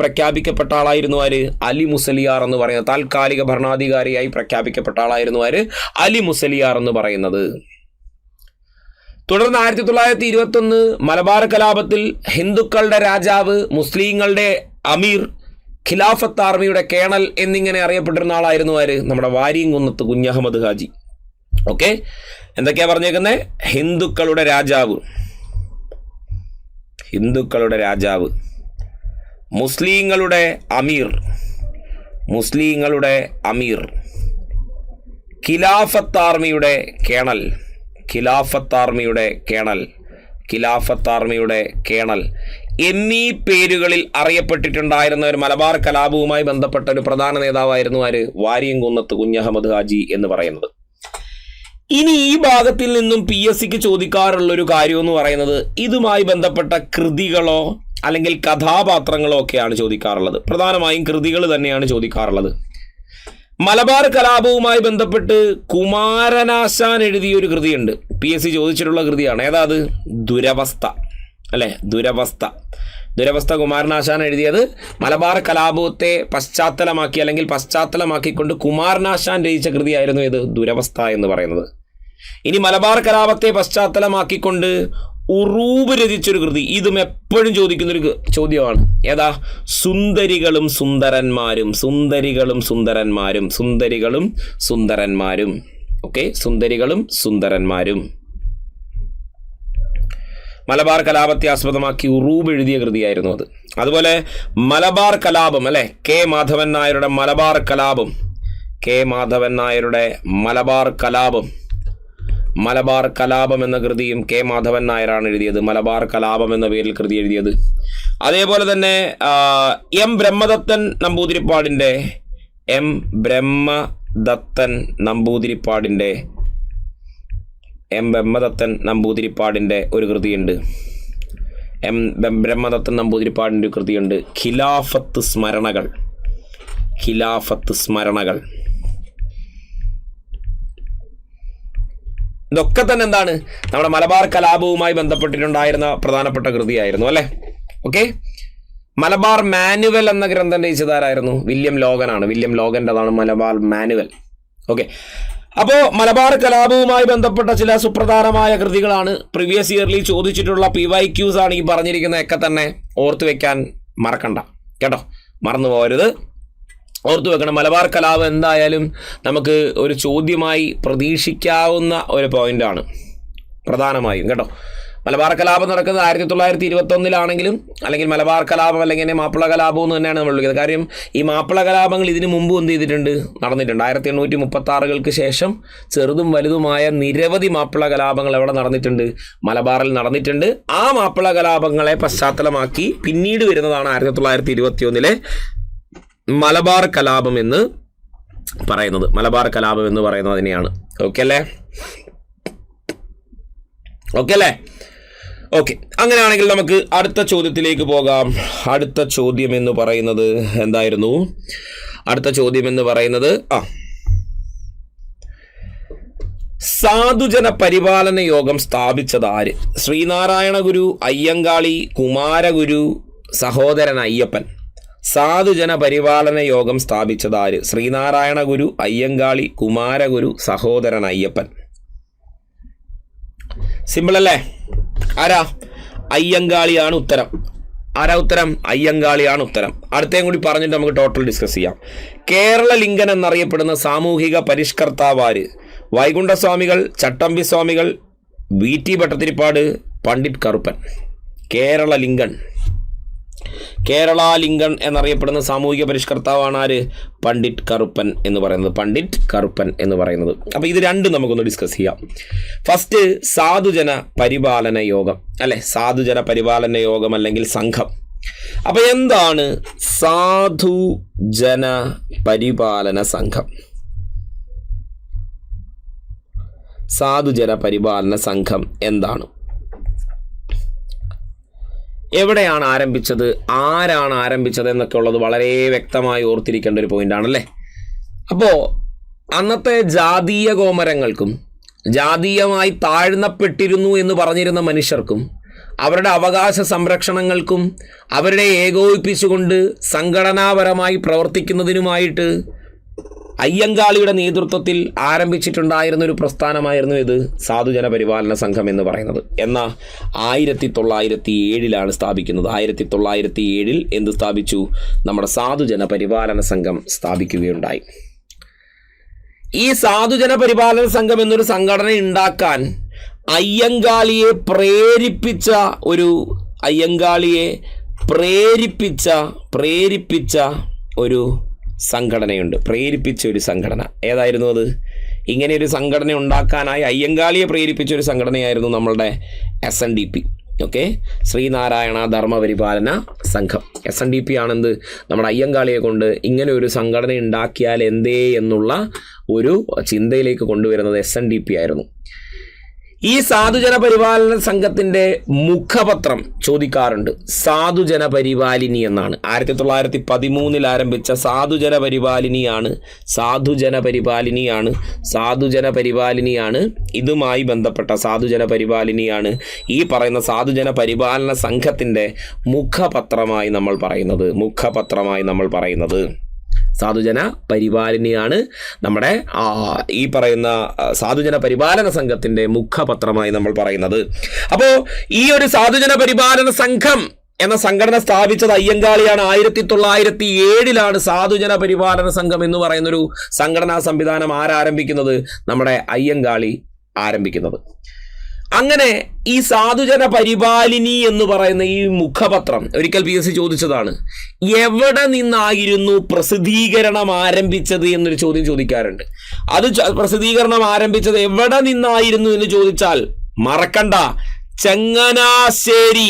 പ്രഖ്യാപിക്കപ്പെട്ട ആളായിരുന്നു ആര്? അലി മുസലിയാർ എന്ന് പറയുന്നത്. താൽക്കാലിക ഭരണാധികാരിയായി പ്രഖ്യാപിക്കപ്പെട്ട ആളായിരുന്നു ആര്? അലി മുസലിയാർ എന്ന് പറയുന്നത്. തുടർന്ന് 1921 മലബാർ കലാപത്തിൽ ഹിന്ദുക്കളുടെ രാജാവ്, മുസ്ലിങ്ങളുടെ അമീർ, ഖിലാഫത്ത് ആർമിയുടെ കേണൽ എന്നിങ്ങനെ അറിയപ്പെട്ടിരുന്ന ആളായിരുന്നു ആര്? നമ്മുടെ വാരിയംകുന്നത്ത് കുഞ്ഞഹമ്മദ് ഹാജി. ഓക്കെ, എന്തൊക്കെയാ പറഞ്ഞേക്കുന്നത്? ഹിന്ദുക്കളുടെ രാജാവ്, മുസ്ലിങ്ങളുടെ അമീർ, ഖിലാഫത്ത് ആർമിയുടെ കേണൽ എന്നീ പേരുകളിൽ അറിയപ്പെട്ടിട്ടുണ്ടായിരുന്ന ഒരു മലബാർ കലാപവുമായി ബന്ധപ്പെട്ട ഒരു പ്രധാന നേതാവായിരുന്നു ആര്? വാരിയംകുന്നത്ത് കുഞ്ഞഹമ്മദ് ഹാജി എന്ന് പറയുന്നത്. ഇനി ഈ ഭാഗത്തിൽ നിന്നും PSCക്ക് ചോദിക്കാറുള്ള ഒരു കാര്യം എന്ന് പറയുന്നത് ഇതുമായി ബന്ധപ്പെട്ട കൃതികളോ അല്ലെങ്കിൽ കഥാപാത്രങ്ങളോ ഒക്കെയാണ് ചോദിക്കാറുള്ളത്. പ്രധാനമായും കൃതികൾ തന്നെയാണ് ചോദിക്കാറുള്ളത്. മലബാർ കലാപവുമായി ബന്ധപ്പെട്ട് കുമാരനാശാൻ എഴുതിയൊരു കൃതിയുണ്ട്. PSC ചോദിച്ചിട്ടുള്ള കൃതിയാണ്. ഏതാത്? ദുരവസ്ഥ അല്ലെ? ദുരവസ്ഥ കുമാരനാശാൻ എഴുതിയത്. മലബാർ കലാപത്തെ പശ്ചാത്തലമാക്കിക്കൊണ്ട് കുമാരനാശാൻ രചിച്ച കൃതിയായിരുന്നു ഇത് ദുരവസ്ഥ എന്ന് പറയുന്നത്. ഇനി മലബാർ കലാപത്തെ പശ്ചാത്തലമാക്കിക്കൊണ്ട് ഉറൂബ് രചിച്ചൊരു കൃതി, ഇതും എപ്പോഴും ചോദിക്കുന്നൊരു ചോദ്യമാണ്. ഏതാ? സുന്ദരികളും സുന്ദരന്മാരും. ഓക്കെ, സുന്ദരികളും സുന്ദരന്മാരും മലബാർ കലാപത്തെ ആസ്പദമാക്കി ഉറൂബ് എഴുതിയ കൃതിയായിരുന്നു അത്. അതുപോലെ മലബാർ കലാപം അല്ലെ? കെ മാധവൻ നായരുടെ മലബാർ കലാപം മലബാർ കലാപം എന്ന കൃതിയും കെ മാധവൻ നായരാണ് എഴുതിയത്. മലബാർ കലാപം എന്ന പേരിൽ കൃതി എഴുതിയത്. അതേപോലെ തന്നെ എം ബ്രഹ്മദത്തൻ നമ്പൂതിരിപ്പാടിൻ്റെ ഒരു കൃതിയുണ്ട്. ബ്രഹ്മദത്തൻ നമ്പൂതിരിപ്പാടിൻ്റെ ഒരു കൃതിയുണ്ട്, ഖിലാഫത്ത് സ്മരണകൾ. ഇതൊക്കെ തന്നെ എന്താണ്, നമ്മുടെ മലബാർ കലാപവുമായി ബന്ധപ്പെട്ടിട്ടുണ്ടായിരുന്ന പ്രധാനപ്പെട്ട കൃതിയായിരുന്നു അല്ലേ. ഓക്കെ, മലബാർ മാനുവൽ എന്ന ഗ്രന്ഥം രചിച്ചതാരായിരുന്നു? വില്യം ലോഗൻ്റെതാണ് മലബാർ മാനുവൽ. ഓക്കെ, അപ്പോൾ മലബാർ കലാപവുമായി ബന്ധപ്പെട്ട ചില സുപ്രധാനമായ കൃതികളാണ് പ്രീവിയസ് ഇയർലി ചോദിച്ചിട്ടുള്ള PYQs ആണ് ഈ പറഞ്ഞിരിക്കുന്നതൊക്കെ തന്നെ. ഓർത്തു വെക്കാൻ മറക്കണ്ട കേട്ടോ, മറന്നു പോകരുത്, ഓർത്തു വെക്കണം. മലബാർ കലാപം എന്തായാലും നമുക്ക് ഒരു ചോദ്യമായി പ്രതീക്ഷിക്കാവുന്ന ഒരു പോയിന്റാണ് പ്രധാനമായും കേട്ടോ. മലബാർ കലാപം നടക്കുന്നത് 1921 അല്ലെങ്കിൽ മലബാർ കലാപം അല്ലെങ്കിൽ മാപ്പിള കലാപം എന്ന് തന്നെയാണ് നമ്മൾ വിളിക്കുന്നത്. കാര്യം ഈ മാപ്പിള കലാപങ്ങൾ ഇതിനു മുമ്പ് എന്ത് ചെയ്തിട്ടുണ്ട്, നടന്നിട്ടുണ്ട്. 1836 ശേഷം ചെറുതും വലുതുമായ നിരവധി മാപ്പിള കലാപങ്ങൾ എവിടെ നടന്നിട്ടുണ്ട്? മലബാറിൽ നടന്നിട്ടുണ്ട്. ആ മാപ്പിള കലാപങ്ങളെ പശ്ചാത്തലമാക്കി പിന്നീട് വരുന്നതാണ് 1921 മലബാർ കലാപം എന്ന് പറയുന്നത്. അതിനെയാണ്. ഓക്കെ അല്ലേ? ഓക്കെ, അങ്ങനെയാണെങ്കിൽ നമുക്ക് അടുത്ത ചോദ്യത്തിലേക്ക് പോകാം. അടുത്ത ചോദ്യം എന്ന് പറയുന്നത് എന്തായിരുന്നു? സാധുജന പരിപാലന യോഗം സ്ഥാപിച്ചത് ആര്? ശ്രീനാരായണ ഗുരു, അയ്യങ്കാളി, കുമാരഗുരു, സഹോദരൻ അയ്യപ്പൻ. സാധുജന പരിപാലന യോഗം സ്ഥാപിച്ചത് ആര്? ശ്രീനാരായണ ഗുരു, അയ്യങ്കാളി, കുമാരഗുരു, സഹോദരൻ അയ്യപ്പൻ. സിമ്പിൾ അല്ലേ? ആരാ? അയ്യങ്കാളിയാണ് ഉത്തരം. അയ്യങ്കാളിയാണ് ഉത്തരം. അടുത്തേം കൂടി പറഞ്ഞിട്ട് നമുക്ക് ടോട്ടൽ ഡിസ്കസ് ചെയ്യാം. കേരള ലിംഗൻ എന്നറിയപ്പെടുന്ന സാമൂഹിക പരിഷ്കർത്താവ് ആര്? വൈകുണ്ഠസ്വാമികൾ, ചട്ടമ്പി സ്വാമികൾ, VT ഭട്ടതിരിപ്പാട്, പണ്ഡിറ്റ് കറുപ്പൻ. കേരള ലിംഗൻ എന്നറിയപ്പെടുന്ന സാമൂഹിക പരിഷ്കർത്താവാണ് ആര്? പണ്ഡിറ്റ് കറുപ്പൻ എന്ന് പറയുന്നത്. അപ്പോൾ ഇത് രണ്ടും നമുക്കൊന്ന് ഡിസ്കസ് ചെയ്യാം. ഫസ്റ്റ്, സാധുജന പരിപാലന യോഗം അല്ലെ, സാധുജന പരിപാലന യോഗം അല്ലെങ്കിൽ സംഘം. അപ്പോൾ എന്താണ് സാധുജന പരിപാലന സംഘം? സാധുജന പരിപാലന സംഘം എന്താണ്? എവിടെയാണ് ആരംഭിച്ചത്? ആരാണ് ആരംഭിച്ചത് എന്നൊക്കെ ഉള്ളത് വളരെ വ്യക്തമായി ഓർത്തിരിക്കേണ്ട ഒരു പോയിന്റ് ആണല്ലേ. അപ്പോൾ അന്നത്തെ ജാതീയ കോമരങ്ങൾക്കും ജാതീയമായി താഴ്ന്നപ്പെട്ടിരുന്നു എന്ന് പറഞ്ഞിരുന്ന മനുഷ്യർക്കും അവരുടെ അവകാശ സംരക്ഷണങ്ങൾക്കും അവരുടെ ഏകോപിപ്പിച്ചുകൊണ്ട് സംഘടനാപരമായി പ്രവർത്തിക്കുന്നതിനുമായിട്ട് അയ്യങ്കാളിയുടെ നേതൃത്വത്തിൽ ആരംഭിച്ചിട്ടുണ്ടായിരുന്ന ഒരു പ്രസ്ഥാനമായിരുന്നു ഇത് സാധുജന പരിപാലന സംഘം എന്ന് പറയുന്നത്. എന്നാൽ 1907 സ്ഥാപിക്കുന്നത്. 1907 എന്ത് സ്ഥാപിച്ചു? നമ്മുടെ സാധുജന പരിപാലന സംഘം സ്ഥാപിക്കുകയുണ്ടായി. ഈ സാധുജന പരിപാലന സംഘം എന്നൊരു സംഘടന ഉണ്ടാക്കാൻ അയ്യങ്കാളിയെ പ്രേരിപ്പിച്ച ഒരു സംഘടനയുണ്ട്. പ്രേരിപ്പിച്ച ഒരു സംഘടന ഏതായിരുന്നു അത്? ഇങ്ങനെ ഒരു സംഘടന ഉണ്ടാക്കാനായി അയ്യങ്കാളിയെ പ്രേരിപ്പിച്ച ഒരു സംഘടനയായിരുന്നു നമ്മളുടെ SNDP. ഓക്കെ, ശ്രീനാരായണ ധർമ്മപരിപാലന സംഘം. SNDP ആണെന്ത്? നമ്മുടെ അയ്യങ്കാളിയെ കൊണ്ട് ഇങ്ങനെ ഒരു സംഘടന ഉണ്ടാക്കിയാൽ എന്തേ എന്നുള്ള ഒരു ചിന്തയിലേക്ക് കൊണ്ടുവരുന്നത് SNDP ആയിരുന്നു. ഈ സാധുജന പരിപാലന സംഘത്തിൻ്റെ മുഖപത്രം ചോദിക്കാറുണ്ട്. സാധുജന പരിപാലിനി എന്നാണ്. 1913 ആരംഭിച്ച സാധുജന പരിപാലിനിയാണ്. ഇതുമായി ബന്ധപ്പെട്ട സാധുജന പരിപാലിനിയാണ് ഈ പറയുന്ന സാധുജന പരിപാലന സംഘത്തിൻ്റെ മുഖപത്രമായി നമ്മൾ പറയുന്നത്. സാധുജന പരിപാലനയാണ് നമ്മുടെ ഈ പറയുന്ന സാധുജന പരിപാലന സംഘത്തിൻ്റെ മുഖപത്രമായി നമ്മൾ പറയുന്നത്. അപ്പോൾ ഈ ഒരു സാധുജന പരിപാലന സംഘം എന്ന സംഘടന സ്ഥാപിച്ചത് അയ്യങ്കാളിയാണ്. 1907 സാധുജന പരിപാലന സംഘം എന്ന് പറയുന്നൊരു സംഘടനാ സംവിധാനം ആരംഭിക്കുന്നത്? നമ്മുടെ അയ്യങ്കാളി ആരംഭിക്കുന്നത്. അങ്ങനെ ഈ സാധുജന പരിപാലിനി എന്ന് പറയുന്ന ഈ മുഖപത്രം ഒരിക്കൽ PSC ചോദിച്ചതാണ്, എവിടെ നിന്നായിരുന്നു പ്രസിദ്ധീകരണം ആരംഭിച്ചത് എന്നൊരു ചോദ്യം ചോദിക്കാറുണ്ട്. അത് പ്രസിദ്ധീകരണം ആരംഭിച്ചത് എവിടെ നിന്നായിരുന്നു എന്ന് ചോദിച്ചാൽ മറക്കണ്ട, ചങ്ങനാശ്ശേരിയിലെ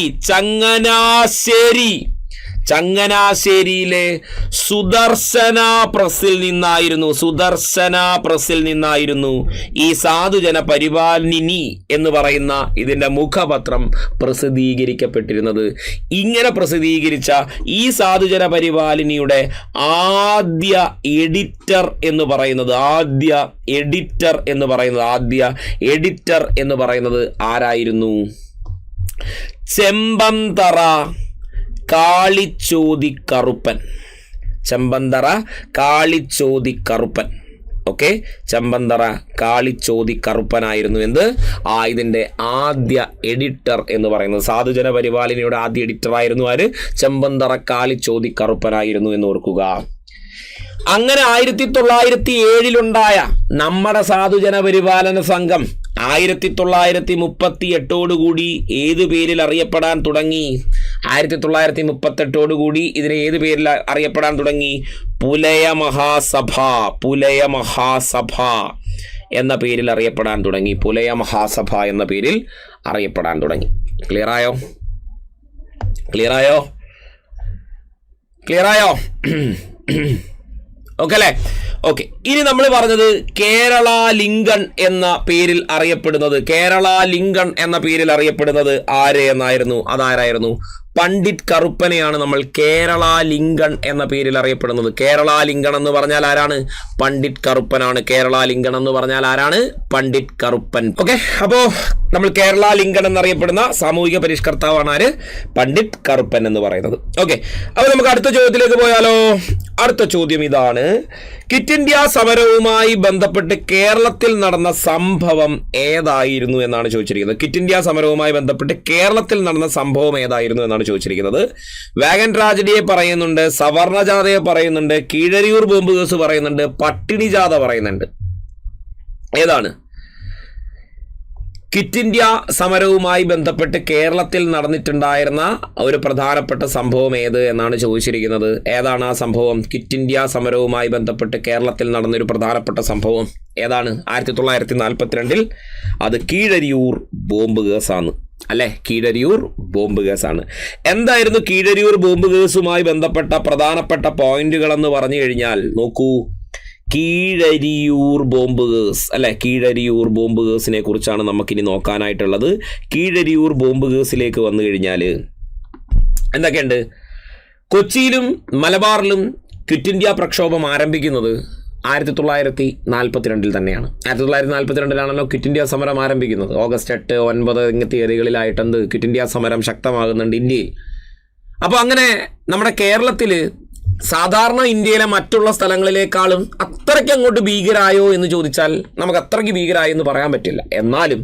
സുദർശന പ്രസിൽ നിന്നായിരുന്നു ഈ സാധുജന പരിപാലിനി എന്ന് പറയുന്ന ഇതിൻ്റെ മുഖപത്രം പ്രസിദ്ധീകരിക്കപ്പെട്ടിരുന്നത്. ഇങ്ങനെ പ്രസിദ്ധീകരിച്ച ഈ സാധുജന പരിപാലിനിയുടെ ആദ്യ എഡിറ്റർ എന്ന് പറയുന്നത് ആരായിരുന്നു? ചെമ്പന്തറ കാളിച്ചോതി കറുപ്പൻ. ഓക്കെ, ചെമ്പന്തറ കാളിച്ചോതി കറുപ്പനായിരുന്നു ഇതിൻ്റെ ആദ്യ എഡിറ്റർ എന്ന് പറയുന്നത്. സാധുജന പരിപാലനയുടെ ആദ്യ എഡിറ്റർ ആയിരുന്നു ആര്? ചെമ്പന്തറ കാളിച്ചോതി കറുപ്പനായിരുന്നു എന്ന് ഓർക്കുക. അങ്ങനെ 1907 നമ്മുടെ സാധുജന പരിപാലന സംഘം 1938 ഏത് പേരിൽ അറിയപ്പെടാൻ തുടങ്ങി? 1938 ഇതിനെ ഏത് പേരിൽ അറിയപ്പെടാൻ തുടങ്ങി? പുലയ മഹാസഭ എന്ന പേരിൽ അറിയപ്പെടാൻ തുടങ്ങി. ക്ലിയർ ആയോ? ഓക്കെ അല്ലേ? ഓക്കെ, ഇനി നമ്മൾ പറഞ്ഞത് കേരള ലിങ്കൺ എന്ന പേരിൽ അറിയപ്പെടുന്നത് ആര് എന്നായിരുന്നു? അതാരായിരുന്നു? പണ്ഡിറ്റ് കറുപ്പനെയാണ് നമ്മൾ കേരള ലിങ്കൺ എന്ന പേരിൽ അറിയപ്പെടുന്നത്. കേരള ലിങ്കൺ എന്ന് പറഞ്ഞാൽ ആരാണ്? പണ്ഡിറ്റ് കറുപ്പൻ. ഓക്കെ, അപ്പോൾ നമ്മൾ കേരള ലിങ്കൺ എന്നറിയപ്പെടുന്ന സാമൂഹിക പരിഷ്കർത്താവാണ് ആര്? പണ്ഡിറ്റ് കറുപ്പൻ എന്ന് പറയുന്നത്. ഓക്കെ, അപ്പോൾ നമുക്ക് അടുത്ത ചോദ്യത്തിലേക്ക് പോയാലോ? അടുത്ത ചോദ്യം ഇതാണ്, ക്വിറ്റ് ഇന്ത്യ സമരവുമായി ബന്ധപ്പെട്ട് കേരളത്തിൽ നടന്ന സംഭവം ഏതായിരുന്നു എന്നാണ് ചോദിച്ചിരിക്കുന്നത്. ക്വിറ്റ് ഇന്ത്യ സമരവുമായി ബന്ധപ്പെട്ട് കേരളത്തിൽ നടന്ന സംഭവം ഏതായിരുന്നു എന്നാണ് ചോദിച്ചിരിക്കുന്നത്. വാഗൻ ട്രാജഡിയെ പറയുന്നുണ്ട്, സവർണജാഥയെ പറയുന്നുണ്ട്, കീഴരിയൂർ ബോംബ് കേസ് പറയുന്നുണ്ട്, പട്ടിണി ജാഥ പറയുന്നുണ്ട്. ഏതാണ്? ക്വിറ്റ് ഇന്ത്യ സമരവുമായി ബന്ധപ്പെട്ട് കേരളത്തിൽ നടന്നിട്ടുണ്ടായിരുന്ന ഒരു പ്രധാനപ്പെട്ട സംഭവം ഏത് എന്നാണ് ചോദിച്ചിരിക്കുന്നത്. ഏതാണ് ആ സംഭവം? ക്വിറ്റ് ഇന്ത്യ സമരവുമായി ബന്ധപ്പെട്ട് കേരളത്തിൽ നടന്നൊരു പ്രധാനപ്പെട്ട സംഭവം ഏതാണ്? 1942 അത് കീഴരിയൂർ ബോംബ് കേസാണ്. അല്ലെ, കീഴരിയൂർ ബോംബ് കേസാണ്. എന്തായിരുന്നു കീഴരിയൂർ ബോംബ് കേസുമായി ബന്ധപ്പെട്ട പ്രധാനപ്പെട്ട പോയിന്റുകൾ എന്ന് പറഞ്ഞു കഴിഞ്ഞാൽ, നോക്കൂ, കീഴരിയൂർ ബോംബ് കേസിനെ കുറിച്ചാണ് നമുക്കിനി നോക്കാനായിട്ടുള്ളത്. കീഴരിയൂർ ബോംബ് കേസിലേക്ക് വന്നു കഴിഞ്ഞാൽ എന്തൊക്കെയുണ്ട്? കൊച്ചിയിലും മലബാറിലും ക്വിറ്റ് ഇന്ത്യ പ്രക്ഷോഭം ആരംഭിക്കുന്നത് 1942 തന്നെയാണ്. 1942 ക്വിറ്റ് ഇന്ത്യ സമരം ആരംഭിക്കുന്നത്. ഓഗസ്റ്റ് 8, 9 ഇങ്ങനത്തെ തീയതികളിലായിട്ട് ക്വിറ്റ് ഇന്ത്യ സമരം ശക്തമാകുന്നുണ്ട് ഇന്ത്യയിൽ. അപ്പോൾ അങ്ങനെ നമ്മുടെ കേരളത്തിൽ സാധാരണ ഇന്ത്യയിലെ മറ്റുള്ള സ്ഥലങ്ങളിലേക്കാളും അത്രയ്ക്ക് അങ്ങോട്ട് ഭീകരായോ എന്ന് ചോദിച്ചാൽ നമുക്ക് അത്രയ്ക്ക് ഭീകരായി എന്ന് പറയാൻ പറ്റില്ല. എന്നാലും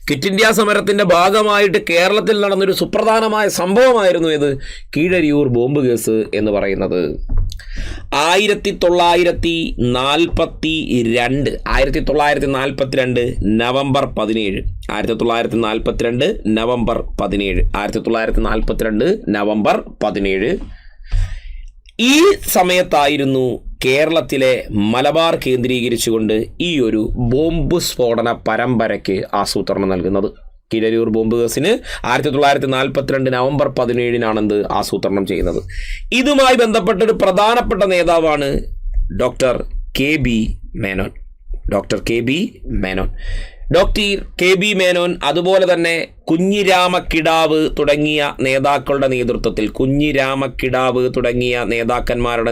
ക്വിറ്റ് ഇന്ത്യ സമരത്തിൻ്റെ ഭാഗമായിട്ട് കേരളത്തിൽ നടന്നൊരു സുപ്രധാനമായ സംഭവമായിരുന്നു ഇത് കീഴരിയൂർ ബോംബ് കേസ് എന്ന് പറയുന്നത്. 1942 നവംബർ 17 ഈ സമയത്തായിരുന്നു കേരളത്തിലെ മലബാർ കേന്ദ്രീകരിച്ചുകൊണ്ട് ഈ ഒരു ബോംബ് സ്ഫോടന പരമ്പരയ്ക്ക് ആസൂത്രണം നൽകുന്നത്. കീഴരിയൂർ ബോംബ് കേസിന് 1942 നവംബർ 17 ആസൂത്രണം ചെയ്യുന്നത്. ഇതുമായി ബന്ധപ്പെട്ടൊരു പ്രധാനപ്പെട്ട നേതാവാണ് ഡോക്ടർ കെ ബി മേനോൻ. അതുപോലെ തന്നെ കുഞ്ഞിരാമക്കിടാവ് തുടങ്ങിയ നേതാക്കന്മാരുടെ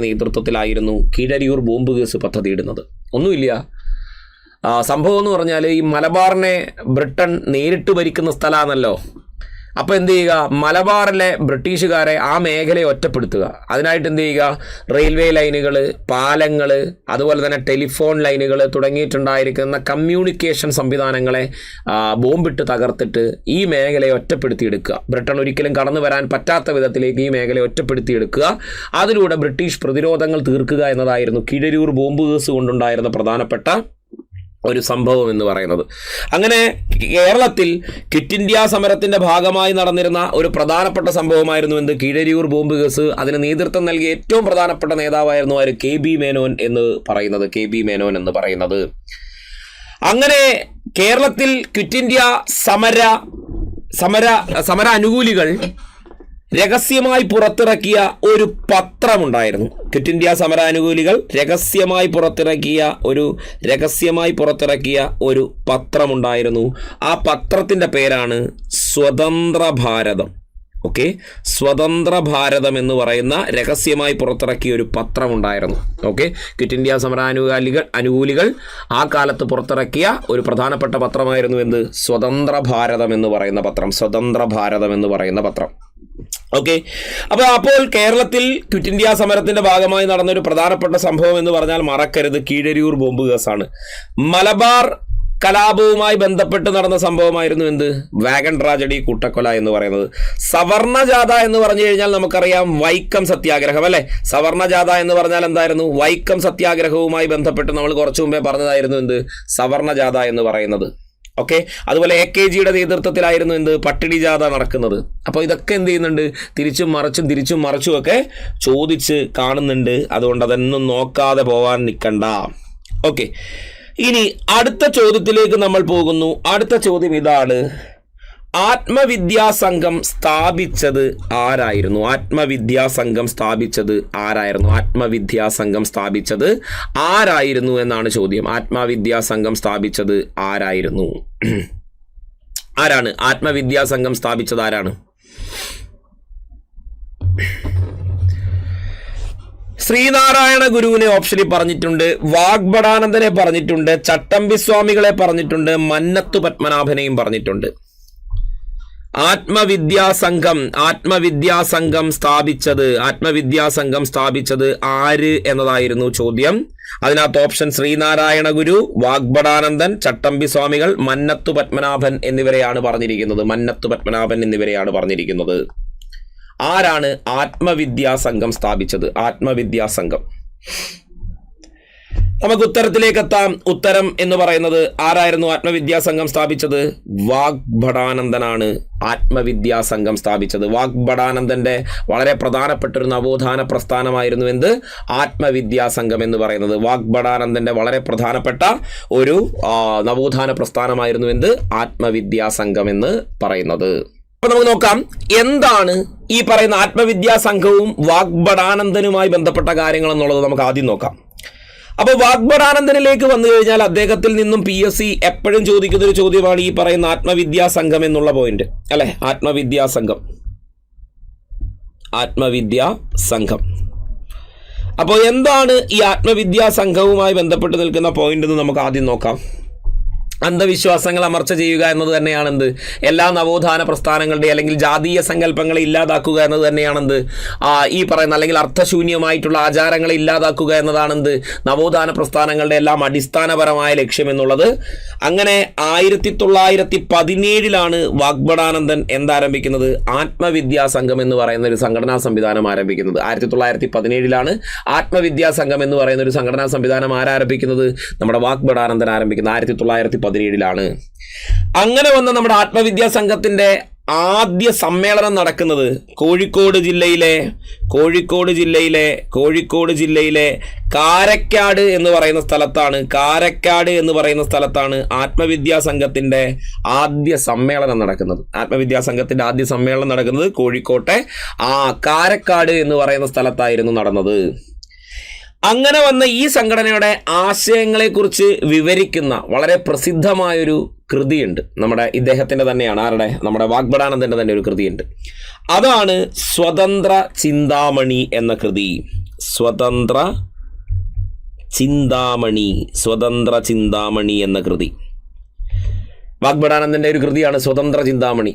നേതൃത്വത്തിലായിരുന്നു കീഴരിയൂർ ബോംബ് കേസ് പദ്ധതിയിടുന്നത്. ഒന്നുമില്ല, സംഭവം എന്ന് പറഞ്ഞാൽ ഈ മലബാറിനെ ബ്രിട്ടൻ നേരിട്ട് ഭരിക്കുന്ന സ്ഥലമാണല്ലോ. അപ്പോൾ എന്ത് ചെയ്യുക? മലബാറിലെ ബ്രിട്ടീഷുകാരെ ആ മേഖലയെ ഒറ്റപ്പെടുത്തുക. അതിനായിട്ട് എന്ത് ചെയ്യുക? റെയിൽവേ ലൈനുകൾ, പാലങ്ങൾ, അതുപോലെ തന്നെ ടെലിഫോൺ ലൈനുകൾ തുടങ്ങിയിട്ടുണ്ടായിരിക്കുന്ന കമ്മ്യൂണിക്കേഷൻ സംവിധാനങ്ങളെ ബോംബിട്ട് തകർത്തിട്ട് ഈ മേഖലയെ ഒറ്റപ്പെടുത്തിയെടുക്കുക. ബ്രിട്ടൻ ഒരിക്കലും കടന്നു വരാൻ പറ്റാത്ത വിധത്തിലേക്ക് ഈ മേഖലയെ ഒറ്റപ്പെടുത്തിയെടുക്കുക. അതിലൂടെ ബ്രിട്ടീഷ് പ്രതിരോധങ്ങൾ തീർക്കുക എന്നതായിരുന്നു കീഴരിയൂർ ബോംബ് കേസ് കൊണ്ടുണ്ടായിരുന്ന പ്രധാനപ്പെട്ട ഒരു സംഭവം എന്ന് പറയുന്നത്. അങ്ങനെ കേരളത്തിൽ ക്വിറ്റ് ഇന്ത്യ സമരത്തിന്റെ ഭാഗമായി നടന്നിരുന്ന ഒരു പ്രധാനപ്പെട്ട സംഭവമായിരുന്നു എന്ത്? Keezhariyur bomb case. അതിന് നേതൃത്വം നൽകിയ ഏറ്റവും പ്രധാനപ്പെട്ട നേതാവായിരുന്നു ആര്? കെ.ബി. മേനോൻ എന്ന് പറയുന്നത്. അങ്ങനെ കേരളത്തിൽ ക്വിറ്റ് ഇന്ത്യ സമര അനുകൂലികൾ രഹസ്യമായി പുറത്തിറക്കിയ ഒരു പത്രമുണ്ടായിരുന്നു. ക്വിറ്റ് ഇന്ത്യ സമരാനുകൂലികൾ രഹസ്യമായി പുറത്തിറക്കിയ ഒരു പത്രമുണ്ടായിരുന്നു. ആ പത്രത്തിൻ്റെ പേരാണ് സ്വതന്ത്ര ഭാരതം. ഓക്കെ, സ്വതന്ത്ര ഭാരതം എന്ന് പറയുന്ന രഹസ്യമായി പുറത്തിറക്കിയ ഒരു പത്രമുണ്ടായിരുന്നു. ഓക്കെ, ക്വിറ്റ് ഇന്ത്യ സമരാനുകൂലികൾ ആ കാലത്ത് പുറത്തിറക്കിയ ഒരു പ്രധാനപ്പെട്ട പത്രമായിരുന്നു എന്ത്? സ്വതന്ത്ര ഭാരതം എന്ന് പറയുന്ന പത്രം. ഓക്കെ, അപ്പോൾ കേരളത്തിൽ ക്വിറ്റ് ഇന്ത്യ സമരത്തിന്റെ ഭാഗമായി നടന്ന ഒരു പ്രധാനപ്പെട്ട സംഭവം എന്ന് പറഞ്ഞാൽ മറക്കരുത്, കീഴരിയൂർ ബോംബ് കേസാണ്. മലബാർ കലാപവുമായി ബന്ധപ്പെട്ട് നടന്ന സംഭവമായിരുന്നു എന്ത്? വാഗൺ ട്രാജഡി, കൂട്ടക്കൊല എന്ന് പറയുന്നത്. സവർണ ജാഥ എന്ന് പറഞ്ഞു കഴിഞ്ഞാൽ നമുക്കറിയാം വൈക്കം സത്യാഗ്രഹം അല്ലെ. സവർണ ജാഥ എന്ന് പറഞ്ഞാൽ എന്തായിരുന്നു? വൈക്കം സത്യാഗ്രഹവുമായി ബന്ധപ്പെട്ട് നമ്മൾ കുറച്ചു മുമ്പേ പറഞ്ഞതായിരുന്നു എന്ത്? സവർണ ജാഥ എന്ന് പറയുന്നത്. ഓക്കെ, അതുപോലെ AKGയുടെ നേതൃത്വത്തിലായിരുന്നു എന്ത്? പട്ടിണി ജാഥ നടക്കുന്നത്. അപ്പോൾ ഇതൊക്കെ എന്ത് ചെയ്യുന്നുണ്ട്? തിരിച്ചും മറിച്ചും ഒക്കെ ചോദിച്ച് കാണുന്നുണ്ട്. അതുകൊണ്ട് അതൊന്നും നോക്കാതെ പോവാൻ നിൽക്കണ്ട. ഓക്കെ, ഇനി അടുത്ത ചോദ്യത്തിലേക്ക് നമ്മൾ പോകുന്നു. അടുത്ത ചോദ്യം ഇതാണ്: ആത്മവിദ്യാസംഘം സ്ഥാപിച്ചത് ആരായിരുന്നു? എന്നാണ് ചോദ്യം. ആത്മവിദ്യാസംഘം സ്ഥാപിച്ചത് ആരായിരുന്നു? ആരാണ് ആത്മവിദ്യാസംഘം സ്ഥാപിച്ചത്? ആരാണ്? ശ്രീനാരായണ ഗുരുവിനെ ഓപ്ഷനിൽ പറഞ്ഞിട്ടുണ്ട്, വാഗ്ഭടാനന്ദനെ പറഞ്ഞിട്ടുണ്ട്, ചട്ടമ്പിസ്വാമികളെ പറഞ്ഞിട്ടുണ്ട്, മന്നത്തു പത്മനാഭനെയും പറഞ്ഞിട്ടുണ്ട്. ആത്മവിദ്യാസംഘം സ്ഥാപിച്ചത് ആര് എന്നതായിരുന്നു ചോദ്യം. അതിനകത്ത് ഓപ്ഷൻ ശ്രീനാരായണ ഗുരു, വാഗ്ഭടാനന്ദൻ, ചട്ടമ്പിസ്വാമികൾ, മന്നത്തു പത്മനാഭൻ എന്നിവരെയാണ് പറഞ്ഞിരിക്കുന്നത്. ആരാണ് ആത്മവിദ്യാസംഘം സ്ഥാപിച്ചത്? നമുക്ക് ഉത്തരത്തിലേക്ക് എത്താം. ഉത്തരം എന്ന് പറയുന്നത് ആരായിരുന്നു ആത്മവിദ്യാസംഘം സ്ഥാപിച്ചത്? വാഗ്ഭടാനന്ദനാണ് ആത്മവിദ്യാസംഘം സ്ഥാപിച്ചത്. വാഗ്ഭടാനന്ദന്റെ വളരെ പ്രധാനപ്പെട്ട ഒരു നവോത്ഥാന പ്രസ്ഥാനമായിരുന്നു എന്ത്? ആത്മവിദ്യാസംഘം എന്ന് പറയുന്നത്. വാഗ്ഭടാനന്ദന്റെ വളരെ പ്രധാനപ്പെട്ട ഒരു നവോത്ഥാന പ്രസ്ഥാനമായിരുന്നു എന്ത്? ആത്മവിദ്യാസംഘം എന്ന് പറയുന്നത്. അപ്പൊ നമുക്ക് നോക്കാം എന്താണ് ഈ പറയുന്ന ആത്മവിദ്യാസംഘവും വാഗ്ഭടാനന്ദനുമായി ബന്ധപ്പെട്ട കാര്യങ്ങൾ എന്നുള്ളത് നമുക്ക് ആദ്യം നോക്കാം. അപ്പോൾ വാഗ്ഭടാനന്ദനിലേക്ക് വന്നു കഴിഞ്ഞാൽ അദ്ദേഹത്തിൽ നിന്നും PSC എപ്പോഴും ചോദിക്കുന്ന ഒരു ചോദ്യമാണ് ഈ പറയുന്ന ആത്മവിദ്യാസംഘം എന്നുള്ള പോയിന്റ് അല്ലെ. ആത്മവിദ്യാസംഘം. അപ്പോൾ എന്താണ് ഈ ആത്മവിദ്യാസംഘവുമായി ബന്ധപ്പെട്ട് നിൽക്കുന്ന പോയിന്റ് എന്ന് നമുക്ക് ആദ്യം നോക്കാം. അന്ധവിശ്വാസങ്ങൾ അമർച്ച ചെയ്യുക എന്നത് തന്നെയാണെന്ത്? എല്ലാ നവോത്ഥാന പ്രസ്ഥാനങ്ങളുടെ അല്ലെങ്കിൽ ജാതീയ സങ്കല്പങ്ങളെ ഇല്ലാതാക്കുക എന്നത് തന്നെയാണെന്ത്? ഈ പറയുന്ന അല്ലെങ്കിൽ അർത്ഥശൂന്യമായിട്ടുള്ള ആചാരങ്ങളെ ഇല്ലാതാക്കുക എന്നതാണെന്ത്? നവോത്ഥാന പ്രസ്ഥാനങ്ങളുടെ എല്ലാം അടിസ്ഥാനപരമായ ലക്ഷ്യം എന്നുള്ളത്. അങ്ങനെ 1917 വാഗ്ഭടാനന്ദൻ എന്താരംഭിക്കുന്നത്? ആത്മവിദ്യാസംഘം എന്ന് പറയുന്ന ഒരു സംഘടനാ സംവിധാനം ആരംഭിക്കുന്നത്. 1917 ആത്മവിദ്യാസംഘം എന്ന് പറയുന്ന ഒരു സംഘടനാ സംവിധാനം ആരംഭിക്കുന്നത്? നമ്മുടെ വാഗ്ഭടാനന്ദൻ ആരംഭിക്കുന്നത് 1917. അങ്ങനെ വന്ന നമ്മുടെ ആത്മവിദ്യാസംഘത്തിന്റെ ആദ്യ സമ്മേളനം നടക്കുന്നത് കോഴിക്കോട് ജില്ലയിലെ കാരക്കാട് എന്ന് പറയുന്ന സ്ഥലത്താണ്. ആത്മവിദ്യാസംഘത്തിന്റെ ആദ്യ സമ്മേളനം നടക്കുന്നത് കോഴിക്കോട്ടെ കാരക്കാട് എന്ന് പറയുന്ന സ്ഥലത്തായിരുന്നു നടന്നത്. അങ്ങനെ വന്ന ഈ സംഘടനയുടെ ആശയങ്ങളെക്കുറിച്ച് വിവരിക്കുന്ന വളരെ പ്രസിദ്ധമായൊരു കൃതിയുണ്ട്. ഇദ്ദേഹത്തിൻ്റെ തന്നെയാണ്. നമ്മുടെ വാഗ്ഭടാനന്ദൻ്റെ തന്നെ ഒരു കൃതിയുണ്ട്. അതാണ് സ്വതന്ത്ര ചിന്താമണി എന്ന കൃതി. സ്വതന്ത്ര ചിന്താമണി എന്ന കൃതി വാഗ്ഭടാനന്ദന്റെ ഒരു കൃതിയാണ് സ്വതന്ത്ര ചിന്താമണി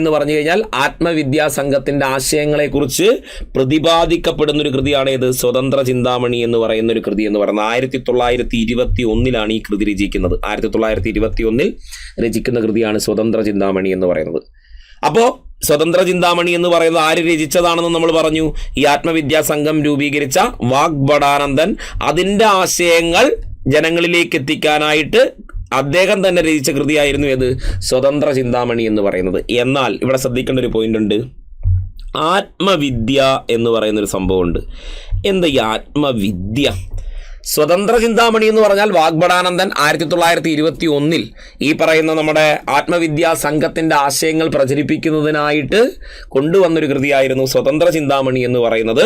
എന്ന് പറഞ്ഞു കഴിഞ്ഞാൽ ആത്മവിദ്യാസംഘത്തിന്റെ ആശയങ്ങളെക്കുറിച്ച് പ്രതിപാദിക്കപ്പെടുന്ന ഒരു കൃതിയാണ് ഇത് സ്വതന്ത്ര ചിന്താമണി എന്ന് പറയുന്ന ഒരു കൃതി എന്ന് പറയുന്നത്. 1921 ഈ കൃതി രചിക്കുന്നത്. 1921 രചിക്കുന്ന കൃതിയാണ് സ്വതന്ത്ര ചിന്താമണി എന്ന് പറയുന്നത്. അപ്പോൾ സ്വതന്ത്ര ചിന്താമണി എന്ന് പറയുന്നത് ആര് രചിച്ചതാണെന്ന് നമ്മൾ പറഞ്ഞു. ഈ ആത്മവിദ്യാസംഘം രൂപീകരിച്ച വാഗ്ഭടാനന്ദൻ അതിൻ്റെ ആശയങ്ങൾ ജനങ്ങളിലേക്ക് എത്തിക്കാനായിട്ട് അദ്ദേഹം തന്നെ രചിച്ച കൃതിയായിരുന്നു ഏത്? സ്വതന്ത്ര ചിന്താമണി എന്ന് പറയുന്നത്. എന്നാൽ ഇവിടെ ശ്രദ്ധിക്കേണ്ട ഒരു പോയിന്റ് ഉണ്ട്. ആത്മവിദ്യ എന്ന് പറയുന്നൊരു സംഭവമുണ്ട്. എന്താ ഈ ആത്മവിദ്യ? സ്വതന്ത്ര ചിന്താമണി എന്ന് പറഞ്ഞാൽ വാഗ്ഭടാനന്ദൻ 1921 ഈ പറയുന്ന നമ്മുടെ ആത്മവിദ്യാ സംഘത്തിൻ്റെ ആശയങ്ങൾ പ്രചരിപ്പിക്കുന്നതിനായിട്ട് കൊണ്ടുവന്നൊരു കൃതിയായിരുന്നു സ്വതന്ത്ര ചിന്താമണി എന്ന് പറയുന്നത്.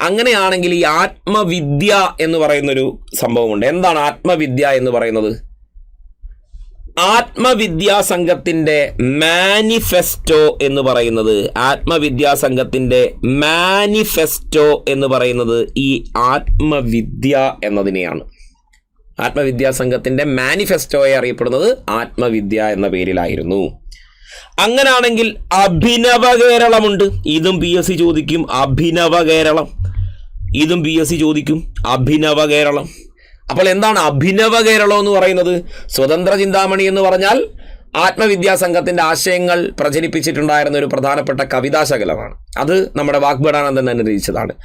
അങ്ങനെയാണെങ്കിൽ ഈ ആത്മവിദ്യ എന്ന് പറയുന്നൊരു സംഭവമുണ്ട്. എന്താണ് ആത്മവിദ്യ എന്ന് പറയുന്നത്? ആത്മവിദ്യാ സംഘത്തിൻ്റെ മാനിഫെസ്റ്റോ എന്ന് പറയുന്നത്, ആത്മവിദ്യാ സംഘത്തിൻ്റെ മാനിഫെസ്റ്റോ എന്ന് പറയുന്നത് ഈ ആത്മവിദ്യ എന്നതിനെയാണ്. ആത്മവിദ്യാ സംഘത്തിൻ്റെ മാനിഫെസ്റ്റോയെ അറിയപ്പെടുന്നത് ആത്മവിദ്യ എന്ന പേരിലായിരുന്നു. അങ്ങനാണെങ്കിൽ അഭിനവ കേരളമുണ്ട്. ഇതും PSC ചോദിക്കും. അഭിനവ കേരളം, ഇതും PSC ചോദിക്കും. അഭിനവ കേരളം. അപ്പോൾ എന്താണ് അഭിനവ കേരളം എന്ന് പറയുന്നത്? സ്വതന്ത്ര ചിന്താമണി എന്ന് പറഞ്ഞാൽ ആത്മവിദ്യാ സംഘത്തിൻ്റെ ആശയങ്ങൾ പ്രചരിപ്പിച്ചിട്ടുണ്ടായിരുന്ന ഒരു പ്രധാനപ്പെട്ട കവിതാശകലമാണ്. അത് നമ്മുടെ വാഗ്ഭടാനന്ദൻ തന്നെ രചിച്ചതാണ്.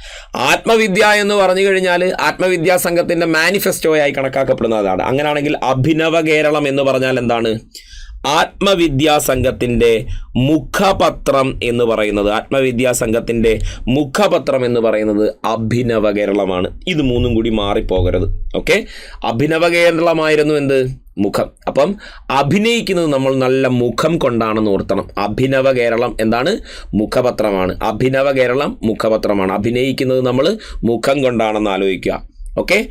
ആത്മവിദ്യ എന്ന് പറഞ്ഞു കഴിഞ്ഞാൽ ആത്മവിദ്യാ സംഘത്തിൻ്റെ മാനിഫെസ്റ്റോയായി കണക്കാക്കപ്പെടുന്നതാണ്. അങ്ങനെയാണെങ്കിൽ അഭിനവ കേരളം എന്ന് പറഞ്ഞാൽ എന്താണ്? ആത്മവിദ്യാ സംഘത്തിൻ്റെ മുഖപത്രം എന്ന് പറയുന്നത്, ആത്മവിദ്യാ സംഘത്തിൻ്റെ മുഖപത്രം എന്ന് പറയുന്നത് അഭിനവ കേരളമാണ്. ഇത് മൂന്നും കൂടി മാറിപ്പോകരുത്. ഓക്കെ, അഭിനവ കേരളമായിരുന്നു എന്ത്? മുഖം. അപ്പം അഭിനയിക്കുന്നത് നമ്മൾ നല്ല മുഖം കൊണ്ടാണെന്ന് ഓർത്തണം. അഭിനവ കേരളം എന്താണ്? മുഖപത്രമാണ്. അഭിനവ കേരളം മുഖപത്രമാണ്. അഭിനയിക്കുന്നത് നമ്മൾ മുഖം കൊണ്ടാണെന്ന് ആലോചിക്കുക. ഓക്കെ,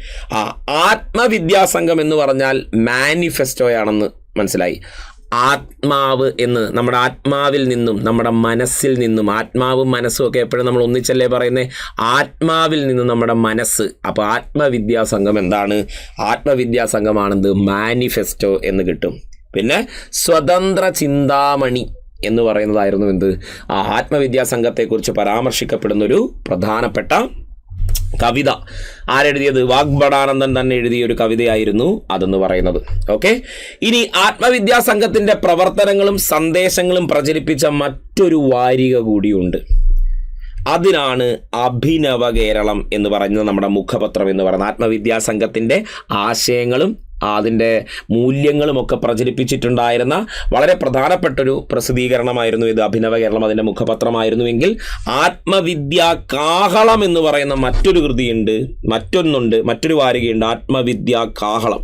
ആത്മവിദ്യാ സംഘം എന്ന് പറഞ്ഞാൽ മാനിഫെസ്റ്റോയാണെന്ന് മനസ്സിലായി. ആത്മാവ് എന്ന് നമ്മുടെ ആത്മാവിൽ നിന്നും നമ്മുടെ മനസ്സിൽ നിന്നും, ആത്മാവും മനസ്സും ഒക്കെ എപ്പോഴും നമ്മൾ ഒന്നിച്ചല്ലേ പറയുന്നത്? ആത്മാവിൽ നിന്നും നമ്മുടെ മനസ്സ്. അപ്പോൾ ആത്മവിദ്യാ സംഘം എന്താണ്? ആത്മവിദ്യാ സംഘമാണെന്ത്? മാനിഫെസ്റ്റോ എന്ന് കിട്ടും. പിന്നെ സ്വതന്ത്ര ചിന്താമണി എന്ന് പറയുന്നതായിരുന്നു എന്ത്? ആ ആത്മവിദ്യാ സംഘത്തെക്കുറിച്ച് പരാമർശിക്കപ്പെടുന്നൊരു പ്രധാനപ്പെട്ട കവിത. ആരെഴുതിയത്? വാഗ്ഭടാനന്ദൻ തന്നെ എഴുതിയ ഒരു കവിതയായിരുന്നു അതെന്ന് പറയുന്നത്. ഓക്കെ, ഇനി ആത്മവിദ്യാ സംഘത്തിൻ്റെ പ്രവർത്തനങ്ങളും സന്ദേശങ്ങളും പ്രചരിപ്പിച്ച മറ്റൊരു വാരിക കൂടിയുണ്ട്. അതിനാണ് അഭിനവ കേരളം എന്ന് പറയുന്നത് നമ്മുടെ മുഖപത്രം എന്ന് പറയുന്നത്. ആത്മവിദ്യാ സംഘത്തിൻ്റെ ആശയങ്ങളും അതിൻ്റെ മൂല്യങ്ങളുമൊക്കെ പ്രചരിപ്പിച്ചിട്ടുണ്ടായിരുന്ന വളരെ പ്രധാനപ്പെട്ടൊരു പ്രസിദ്ധീകരണമായിരുന്നു ഇത് അഭിനവ കേരളം. അതിൻ്റെ മുഖപത്രമായിരുന്നുവെങ്കിൽ ആത്മവിദ്യാ കാഹളം എന്ന് പറയുന്ന മറ്റൊരു കൃതിയുണ്ട്, മറ്റൊരു വാരികയുണ്ട്. ആത്മവിദ്യാ കാഹളം.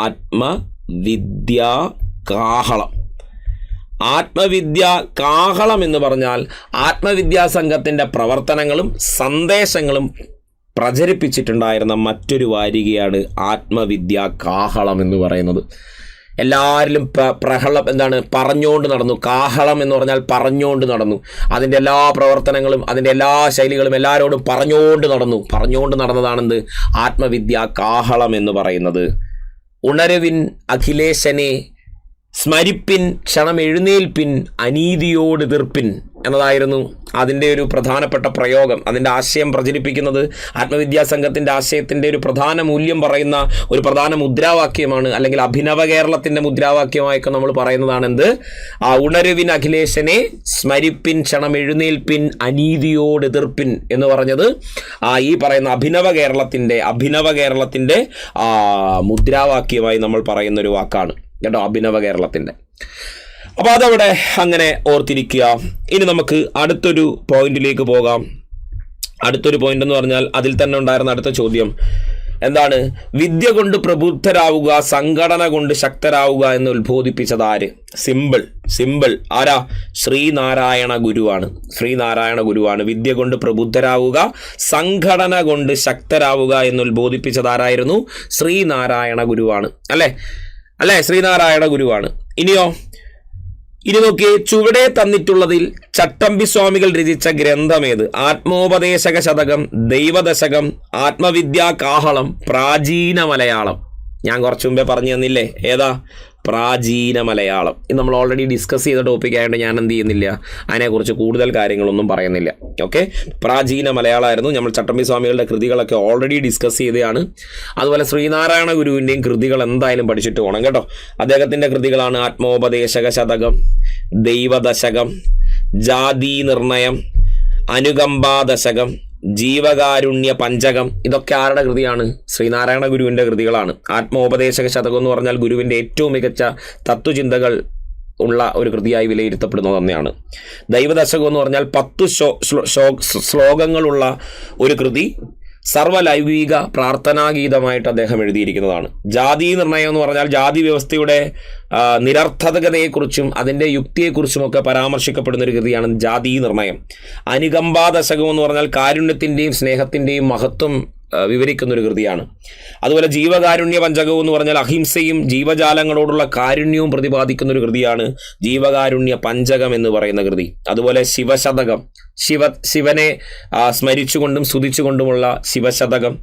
ആത്മവിദ്യാ കാഹളം. ആത്മവിദ്യാ കാഹളം എന്ന് പറഞ്ഞാൽ ആത്മവിദ്യാ സംഘത്തിൻ്റെ പ്രവർത്തനങ്ങളും സന്ദേശങ്ങളും പ്രചരിപ്പിച്ചിട്ടുണ്ടായിരുന്ന മറ്റൊരു വാരികയാണ് ആത്മവിദ്യാ കാഹളം എന്ന് പറയുന്നത്. എല്ലാവരിലും എന്താണ്? പറഞ്ഞുകൊണ്ട് നടന്നു. കാഹളം എന്ന് പറഞ്ഞാൽ പറഞ്ഞുകൊണ്ട് നടന്നു. അതിൻ്റെ എല്ലാ പ്രവർത്തനങ്ങളും അതിൻ്റെ എല്ലാ ശൈലികളും എല്ലാവരോടും പറഞ്ഞുകൊണ്ട് നടന്നതാണെന്ത്? ആത്മവിദ്യാ കാഹളം എന്ന് പറയുന്നത്. ഉണരുവിൻ അഖിലേശനെ, സ്മരിപ്പിൻ ക്ഷണം എഴുന്നേൽപ്പിൻ, അനീതിയോട് എതിർപ്പിൻ എന്നതായിരുന്നു അതിൻ്റെ ഒരു പ്രധാനപ്പെട്ട പ്രയോഗം. അതിൻ്റെ ആശയം പ്രചരിപ്പിക്കുന്നത് ആത്മവിദ്യാ സംഘത്തിൻ്റെ ആശയത്തിൻ്റെ ഒരു പ്രധാന മൂല്യം പറയുന്ന ഒരു പ്രധാന മുദ്രാവാക്യമാണ്, അല്ലെങ്കിൽ അഭിനവ കേരളത്തിൻ്റെ മുദ്രാവാക്യമായൊക്കെ നമ്മൾ പറയുന്നതാണ് എന്ത്? ഉണരുവിൻ അഖിലേശനെ, സ്മരിപ്പിൻ ക്ഷണം എഴുന്നേൽപ്പിൻ, അനീതിയോട് എതിർപ്പിൻ എന്ന് പറഞ്ഞത് ഈ പറയുന്ന അഭിനവ കേരളത്തിൻ്റെ മുദ്രാവാക്യമായി നമ്മൾ പറയുന്നൊരു വാക്കാണ് കേട്ടോ, അഭിനവ കേരളത്തിൻ്റെ. അപ്പോൾ അതവിടെ അങ്ങനെ ഓർത്തിരിക്കുക. ഇനി നമുക്ക് അടുത്തൊരു പോയിന്റിലേക്ക് പോകാം. അടുത്തൊരു പോയിന്റ് എന്ന് പറഞ്ഞാൽ അതിൽ തന്നെ ഉണ്ടായിരുന്ന അടുത്ത ചോദ്യം എന്താണ്? വിദ്യ കൊണ്ട് പ്രബുദ്ധരാവുക, സംഘടന കൊണ്ട് ശക്തരാവുക എന്ന് ഉത്ബോധിപ്പിച്ചത് ആര്? സിമ്പിൾ. ആരാ? ശ്രീനാരായണ ഗുരുവാണ്. വിദ്യ കൊണ്ട് പ്രബുദ്ധരാവുക, സംഘടന കൊണ്ട് ശക്തരാവുക എന്ന് ഉത്ബോധിപ്പിച്ചത് ആരായിരുന്നു? ശ്രീനാരായണ ഗുരുവാണ്. അല്ലേ? ശ്രീനാരായണ ഗുരുവാണ്. ഇനി നോക്കിയേ, ചുവടെ തന്നിട്ടുള്ളതിൽ ചട്ടമ്പി സ്വാമികൾ രചിച്ച ഗ്രന്ഥമേത്? ആത്മോപദേശക ശതകം, ദൈവദശകം, ആത്മവിദ്യാ കാഹളം, പ്രാചീന മലയാളം. ഞാൻ കുറച്ചു മുമ്പേ പറഞ്ഞു തന്നില്ലേ? ഏതാ? പ്രാചീന മലയാളം. ഇത് നമ്മൾ ഓൾറെഡി ഡിസ്കസ് ചെയ്ത ടോപ്പിക് ആയതുകൊണ്ട് ഞാൻ എന്ത് ചെയ്യുന്നില്ല, അതിനെക്കുറിച്ച് കൂടുതൽ കാര്യങ്ങളൊന്നും പറയുന്നില്ല. ഓക്കെ, പ്രാചീന മലയാളമായിരുന്നു. നമ്മൾ ചട്ടമ്പി സ്വാമികളുടെ കൃതികളൊക്കെ ഓൾറെഡി ഡിസ്കസ് ചെയ്തതാണ്. അതുപോലെ ശ്രീനാരായണ ഗുരുവിൻ്റെയും കൃതികൾ എന്തായാലും പഠിച്ചിട്ട് പോകണം കേട്ടോ. അദ്ദേഹത്തിൻ്റെ കൃതികളാണ് ആത്മോപദേശക ശതകം, ദൈവദശകം, ജാതി നിർണയം, അനുകമ്പാദശകം, ജീവകാരുണ്യ പഞ്ചകം, ഇതൊക്കെ ആരുടെ കൃതിയാണ്? ശ്രീനാരായണ ഗുരുവിൻ്റെ കൃതികളാണ്. ആത്മോപദേശക ശതകം എന്ന് പറഞ്ഞാൽ ഗുരുവിൻ്റെ ഏറ്റവും മികച്ച തത്വചിന്തകൾ ഉള്ള ഒരു കൃതിയായി വിലയിരുത്തപ്പെടുന്നത് തന്നെയാണ്. ദൈവദശകം എന്ന് പറഞ്ഞാൽ 10 ശ്ലോകങ്ങളുള്ള ഒരു കൃതി സർവ്വലൈംഗിക പ്രാർത്ഥനാഗീതമായിട്ട് അദ്ദേഹം എഴുതിയിരിക്കുന്നതാണ്. ജാതി നിർണയം എന്ന് പറഞ്ഞാൽ ജാതി വ്യവസ്ഥയുടെ നിരർത്ഥകതയെക്കുറിച്ചും അതിൻ്റെ യുക്തിയെക്കുറിച്ചുമൊക്കെ പരാമർശിക്കപ്പെടുന്ന ഒരു കൃതിയാണ് ജാതി നിർണയം. അനുകമ്പാദശകം എന്ന് പറഞ്ഞാൽ കാരുണ്യത്തിൻ്റെയും സ്നേഹത്തിൻ്റെയും മഹത്വം വിവരിക്കുന്ന ഒരു കൃതിയാണ്. അതുപോലെ ജീവകാരുണ്യ പഞ്ചകം എന്ന് പറഞ്ഞാൽ അഹിംസയും ജീവജാലങ്ങളോടുള്ള കാരുണ്യവും പ്രതിപാദിക്കുന്ന ഒരു കൃതിയാണ് ജീവകാരുണ്യ പഞ്ചകം എന്ന് പറയുന്ന കൃതി. അതുപോലെ ശിവശതകം, ശിവനെ സ്മരിച്ചുകൊണ്ടും സ്തുതിച്ചുകൊണ്ടുമുള്ള ശിവശതകം,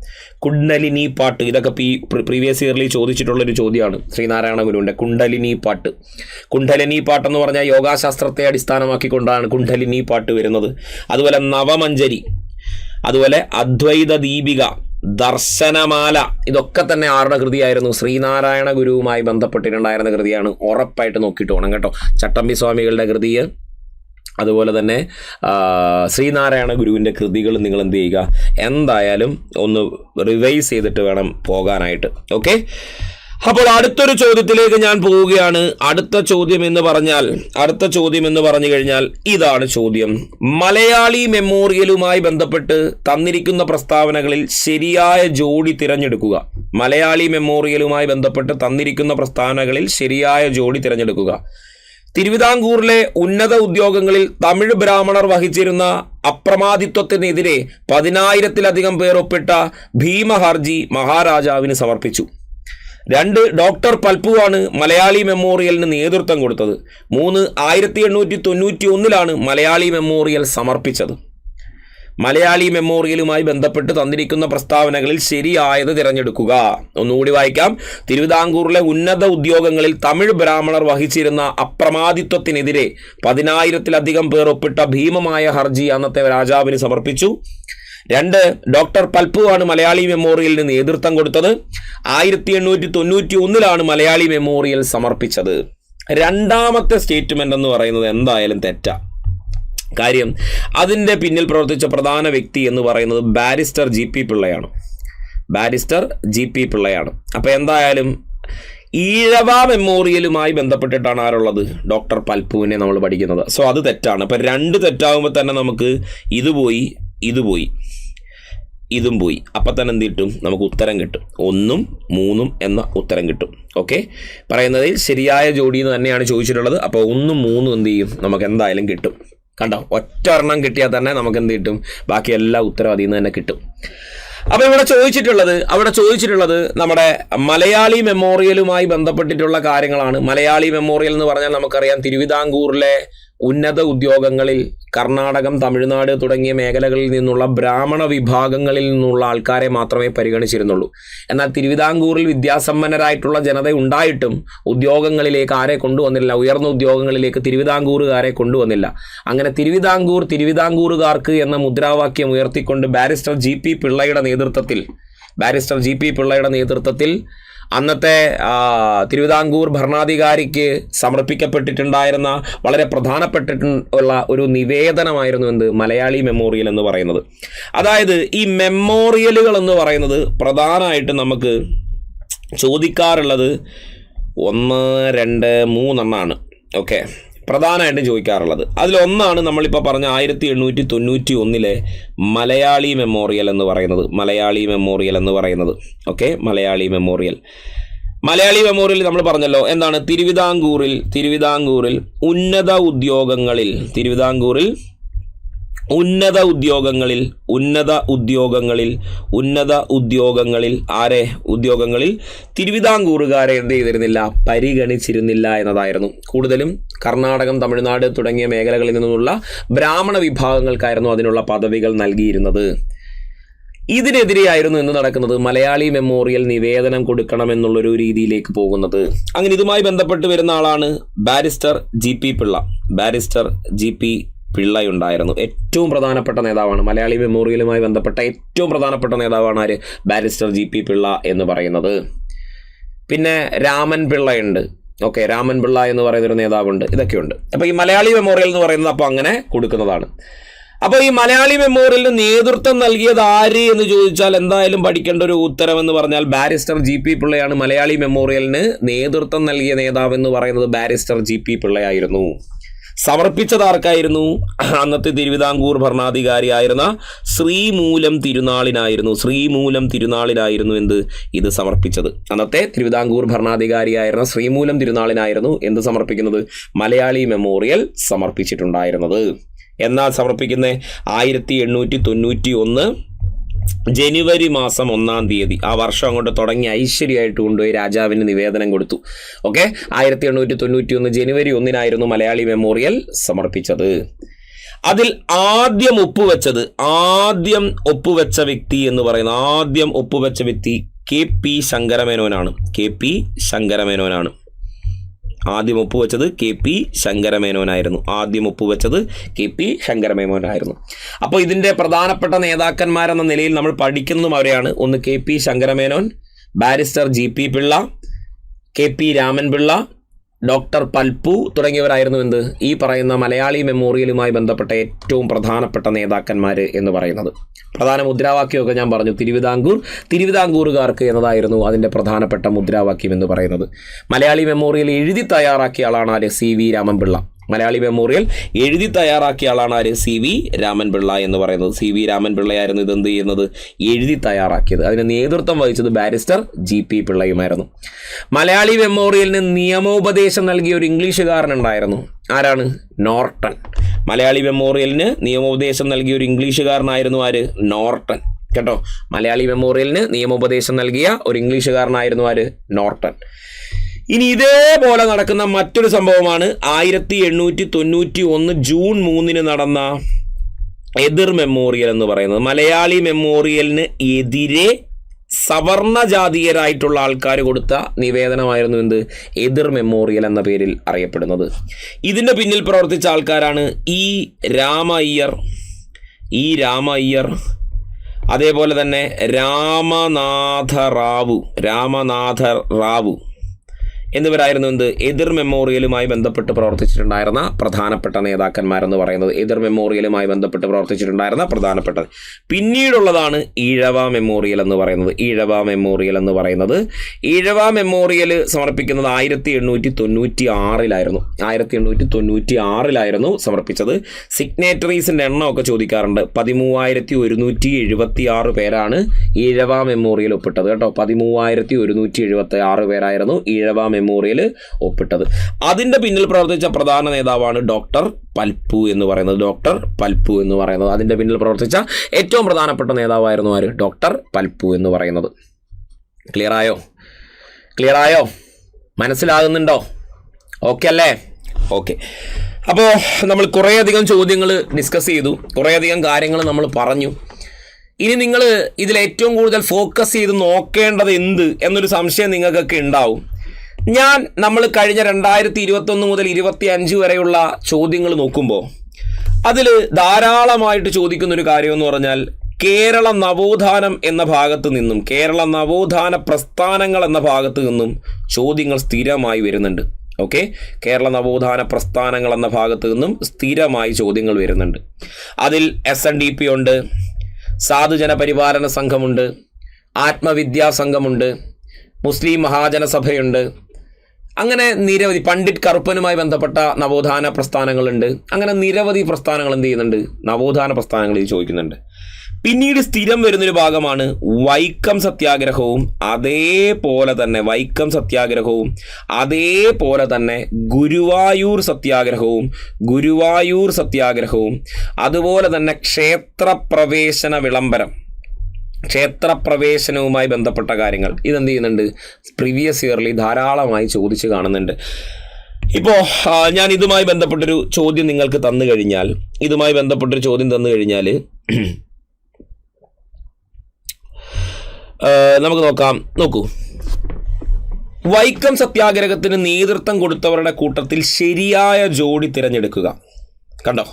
കുണ്ഡലിനി പാട്ട്, ഇതൊക്കെ പ്രീവിയസ് ഇയർലി ചോദിച്ചിട്ടുള്ളൊരു ചോദ്യമാണ് ശ്രീനാരായണ ഗുരുവിൻ്റെ കുണ്ഡലിനി പാട്ട്. കുണ്ഡലിനി പാട്ടെന്ന് പറഞ്ഞാൽ യോഗാശാസ്ത്രത്തെ അടിസ്ഥാനമാക്കിക്കൊണ്ടാണ് കുണ്ഡലിനി പാട്ട് വരുന്നത്. അതുപോലെ നവമഞ്ജരി, അതുപോലെ അദ്വൈത ദീപിക, ദർശനമാല, ഇതൊക്കെ തന്നെ ആരുടെ കൃതിയായിരുന്നു? ശ്രീനാരായണ ഗുരുവുമായി ബന്ധപ്പെട്ടിട്ടുണ്ടായിരുന്ന കൃതിയാണ്. ഉറപ്പായിട്ട് നോക്കിയിട്ട് വേണം കേട്ടോ. ചട്ടമ്പി സ്വാമികളുടെ കൃതി, അതുപോലെ തന്നെ ശ്രീനാരായണ ഗുരുവിൻ്റെ കൃതികൾ നിങ്ങൾ എന്ത് ചെയ്യുക, എന്തായാലും ഒന്ന് റിവൈസ് ചെയ്തിട്ട് വേണം പോകാനായിട്ട്. ഓക്കെ, അപ്പോൾ അടുത്തൊരു ചോദ്യത്തിലേക്ക് ഞാൻ പോവുകയാണ്. അടുത്ത ചോദ്യം എന്ന് പറഞ്ഞു കഴിഞ്ഞാൽ ഇതാണ് ചോദ്യം. മലയാളി മെമ്മോറിയലുമായി ബന്ധപ്പെട്ട് തന്നിരിക്കുന്ന പ്രസ്താവനകളിൽ ശരിയായ ജോഡി തിരഞ്ഞെടുക്കുക. മലയാളി മെമ്മോറിയലുമായി ബന്ധപ്പെട്ട് തന്നിരിക്കുന്ന പ്രസ്താവനകളിൽ ശരിയായ ജോഡി തിരഞ്ഞെടുക്കുക. തിരുവിതാംകൂറിലെ ഉന്നത ഉദ്യോഗങ്ങളിൽ തമിഴ് ബ്രാഹ്മണർ വഹിച്ചിരുന്ന അപ്രമാദിത്വത്തിനെതിരെ 10,000-ലധികം പേർ ഒപ്പിട്ട ഭീമഹർജി മഹാരാജാവിന് സമർപ്പിച്ചു. 2. ഡോക്ടർ പൽപ്പുവാണ് മലയാളി മെമ്മോറിയലിന് നേതൃത്വം കൊടുത്തത്. 3. 1891 മലയാളി മെമ്മോറിയൽ സമർപ്പിച്ചത്. മലയാളി മെമ്മോറിയലുമായി ബന്ധപ്പെട്ട് തന്നിരിക്കുന്ന പ്രസ്താവനകളിൽ ശരിയായത് തിരഞ്ഞെടുക്കുക. ഒന്നുകൂടി വായിക്കാം. തിരുവിതാംകൂറിലെ ഉന്നത ഉദ്യോഗങ്ങളിൽ തമിഴ് ബ്രാഹ്മണർ വഹിച്ചിരുന്ന അപ്രമാദിത്വത്തിനെതിരെ 10,000-ലധികം പേർ ഒപ്പിട്ട ഭീമമായ ഹർജി അന്നത്തെ രാജാവിന് സമർപ്പിച്ചു. 2. ഡോക്ടർ പൽപ്പുവാണ് മലയാളി മെമ്മോറിയലിന് നേതൃത്വം കൊടുത്തത്. 1891 മലയാളി മെമ്മോറിയൽ സമർപ്പിച്ചത്. രണ്ടാമത്തെ സ്റ്റേറ്റ്മെന്റ് എന്ന് പറയുന്നത് എന്തായാലും തെറ്റാ. കാര്യം അതിൻ്റെ പിന്നിൽ പ്രവർത്തിച്ച പ്രധാന വ്യക്തി എന്ന് പറയുന്നത് ബാരിസ്റ്റർ G.P. പിള്ളയാണ്. അപ്പോൾ എന്തായാലും ഈഴവ മെമ്മോറിയലുമായി ബന്ധപ്പെട്ടിട്ടാണ് ആരുള്ളത്? ഡോക്ടർ പൽപ്പുവിനെ നമ്മൾ പഠിക്കുന്നത്. സോ അത് തെറ്റാണ്. അപ്പോൾ 2 തെറ്റാകുമ്പോൾ തന്നെ നമുക്ക് ഇതും പോയി. അപ്പം തന്നെ എന്ത് കിട്ടും? നമുക്ക് ഉത്തരം കിട്ടും. 1ഉം 3ഉം എന്ന ഉത്തരം കിട്ടും. ഓക്കെ, പറയുന്നതിൽ ശരിയായ ജോഡി എന്ന് തന്നെയാണ് ചോദിച്ചിട്ടുള്ളത്. അപ്പോൾ 1ഉം 3ഉം എന്ത് ചെയ്യും? നമുക്ക് എന്തായാലും കിട്ടും. കണ്ടോ, ഒറ്റ ഒരെണ്ണം കിട്ടിയാൽ തന്നെ നമുക്ക് എന്ത് കിട്ടും? ബാക്കി എല്ലാ ഉത്തരവും അതിൽ നിന്ന് തന്നെ കിട്ടും. അപ്പോൾ അവിടെ ചോദിച്ചിട്ടുള്ളത് നമ്മുടെ മലയാളി മെമ്മോറിയലുമായി ബന്ധപ്പെട്ടിട്ടുള്ള കാര്യങ്ങളാണ്. മലയാളി മെമ്മോറിയൽ എന്ന് പറഞ്ഞാൽ നമുക്കറിയാം തിരുവിതാംകൂറിലെ ഉന്നത ഉദ്യോഗങ്ങളിൽ കർണാടകം, തമിഴ്നാട് തുടങ്ങിയ മേഖലകളിൽ നിന്നുള്ള ബ്രാഹ്മണ വിഭാഗങ്ങളിൽ നിന്നുള്ള ആൾക്കാരെ മാത്രമേ പരിഗണിച്ചിരുന്നുള്ളൂ. എന്നാൽ തിരുവിതാംകൂറിൽ വിദ്യാസമ്പന്നരായിട്ടുള്ള ജനത ഉണ്ടായിട്ടും ഉദ്യോഗങ്ങളിലേക്ക് ആരെ കൊണ്ടുവന്നില്ല, ഉയർന്ന ഉദ്യോഗങ്ങളിലേക്ക് തിരുവിതാംകൂറുകാരെ കൊണ്ടുവന്നില്ല. അങ്ങനെ തിരുവിതാംകൂറുകാർക്ക് എന്ന മുദ്രാവാക്യം ഉയർത്തിക്കൊണ്ട് ബാരിസ്റ്റർ G.P. പിള്ളയുടെ നേതൃത്വത്തിൽ അന്നത്തെ തിരുവിതാംകൂർ ഭരണാധികാരിക്ക് സമർപ്പിക്കപ്പെട്ടിട്ടുണ്ടായിരുന്ന വളരെ പ്രധാനപ്പെട്ടിട്ടുള്ള ഒരു നിവേദനമായിരുന്നു എന്ത്? മലയാളി മെമ്മോറിയൽ എന്ന് പറയുന്നത്. അതായത് ഈ മെമ്മോറിയലുകൾ എന്ന് പറയുന്നത് പ്രധാനമായിട്ട് നമുക്ക് ചോദിക്കാറുള്ളത് 1, 2, 3 എണ്ണമാണ്. ഓക്കെ, പ്രധാനമായിട്ടും ചോദിക്കാറുള്ളത് അതിലൊന്നാണ് നമ്മളിപ്പോൾ പറഞ്ഞ 1891 മലയാളി മെമ്മോറിയൽ എന്ന് പറയുന്നത്. ഓക്കെ, മലയാളി മെമ്മോറിയൽ നമ്മൾ പറഞ്ഞല്ലോ എന്താണ്? തിരുവിതാംകൂറിൽ ഉന്നത ഉദ്യോഗങ്ങളിൽ തിരുവിതാംകൂറുകാരെ എന്ത് ചെയ്തിരുന്നില്ല? പരിഗണിച്ചിരുന്നില്ല എന്നതായിരുന്നു. കൂടുതലും കർണാടകം, തമിഴ്നാട് തുടങ്ങിയ മേഖലകളിൽ നിന്നുള്ള ബ്രാഹ്മണ വിഭാഗങ്ങൾക്കായിരുന്നു അതിനുള്ള പദവികൾ നൽകിയിരുന്നത്. ഇതിനെതിരെയായിരുന്നു ഇന്ന് നടക്കുന്നത് മലയാളി മെമ്മോറിയൽ നിവേദനം കൊടുക്കണമെന്നുള്ളൊരു രീതിയിലേക്ക് പോകുന്നത്. അങ്ങനെ ഇതുമായി ബന്ധപ്പെട്ട് വരുന്ന ആളാണ് ബാരിസ്റ്റർ G.P. പിള്ളയുണ്ടായിരുന്നു. ഏറ്റവും പ്രധാനപ്പെട്ട നേതാവാണ്. മലയാളി മെമ്മോറിയലുമായി ബന്ധപ്പെട്ട ഏറ്റവും പ്രധാനപ്പെട്ട നേതാവാണ് ആര്? Barrister G.P. പിള്ള എന്ന് പറയുന്നത്. പിന്നെ രാമൻ പിള്ളയുണ്ട്. ഓക്കെ, രാമൻ പിള്ള എന്ന് പറയുന്നൊരു നേതാവുണ്ട്. ഇതൊക്കെയുണ്ട്. അപ്പോൾ ഈ മലയാളി മെമ്മോറിയൽ എന്ന് പറയുന്നത് അപ്പോൾ അങ്ങനെ കൊടുക്കുന്നതാണ്. അപ്പോൾ ഈ മലയാളി മെമ്മോറിയലിന് നേതൃത്വം നൽകിയത് ആര് എന്ന് ചോദിച്ചാൽ എന്തായാലും പഠിക്കേണ്ട ഒരു ഉത്തരം എന്ന് പറഞ്ഞാൽ ബാരിസ്റ്റർ ജി പി പിള്ളയാണ്. മലയാളി മെമ്മോറിയലിന് നേതൃത്വം നൽകിയ നേതാവ് എന്ന് പറയുന്നത് ബാരിസ്റ്റർ ജി പി പിള്ളയായിരുന്നു. സമർപ്പിച്ചത് ആർക്കായിരുന്നു? അന്നത്തെ തിരുവിതാംകൂർ ഭരണാധികാരിയായിരുന്ന ശ്രീമൂലം തിരുനാളിനായിരുന്നു എന്ത് ഇത് സമർപ്പിച്ചത്. അന്നത്തെ തിരുവിതാംകൂർ ഭരണാധികാരിയായിരുന്ന ശ്രീമൂലം തിരുനാളിനായിരുന്നു എന്ത് സമർപ്പിക്കുന്നത്? മലയാളി മെമ്മോറിയൽ സമർപ്പിച്ചിട്ടുണ്ടായിരുന്നത്. എന്നാൽ സമർപ്പിക്കുന്ന 1891 ജനുവരി മാസം 1-ാം തീയതി, ആ വർഷം അങ്ങോട്ട് തുടങ്ങി ഐശ്വര്യമായിട്ട് കൊണ്ടുപോയി രാജാവിന് നിവേദനം കൊടുത്തു. ഓക്കെ, 1891 ജനുവരി 1-നായിരുന്നു മലയാളി മെമ്മോറിയൽ സമർപ്പിച്ചത്. അതിൽ ആദ്യം ഒപ്പുവെച്ച വ്യക്തി എന്ന് പറയുന്നത് ആദ്യം ഒപ്പുവെച്ച വ്യക്തി കെ പി ശങ്കരമേനോനാണ്. ആദ്യം ഒപ്പുവെച്ചത് കെ പി ശങ്കരമേനോനായിരുന്നു. അപ്പോൾ ഇതിൻ്റെ പ്രധാനപ്പെട്ട നേതാക്കന്മാരെന്ന നിലയിൽ നമ്മൾ പഠിക്കുന്നതും അവരെയാണ്. ഒന്ന് K P Sankara Menon, barrister G P Pillai, K P Raman Pillai, doctor Palpu തുടങ്ങിയവരായിരുന്നു എന്ത് ഈ പറയുന്ന മലയാളി മെമ്മോറിയലുമായി ബന്ധപ്പെട്ട ഏറ്റവും പ്രധാനപ്പെട്ട നേതാക്കന്മാർ എന്ന് പറയുന്നത്. പ്രധാന മുദ്രാവാക്യമൊക്കെ ഞാൻ പറഞ്ഞു. തിരുവിതാംകൂറുകാർക്ക് എന്നതായിരുന്നു അതിൻ്റെ പ്രധാനപ്പെട്ട മുദ്രാവാക്യം എന്ന് പറയുന്നത്. മലയാളി മെമ്മോറിയൽ എഴുതി തയ്യാറാക്കിയ ആളാണ് ആര്? C V Raman Pillai. Malayali memorial എഴുതി തയ്യാറാക്കിയ ആളാണ് ആര്? സി വി രാമൻപിള്ള എന്ന് പറയുന്നത്. സി വി രാമൻപിള്ളയായിരുന്നു ഇതെന്ത് ചെയ്യുന്നത്? എഴുതി തയ്യാറാക്കിയത്. അതിന് നേതൃത്വം വഹിച്ചത് ബാരിസ്റ്റർ ജി പി പിള്ളയുമായിരുന്നു. മലയാളി മെമ്മോറിയലിന് നിയമോപദേശം നൽകിയ ഒരു ഇംഗ്ലീഷുകാരനുണ്ടായിരുന്നു. ആരാണ്? നോർട്ടൺ. മലയാളി മെമ്മോറിയലിന് നിയമോപദേശം നൽകിയ ഒരു ഇംഗ്ലീഷുകാരനായിരുന്നു ആര്? നോർട്ടൺ. കേട്ടോ, മലയാളി മെമ്മോറിയലിന് നിയമോപദേശം നൽകിയ ഒരു ഇംഗ്ലീഷുകാരനായിരുന്നു ആര്? നോർട്ടൺ. ഇനി ഇതേപോലെ നടക്കുന്ന മറ്റൊരു സംഭവമാണ് 1891 ജൂൺ 3 നടന്ന എതിർ മെമ്മോറിയൽ എന്ന് പറയുന്നത്. മലയാളി മെമ്മോറിയലിന് എതിരെ സവർണ ജാതീയരായിട്ടുള്ള ആൾക്കാർ കൊടുത്ത നിവേദനമായിരുന്നു എന്ത്? എതിർ മെമ്മോറിയൽ എന്ന പേരിൽ അറിയപ്പെടുന്നത്. ഇതിൻ്റെ പിന്നിൽ പ്രവർത്തിച്ച ആൾക്കാരാണ് ഇ രാമ അയ്യർ, അതേപോലെ തന്നെ രാമനാഥ റാവു എന്നിവരായിരുന്നു എന്ത്? എതിർ മെമ്മോറിയലുമായി ബന്ധപ്പെട്ട് പ്രവർത്തിച്ചിട്ടുണ്ടായിരുന്ന പ്രധാനപ്പെട്ട നേതാക്കന്മാരെന്ന് പറയുന്നത്. എതിർ മെമ്മോറിയലുമായി ബന്ധപ്പെട്ട് പ്രവർത്തിച്ചിട്ടുണ്ടായിരുന്ന പ്രധാനപ്പെട്ട. പിന്നീടുള്ളതാണ് ഈഴവ മെമ്മോറിയൽ എന്ന് പറയുന്നത്. ഈഴവ മെമ്മോറിയൽ സമർപ്പിക്കുന്നത് 1896 സമർപ്പിച്ചത്. സിഗ്നേറ്ററീസിൻ്റെ എണ്ണമൊക്കെ ചോദിക്കാറുണ്ട്. 13,176 പേരാണ് ഈഴവ മെമ്മോറിയൽ ഒപ്പിട്ടത്. കേട്ടോ, 13,176 പേരായിരുന്നു ഈഴവ മെമ്മോറിയൽ ഒപ്പിട്ടത്. അതിൻ്റെ പിന്നിൽ പ്രവർത്തിച്ച പ്രധാന നേതാവാണ് ഡോക്ടർ പൽപ്പു എന്ന് പറയുന്നത്. അതിൻ്റെ പിന്നിൽ പ്രവർത്തിച്ച ഏറ്റവും പ്രധാനപ്പെട്ട നേതാവായിരുന്നു ആര്? ഡോക്ടർ പൽപ്പു എന്ന് പറയുന്നത്. ക്ലിയർ ആയോ? മനസ്സിലാകുന്നുണ്ടോ? ഓക്കെ അല്ലേ? ഓക്കെ. അപ്പോൾ നമ്മൾ കുറേയധികം ചോദ്യങ്ങൾ ഡിസ്കസ് ചെയ്തു, കുറേയധികം കാര്യങ്ങൾ നമ്മൾ പറഞ്ഞു. ഇനി നിങ്ങൾ ഇതിലേറ്റവും കൂടുതൽ ഫോക്കസ് ചെയ്ത് നോക്കേണ്ടത് എന്ത് എന്നൊരു സംശയം നിങ്ങൾക്കൊക്കെ ഉണ്ടാവും. നമ്മൾ കഴിഞ്ഞ 2021 മുതൽ 2025 വരെയുള്ള ചോദ്യങ്ങൾ നോക്കുമ്പോൾ അതിൽ ധാരാളമായിട്ട് ചോദിക്കുന്നൊരു കാര്യമെന്ന് പറഞ്ഞാൽ കേരള നവോത്ഥാനം എന്ന ഭാഗത്ത് നിന്നും, കേരള നവോത്ഥാന പ്രസ്ഥാനങ്ങൾ എന്ന ഭാഗത്ത് നിന്നും ചോദ്യങ്ങൾ സ്ഥിരമായി വരുന്നുണ്ട്. ഓക്കെ, കേരള നവോത്ഥാന പ്രസ്ഥാനങ്ങൾ എന്ന ഭാഗത്ത് നിന്നും സ്ഥിരമായി ചോദ്യങ്ങൾ വരുന്നുണ്ട്. അതിൽ SNDP ഉണ്ട്, സാധുജന പരിപാലന സംഘമുണ്ട്, ആത്മവിദ്യാ സംഘമുണ്ട്, മുസ്ലിം മഹാജനസഭയുണ്ട്, അങ്ങനെ നിരവധി, പണ്ഡിറ്റ് കറുപ്പനുമായി ബന്ധപ്പെട്ട നവോത്ഥാന പ്രസ്ഥാനങ്ങളുണ്ട്. അങ്ങനെ നിരവധി പ്രസ്ഥാനങ്ങൾ എന്ത് ചെയ്യുന്നുണ്ട്? നവോത്ഥാന പ്രസ്ഥാനങ്ങൾ ഇത് ചോദിക്കുന്നുണ്ട്. പിന്നീട് സ്ഥിരം വരുന്നൊരു ഭാഗമാണ് വൈക്കം സത്യാഗ്രഹവും, അതേപോലെ തന്നെ ഗുരുവായൂർ സത്യാഗ്രഹവും അതുപോലെ തന്നെ ക്ഷേത്രപ്രവേശനവുമായി ബന്ധപ്പെട്ട കാര്യങ്ങൾ ഇതെന്ത് ചെയ്യുന്നുണ്ട്? പ്രീവിയസ് ഇയർലി ധാരാളമായി ചോദിച്ച് കാണുന്നുണ്ട്. ഇപ്പോൾ ഞാൻ ഇതുമായി ബന്ധപ്പെട്ടൊരു ചോദ്യം നിങ്ങൾക്ക് തന്നു കഴിഞ്ഞാൽ നമുക്ക് നോക്കൂ. വൈക്കം സത്യാഗ്രഹത്തിന് നേതൃത്വം കൊടുത്തവരുടെ കൂട്ടത്തിൽ ശരിയായ ജോഡി തിരഞ്ഞെടുക്കുക. കണ്ടോ,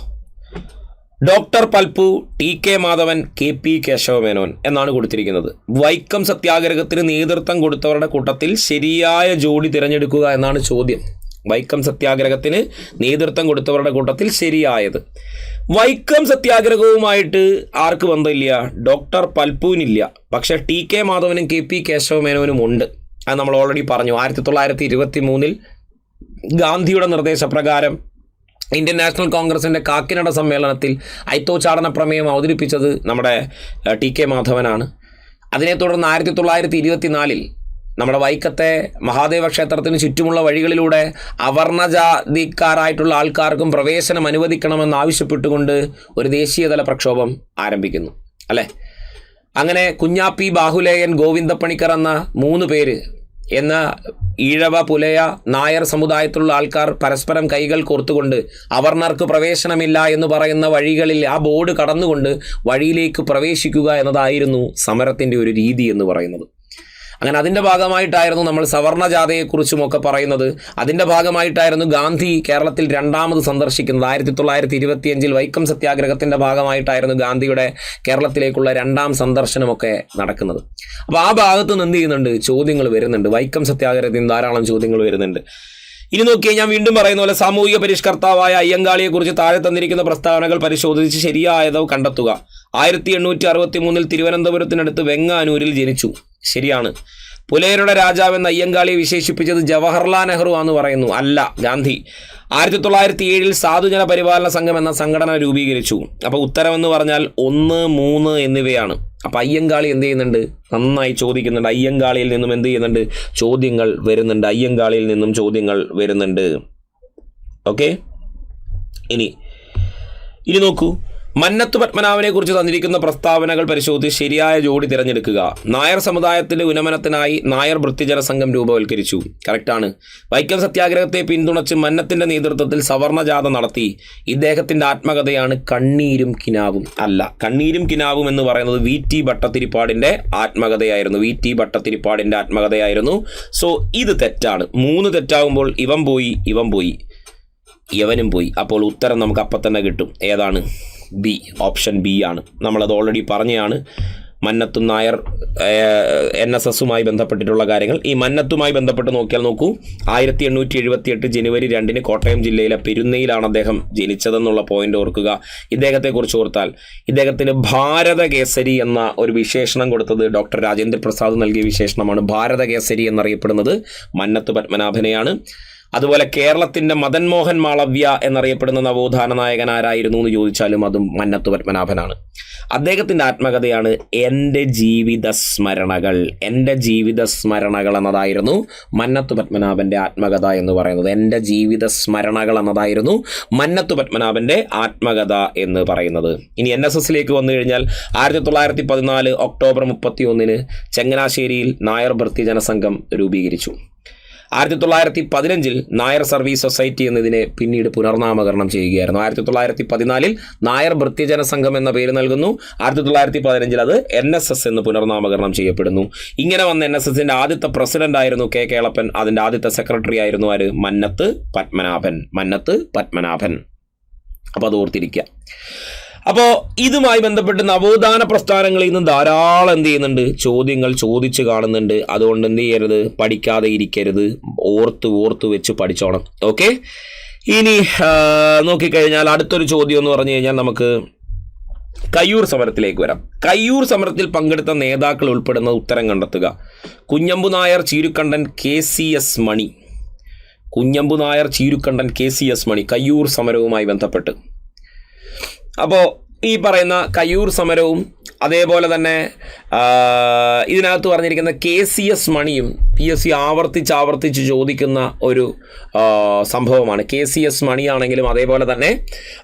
doctor Palpu, T K. Madhavan, K P. Kesava Menon എന്നാണ് കൊടുത്തിരിക്കുന്നത്. വൈക്കം സത്യാഗ്രഹത്തിന് നേതൃത്വം കൊടുത്തവരുടെ കൂട്ടത്തിൽ ശരിയായ ജോഡി തിരഞ്ഞെടുക്കുക എന്നാണ് ചോദ്യം. വൈക്കം സത്യാഗ്രഹത്തിന് നേതൃത്വം കൊടുത്തവരുടെ കൂട്ടത്തിൽ ശരിയായത്. വൈക്കം സത്യാഗ്രഹവുമായിട്ട് ആർക്ക് ബന്ധമില്ല? ഡോക്ടർ പൽപ്പുവിനില്ല. പക്ഷേ ടി.കെ. മാധവനും കെ.പി. കേശവമേനോനും ഉണ്ട്. അത് നമ്മൾ ഓൾറെഡി പറഞ്ഞു. 1923 ഗാന്ധിയുടെ നിർദ്ദേശപ്രകാരം ഇന്ത്യൻ നാഷണൽ കോൺഗ്രസിൻ്റെ കാക്കിനട സമ്മേളനത്തിൽ അയിത്തോച്ചാടന പ്രമേയം അവതരിപ്പിച്ചത് നമ്മുടെ ടി.കെ. മാധവനാണ്. അതിനെ തുടർന്ന് 1924 നമ്മുടെ വൈക്കത്തെ മഹാദേവ ക്ഷേത്രത്തിന് ചുറ്റുമുള്ള വഴികളിലൂടെ അവർണജാതിക്കാരായിട്ടുള്ള ആൾക്കാർക്കും പ്രവേശനം അനുവദിക്കണമെന്ന് ആവശ്യപ്പെട്ടുകൊണ്ട് ഒരു ദേശീയതല പ്രക്ഷോഭം ആരംഭിക്കുന്നു, അല്ലേ? അങ്ങനെ കുഞ്ഞാപ്പി, ബാഹുലേയൻ, ഗോവിന്ദപ്പണിക്കർ എന്ന 3 പേര് എന്ന ഈഴവ, പുലയ, നായർ സമുദായത്തിലുള്ള ആൾക്കാർ പരസ്പരം കൈകൾ കോർത്തുകൊണ്ട് അവർണർക്ക് പ്രവേശനമില്ല എന്ന് പറയുന്ന വഴികളിൽ ആ ബോർഡ് കടന്നുകൊണ്ട് വഴിയിലേക്ക് പ്രവേശിക്കുക എന്നതായിരുന്നു സമരത്തിൻ്റെ ഒരു രീതി എന്ന് പറയുന്നത്. അങ്ങനെ അതിൻ്റെ ഭാഗമായിട്ടായിരുന്നു നമ്മൾ സവർണജാതയെക്കുറിച്ചുമൊക്കെ പറയുന്നത്. അതിൻ്റെ ഭാഗമായിട്ടായിരുന്നു ഗാന്ധി കേരളത്തിൽ 2ാമത് സന്ദർശിക്കുന്നത്. 1925 വൈക്കം സത്യാഗ്രഹത്തിൻ്റെ ഭാഗമായിട്ടായിരുന്നു ഗാന്ധിയുടെ കേരളത്തിലേക്കുള്ള 2ാം സന്ദർശനമൊക്കെ നടക്കുന്നത്. അപ്പോൾ ആ ഭാഗത്ത് നിന്ന് എന്ത് ചെയ്യുന്നുണ്ട്? ചോദ്യങ്ങൾ വരുന്നുണ്ട്. വൈക്കം സത്യാഗ്രഹത്തിന് ധാരാളം ചോദ്യങ്ങൾ വരുന്നുണ്ട്. ഇനി നോക്കിയാൽ ഞാൻ വീണ്ടും പറയുന്ന പോലെ സാമൂഹിക പരിഷ്കർത്താവായ അയ്യങ്കാളിയെക്കുറിച്ച് താഴെ തന്നിരിക്കുന്ന പ്രസ്താവനകൾ പരിശോധിച്ച് ശരിയായതോ കണ്ടെത്തുക. 1863 തിരുവനന്തപുരത്തിനടുത്ത് വെങ്ങാനൂരിൽ ജനിച്ചു. ശരിയാണ്. പുലയരുടെ രാജാവെന്ന് അയ്യങ്കാളിയെ വിശേഷിപ്പിച്ചത് ജവഹർലാൽ നെഹ്റു ആണെന്ന് പറയുന്നു. അല്ല, ഗാന്ധി. 1907 സാധുജന പരിപാലന സംഘം എന്ന സംഘടന രൂപീകരിച്ചു. അപ്പോൾ ഉത്തരമെന്ന് പറഞ്ഞാൽ 1, 3 എന്നിവയാണ്. അപ്പോൾ അയ്യങ്കാളി എന്ത് ചെയ്യുന്നുണ്ട്? നന്നായി ചോദിക്കുന്നുണ്ട്. അയ്യങ്കാളിയിൽ നിന്നും എന്ത് ചെയ്യുന്നുണ്ട്? ചോദ്യങ്ങൾ വരുന്നുണ്ട്. അയ്യങ്കാളിയിൽ നിന്നും ചോദ്യങ്ങൾ വരുന്നുണ്ട്. ഓക്കെ, ഇനി നോക്കൂ. മന്നത്ത് പത്മനാഭനെ കുറിച്ച് തന്നിരിക്കുന്ന പ്രസ്താവനകൾ പരിശോധിച്ച് ശരിയായ ജോഡി തിരഞ്ഞെടുക്കുക. നായർ സമുദായത്തിന്റെ ഉന്നമനത്തിനായി നായർ വൃത്തിജന സംഘം രൂപവൽക്കരിച്ചു. കറക്റ്റാണ്. വൈക്കം സത്യാഗ്രഹത്തെ പിന്തുണച്ച് മന്നത്തിന്റെ നേതൃത്വത്തിൽ സവർണജാഥ നടത്തി. ഇദ്ദേഹത്തിന്റെ ആത്മകഥയാണ് കണ്ണീരും കിനാവും. അല്ല, കണ്ണീരും കിനാവും എന്ന് പറയുന്നത് വി.ടി. ഭട്ടതിരിപ്പാടിന്റെ ആത്മകഥയായിരുന്നു. വി.ടി. ഭട്ടതിരിപ്പാടിന്റെ ആത്മകഥയായിരുന്നു. സോ ഇത് തെറ്റാണ്. 3 തെറ്റാകുമ്പോൾ ഇവൻ പോയി, യവനും പോയി. അപ്പോൾ ഉത്തരം നമുക്ക് അപ്പം തന്നെ കിട്ടും. ഏതാണ്? ബി. ഓപ്ഷൻ ബി ആണ്. നമ്മളത് ഓൾറെഡി പറഞ്ഞതാണ്. മന്നത്തും നായർ NSSുമായി ബന്ധപ്പെട്ടിട്ടുള്ള കാര്യങ്ങൾ. ഈ മന്നത്തുമായി ബന്ധപ്പെട്ട് നോക്കൂ. 1878 ജനുവരി 2 കോട്ടയം ജില്ലയിലെ പെരുന്നയിലാണ് അദ്ദേഹം ജനിച്ചതെന്നുള്ള പോയിന്റ് ഓർക്കുക. ഇദ്ദേഹത്തെക്കുറിച്ച് ഓർത്താൽ ഇദ്ദേഹത്തിന് ഭാരതകേസരി എന്ന ഒരു വിശേഷണം കൊടുത്തത് ഡോക്ടർ രാജേന്ദ്ര പ്രസാദ് നൽകിയ വിശേഷണമാണ്. ഭാരതകേസരി എന്നറിയപ്പെടുന്നത് മന്നത്ത് പത്മനാഭനെയാണ്. അതുപോലെ കേരളത്തിൻ്റെ മദൻ മോഹൻ മാളവ്യ എന്നറിയപ്പെടുന്ന നവോത്ഥാന നായകൻ ആരായിരുന്നു എന്ന് ചോദിച്ചാലും അതും മന്നത്ത് പത്മനാഭനാണ്. അദ്ദേഹത്തിൻ്റെ ആത്മകഥയാണ് എൻ്റെ ജീവിത സ്മരണകൾ. എൻ്റെ ജീവിത സ്മരണകൾ എന്നതായിരുന്നു മന്നത്ത് പത്മനാഭൻ്റെ ആത്മകഥ എന്ന് പറയുന്നത്. എൻ്റെ ജീവിത സ്മരണകൾ എന്നതായിരുന്നു മന്നത്ത് പത്മനാഭൻ്റെ ആത്മകഥ എന്ന് പറയുന്നത്. ഇനി NSSലേക്ക് വന്നു കഴിഞ്ഞാൽ 1914 ഒക്ടോബർ 31 ചങ്ങനാശ്ശേരിയിൽ നായർ ഭൃത്യജന സംഘം രൂപീകരിച്ചു. 1915 നായർ സർവീസ് സൊസൈറ്റി എന്നതിനെ പിന്നീട് പുനർനാമകരണം ചെയ്യുകയായിരുന്നു. 1914 നായർ ഭൃത്യജന സംഘം എന്ന പേര് നൽകുന്നു. 1915 അത് NSS എന്ന് പുനർനാമകരണം ചെയ്യപ്പെടുന്നു. ഇങ്ങനെ വന്ന NSSന്റെ ആദ്യത്തെ പ്രസിഡന്റ് ആയിരുന്നു K. കേളപ്പൻ. അതിൻ്റെ ആദ്യത്തെ സെക്രട്ടറി ആയിരുന്നു ആര്? മന്നത്ത് പത്മനാഭൻ. അപ്പോൾ അത് ഓർത്തിരിക്കുക. അപ്പോൾ ഇതുമായി ബന്ധപ്പെട്ട് നവോത്ഥാന പ്രസ്ഥാനങ്ങളിൽ നിന്ന് ധാരാളം എന്ത് ചെയ്യുന്നുണ്ട്? ചോദ്യങ്ങൾ ചോദിച്ച് കാണുന്നുണ്ട്. അതുകൊണ്ട് എന്ത് ചെയ്യരുത്? പഠിക്കാതെ ഇരിക്കരുത്. ഓർത്ത് വെച്ച് പഠിച്ചോണം. ഓക്കെ, ഇനി നോക്കിക്കഴിഞ്ഞാൽ അടുത്തൊരു ചോദ്യം എന്ന് പറഞ്ഞു കഴിഞ്ഞാൽ നമുക്ക് കയ്യൂർ സമരത്തിലേക്ക് വരാം. കയ്യൂർ സമരത്തിൽ പങ്കെടുത്ത നേതാക്കൾ ഉൾപ്പെടുന്ന ഉത്തരം കണ്ടെത്തുക. കുഞ്ഞമ്പു നായർ, ചീരുക്കണ്ടൻ, KCS മണി. കുഞ്ഞമ്പു നായർ, ചീരുക്കണ്ടൻ, KCS മണി കയ്യൂർ സമരവുമായി ബന്ധപ്പെട്ട്. അപ്പോൾ ഈ പറയുന്ന കയ്യൂർ സമരവും അതേപോലെ തന്നെ ഇതിനകത്ത് പറഞ്ഞിരിക്കുന്ന KCS മണിയും PSC ആവർത്തിച്ച് ചോദിക്കുന്ന ഒരു സംഭവമാണ്. KCS മണിയാണെങ്കിലും അതേപോലെ തന്നെ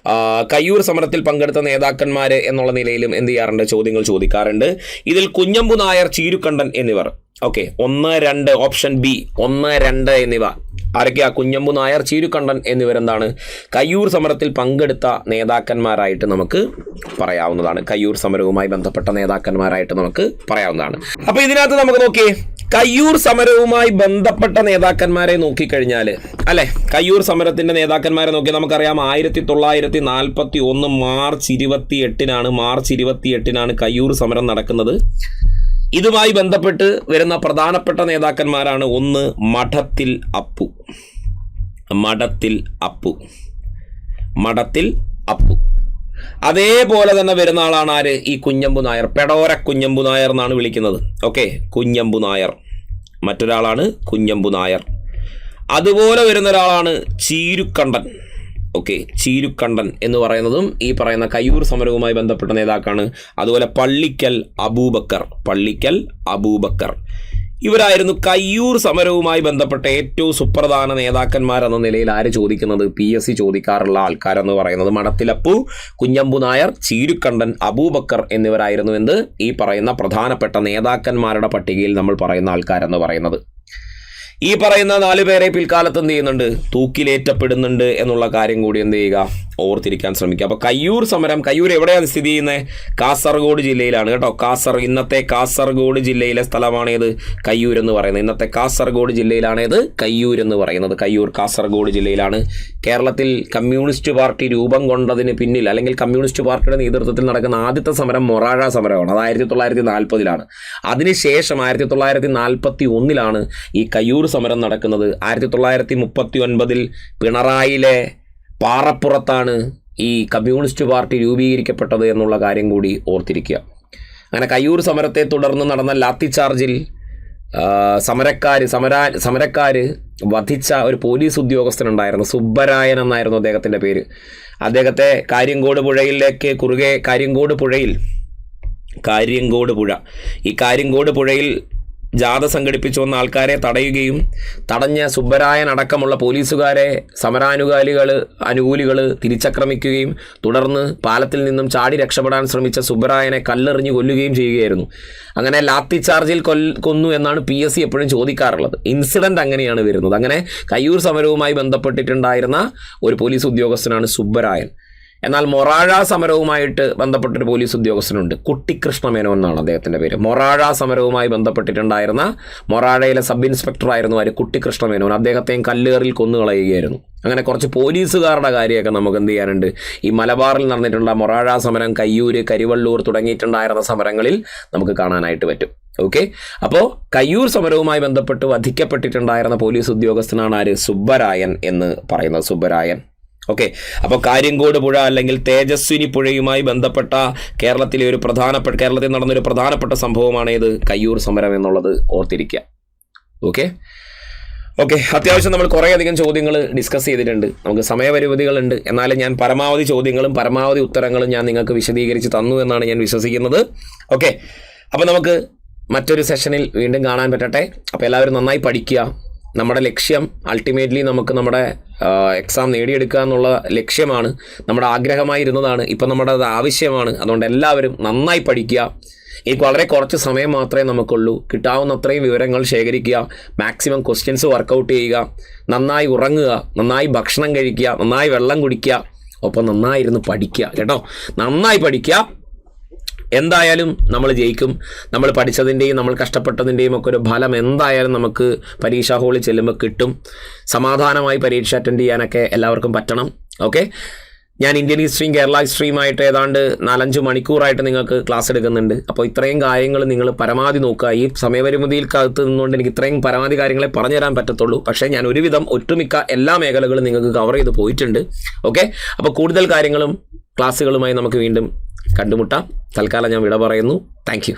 കയ്യൂർ സമരത്തിൽ പങ്കെടുത്ത നേതാക്കന്മാർ എന്നുള്ള നിലയിലും എന്ത് ചെയ്യാറുണ്ട്? ചോദ്യങ്ങൾ ചോദിക്കാറുണ്ട്. ഇതിൽ കുഞ്ഞമ്പു നായർ, ചീരുക്കണ്ടൻ എന്നിവർ. ഓക്കെ, 1, 2 ഓപ്ഷൻ ബി 1, 2 എന്നിവ ആരൊക്കെയാ? കുഞ്ഞമ്പു നായർ, ചീരുക്കണ്ടൻ എന്നിവരെന്താണ്? കയ്യൂർ സമരത്തിൽ പങ്കെടുത്ത നേതാക്കന്മാരായിട്ട് നമുക്ക് പറയാവുന്നതാണ്. കയ്യൂർ സമരവുമായി ബന്ധപ്പെട്ട നേതാക്കന്മാരായിട്ട് നമുക്ക് പറയാവുന്നതാണ്. അപ്പോൾ ഇതിനകത്ത് നമുക്ക് നോക്കിയേ, കയ്യൂർ സമരവുമായി ബന്ധപ്പെട്ട നേതാക്കന്മാരെ നോക്കിക്കഴിഞ്ഞാൽ അല്ലേ, കയ്യൂർ സമരത്തിൻ്റെ നേതാക്കന്മാരെ നോക്കി നമുക്കറിയാം 1941 മാർച്ച് 28 കയ്യൂർ സമരം നടക്കുന്നത്. ഇതുമായി ബന്ധപ്പെട്ട് വരുന്ന പ്രധാനപ്പെട്ട നേതാക്കന്മാരാണ്. 1 മഠത്തിൽ അപ്പു. മഠത്തിൽ അപ്പു. മഠത്തിൽ അപ്പു. അതേപോലെ തന്നെ വരുന്ന ആളാണ് ആര്? ഈ കുഞ്ഞമ്പു നായർ. പെടോര കുഞ്ഞമ്പു നായർ എന്നാണ് വിളിക്കുന്നത്. ഓക്കെ, കുഞ്ഞമ്പു നായർ. മറ്റൊരാളാണ് കുഞ്ഞമ്പു നായർ. അതുപോലെ വരുന്ന ഒരാളാണ് ചീരുക്കണ്ടൻ. ഓക്കെ, ചീരുക്കണ്ടൻ എന്ന് പറയുന്നതും ഈ പറയുന്ന കയ്യൂർ സമരവുമായി ബന്ധപ്പെട്ട നേതാക്കാണ്. അതുപോലെ പള്ളിക്കൽ അബൂബക്കർ. പള്ളിക്കൽ അബൂബക്കർ. ഇവരായിരുന്നു കയ്യൂർ സമരവുമായി ബന്ധപ്പെട്ട ഏറ്റവും സുപ്രധാന നേതാക്കന്മാരെന്ന നിലയിൽ ആര് ചോദിക്കുന്നത്? PSC ചോദിക്കാറുള്ള ആൾക്കാരെന്ന് പറയുന്നത് മഠത്തിലപ്പു, കുഞ്ഞമ്പു നായർ, ചീരുക്കണ്ടൻ, അബൂബക്കർ എന്നിവരായിരുന്നു എന്ത്? ഈ പറയുന്ന പ്രധാനപ്പെട്ട നേതാക്കന്മാരുടെ പട്ടികയിൽ നമ്മൾ പറയുന്ന ആൾക്കാരെന്ന് പറയുന്നത്. ഈ പറയുന്ന 4 പേരെ പിൽക്കാലത്ത് എന്ത് ചെയ്യുന്നുണ്ട്? തൂക്കിലേറ്റപ്പെടുന്നുണ്ട് എന്നുള്ള കാര്യം കൂടി എന്ത് ചെയ്യുക? ഓർത്തിരിക്കാൻ ശ്രമിക്കുക. അപ്പോൾ കയ്യൂർ സമരം, കയ്യൂർ എവിടെയാണ് സ്ഥിതി ചെയ്യുന്നത്? കാസർഗോഡ് ജില്ലയിലാണ് കേട്ടോ. ഇന്നത്തെ കാസർഗോഡ് ജില്ലയിലെ സ്ഥലമാണേത്? കയ്യൂർ എന്ന് പറയുന്നത്. ഇന്നത്തെ കാസർഗോഡ് ജില്ലയിലാണേത്? കയ്യൂർ എന്ന് പറയുന്നത്. കയ്യൂർ കാസർഗോഡ് ജില്ലയിലാണ്. കേരളത്തിൽ കമ്മ്യൂണിസ്റ്റ് പാർട്ടി രൂപം കൊണ്ടതിന് പിന്നിൽ, അല്ലെങ്കിൽ കമ്മ്യൂണിസ്റ്റ് പാർട്ടിയുടെ നേതൃത്വത്തിൽ നടക്കുന്ന ആദ്യത്തെ സമരം മൊറാഴ സമരമാണ്. അത് 1940-ലാണ്. അതിനുശേഷം 1941-ലാണ് ഈ കയ്യൂർ സമരം നടക്കുന്നത്. 1939-ൽ പിണറായിലെ പാറപ്പുറത്താണ് ഈ കമ്മ്യൂണിസ്റ്റ് പാർട്ടി രൂപീകരിക്കപ്പെട്ടത് എന്നുള്ള കാര്യം കൂടി ഓർത്തിരിക്കുക. അങ്ങനെ കയ്യൂർ സമരത്തെ തുടർന്ന് നടന്ന ലാത്തിചാർജിൽ സമരക്കാർ വധിച്ച ഒരു പോലീസ് ഉദ്യോഗസ്ഥനുണ്ടായിരുന്നു. സുബ്ബരായൻ എന്നായിരുന്നു അദ്ദേഹത്തിൻ്റെ പേര്. അദ്ദേഹത്തെ കാര്യങ്കോട് പുഴയിൽ ജാഥ സംഘടിപ്പിച്ചു വന്ന ആൾക്കാരെ തടയുകയും തടഞ്ഞ സുബ്ബരായൻ അടക്കമുള്ള പോലീസുകാരെ അനുകൂലികൾ തിരിച്ചക്രമിക്കുകയും തുടർന്ന് പാലത്തിൽ നിന്നും ചാടി രക്ഷപ്പെടാൻ ശ്രമിച്ച സുബ്ബരായനെ കല്ലെറിഞ്ഞ് കൊല്ലുകയും ചെയ്യുകയായിരുന്നു. അങ്ങനെ ലാത്തിചാർജിൽ കൊന്നു എന്നാണ് PSC എപ്പോഴും ചോദിക്കാറുള്ളത്. ഇൻസിഡൻറ്റ് അങ്ങനെയാണ് വരുന്നത്. അങ്ങനെ കയ്യൂർ സമരവുമായി ബന്ധപ്പെട്ടിട്ടുണ്ടായിരുന്ന ഒരു പോലീസ് ഉദ്യോഗസ്ഥനാണ് സുബ്ബരായൻ. എന്നാൽ മൊറാഴ സമരവുമായിട്ട് ബന്ധപ്പെട്ടൊരു പോലീസ് ഉദ്യോഗസ്ഥനുണ്ട്. കുട്ടിക്കൃഷ്ണ മേനോൻ എന്നാണ് അദ്ദേഹത്തിൻ്റെ പേര്. മൊറാഴ സമരവുമായി ബന്ധപ്പെട്ടിട്ടുണ്ടായിരുന്ന മൊറാഴയിലെ സബ് ഇൻസ്പെക്ടറായിരുന്നു ആര്? കുട്ടിക്കൃഷ്ണ മേനോൻ. അദ്ദേഹത്തെയും കല്ലേറിൽ കൊന്നുകളയുകയായിരുന്നു. അങ്ങനെ കുറച്ച് പോലീസുകാരുടെ കാര്യമൊക്കെ നമുക്ക് എന്ത് ചെയ്യാനുണ്ട്? ഈ മലബാറിൽ നടന്നിട്ടുള്ള മൊറാഴ സമരം, കയ്യൂർ, കരിവള്ളൂർ തുടങ്ങിയിട്ടുണ്ടായിരുന്ന സമരങ്ങളിൽ നമുക്ക് കാണാനായിട്ട് പറ്റും. ഓക്കെ, അപ്പോൾ കയ്യൂർ സമരവുമായി ബന്ധപ്പെട്ട് വധിക്കപ്പെട്ടിട്ടുണ്ടായിരുന്ന പോലീസ് ഉദ്യോഗസ്ഥനാണ് ആര്? സുബ്ബരായൻ എന്ന് പറയുന്നത്. സുബ്ബരായൻ. ഓക്കെ, അപ്പോൾ കാര്യങ്കോട് പുഴ അല്ലെങ്കിൽ തേജസ്വിനി പുഴയുമായി ബന്ധപ്പെട്ട കേരളത്തിൽ നടന്നൊരു പ്രധാനപ്പെട്ട സംഭവമാണ് ഇത്? കയ്യൂർ സമരം എന്നുള്ളത് ഓർത്തിരിക്കുക. ഓക്കെ, അത്യാവശ്യം നമ്മൾ കുറേയധികം ചോദ്യങ്ങൾ ഡിസ്കസ് ചെയ്തിട്ടുണ്ട്. നമുക്ക് സമയപരിമിതികളുണ്ട്. എന്നാലും ഞാൻ പരമാവധി ചോദ്യങ്ങളും പരമാവധി ഉത്തരങ്ങളും ഞാൻ നിങ്ങൾക്ക് വിശദീകരിച്ച് തന്നു എന്നാണ് ഞാൻ വിശ്വസിക്കുന്നത്. ഓക്കെ, അപ്പോൾ നമുക്ക് മറ്റൊരു സെഷനിൽ വീണ്ടും കാണാൻ പറ്റട്ടെ. അപ്പോൾ എല്ലാവരും നന്നായി പഠിക്കുക. നമ്മുടെ ലക്ഷ്യം അൾട്ടിമേറ്റ്ലി നമുക്ക് നമ്മുടെ എക്സാം നേടിയെടുക്കുക എന്നുള്ള ലക്ഷ്യമാണ്. നമ്മുടെ ആഗ്രഹമായിരുന്നതാണ്, ഇപ്പം നമ്മുടെ അത് ആവശ്യമാണ്. അതുകൊണ്ട് എല്ലാവരും നന്നായി പഠിക്കുക. എനിക്ക് വളരെ കുറച്ച് സമയം മാത്രമേ നമുക്കുള്ളൂ. കിട്ടാവുന്ന അത്രയും വിവരങ്ങൾ ശേഖരിക്കുക. മാക്സിമം ക്വസ്റ്റ്യൻസ് വർക്കൗട്ട് ചെയ്യുക. നന്നായി ഉറങ്ങുക, നന്നായി ഭക്ഷണം കഴിക്കുക, നന്നായി വെള്ളം കുടിക്കുക, ഒപ്പം നന്നായിരുന്നു പഠിക്കുക കേട്ടോ. നന്നായി പഠിക്കുക. എന്തായാലും നമ്മൾ ജയിക്കും. നമ്മൾ പഠിച്ചതിൻ്റെയും നമ്മൾ കഷ്ടപ്പെട്ടതിൻ്റെയും ഒക്കെ ഒരു ഫലം എന്തായാലും നമുക്ക് പരീക്ഷാ ഹാളിൽ ചെല്ലുമ്പോൾ കിട്ടും. സമാധാനമായി പരീക്ഷ അറ്റൻഡ് ചെയ്യാനൊക്കെ എല്ലാവർക്കും പറ്റണം. ഓക്കെ, ഞാൻ ഇന്ത്യൻ ഹിസ്റ്ററിയും കേരള ഹിസ്റ്ററിയുമായിട്ട് ഏതാണ്ട് 4-5 മണിക്കൂറായിട്ട് നിങ്ങൾക്ക് ക്ലാസ് എടുക്കുന്നുണ്ട്. അപ്പോൾ ഇത്രയും കാര്യങ്ങൾ നിങ്ങൾ പരമാവധി നോക്കുക. ഈ സമയപരിമിതിയിൽ കാലത്ത് നിന്നുകൊണ്ട് എനിക്ക് ഇത്രയും പരമാവധി കാര്യങ്ങളെ പറഞ്ഞു തരാൻ പറ്റത്തുള്ളൂ. പക്ഷേ ഞാൻ ഒരുവിധം ഒട്ടുമിക്ക എല്ലാ മേഖലകളും നിങ്ങൾക്ക് കവർ ചെയ്ത് പോയിട്ടുണ്ട്. ഓക്കെ, അപ്പോൾ കൂടുതൽ കാര്യങ്ങളും ക്ലാസ്സുകളുമായി നമുക്ക് വീണ്ടും കണ്ടുമുട്ടാം. തൽക്കാലം ഞാൻ വിട പറയുന്നു. Thank you.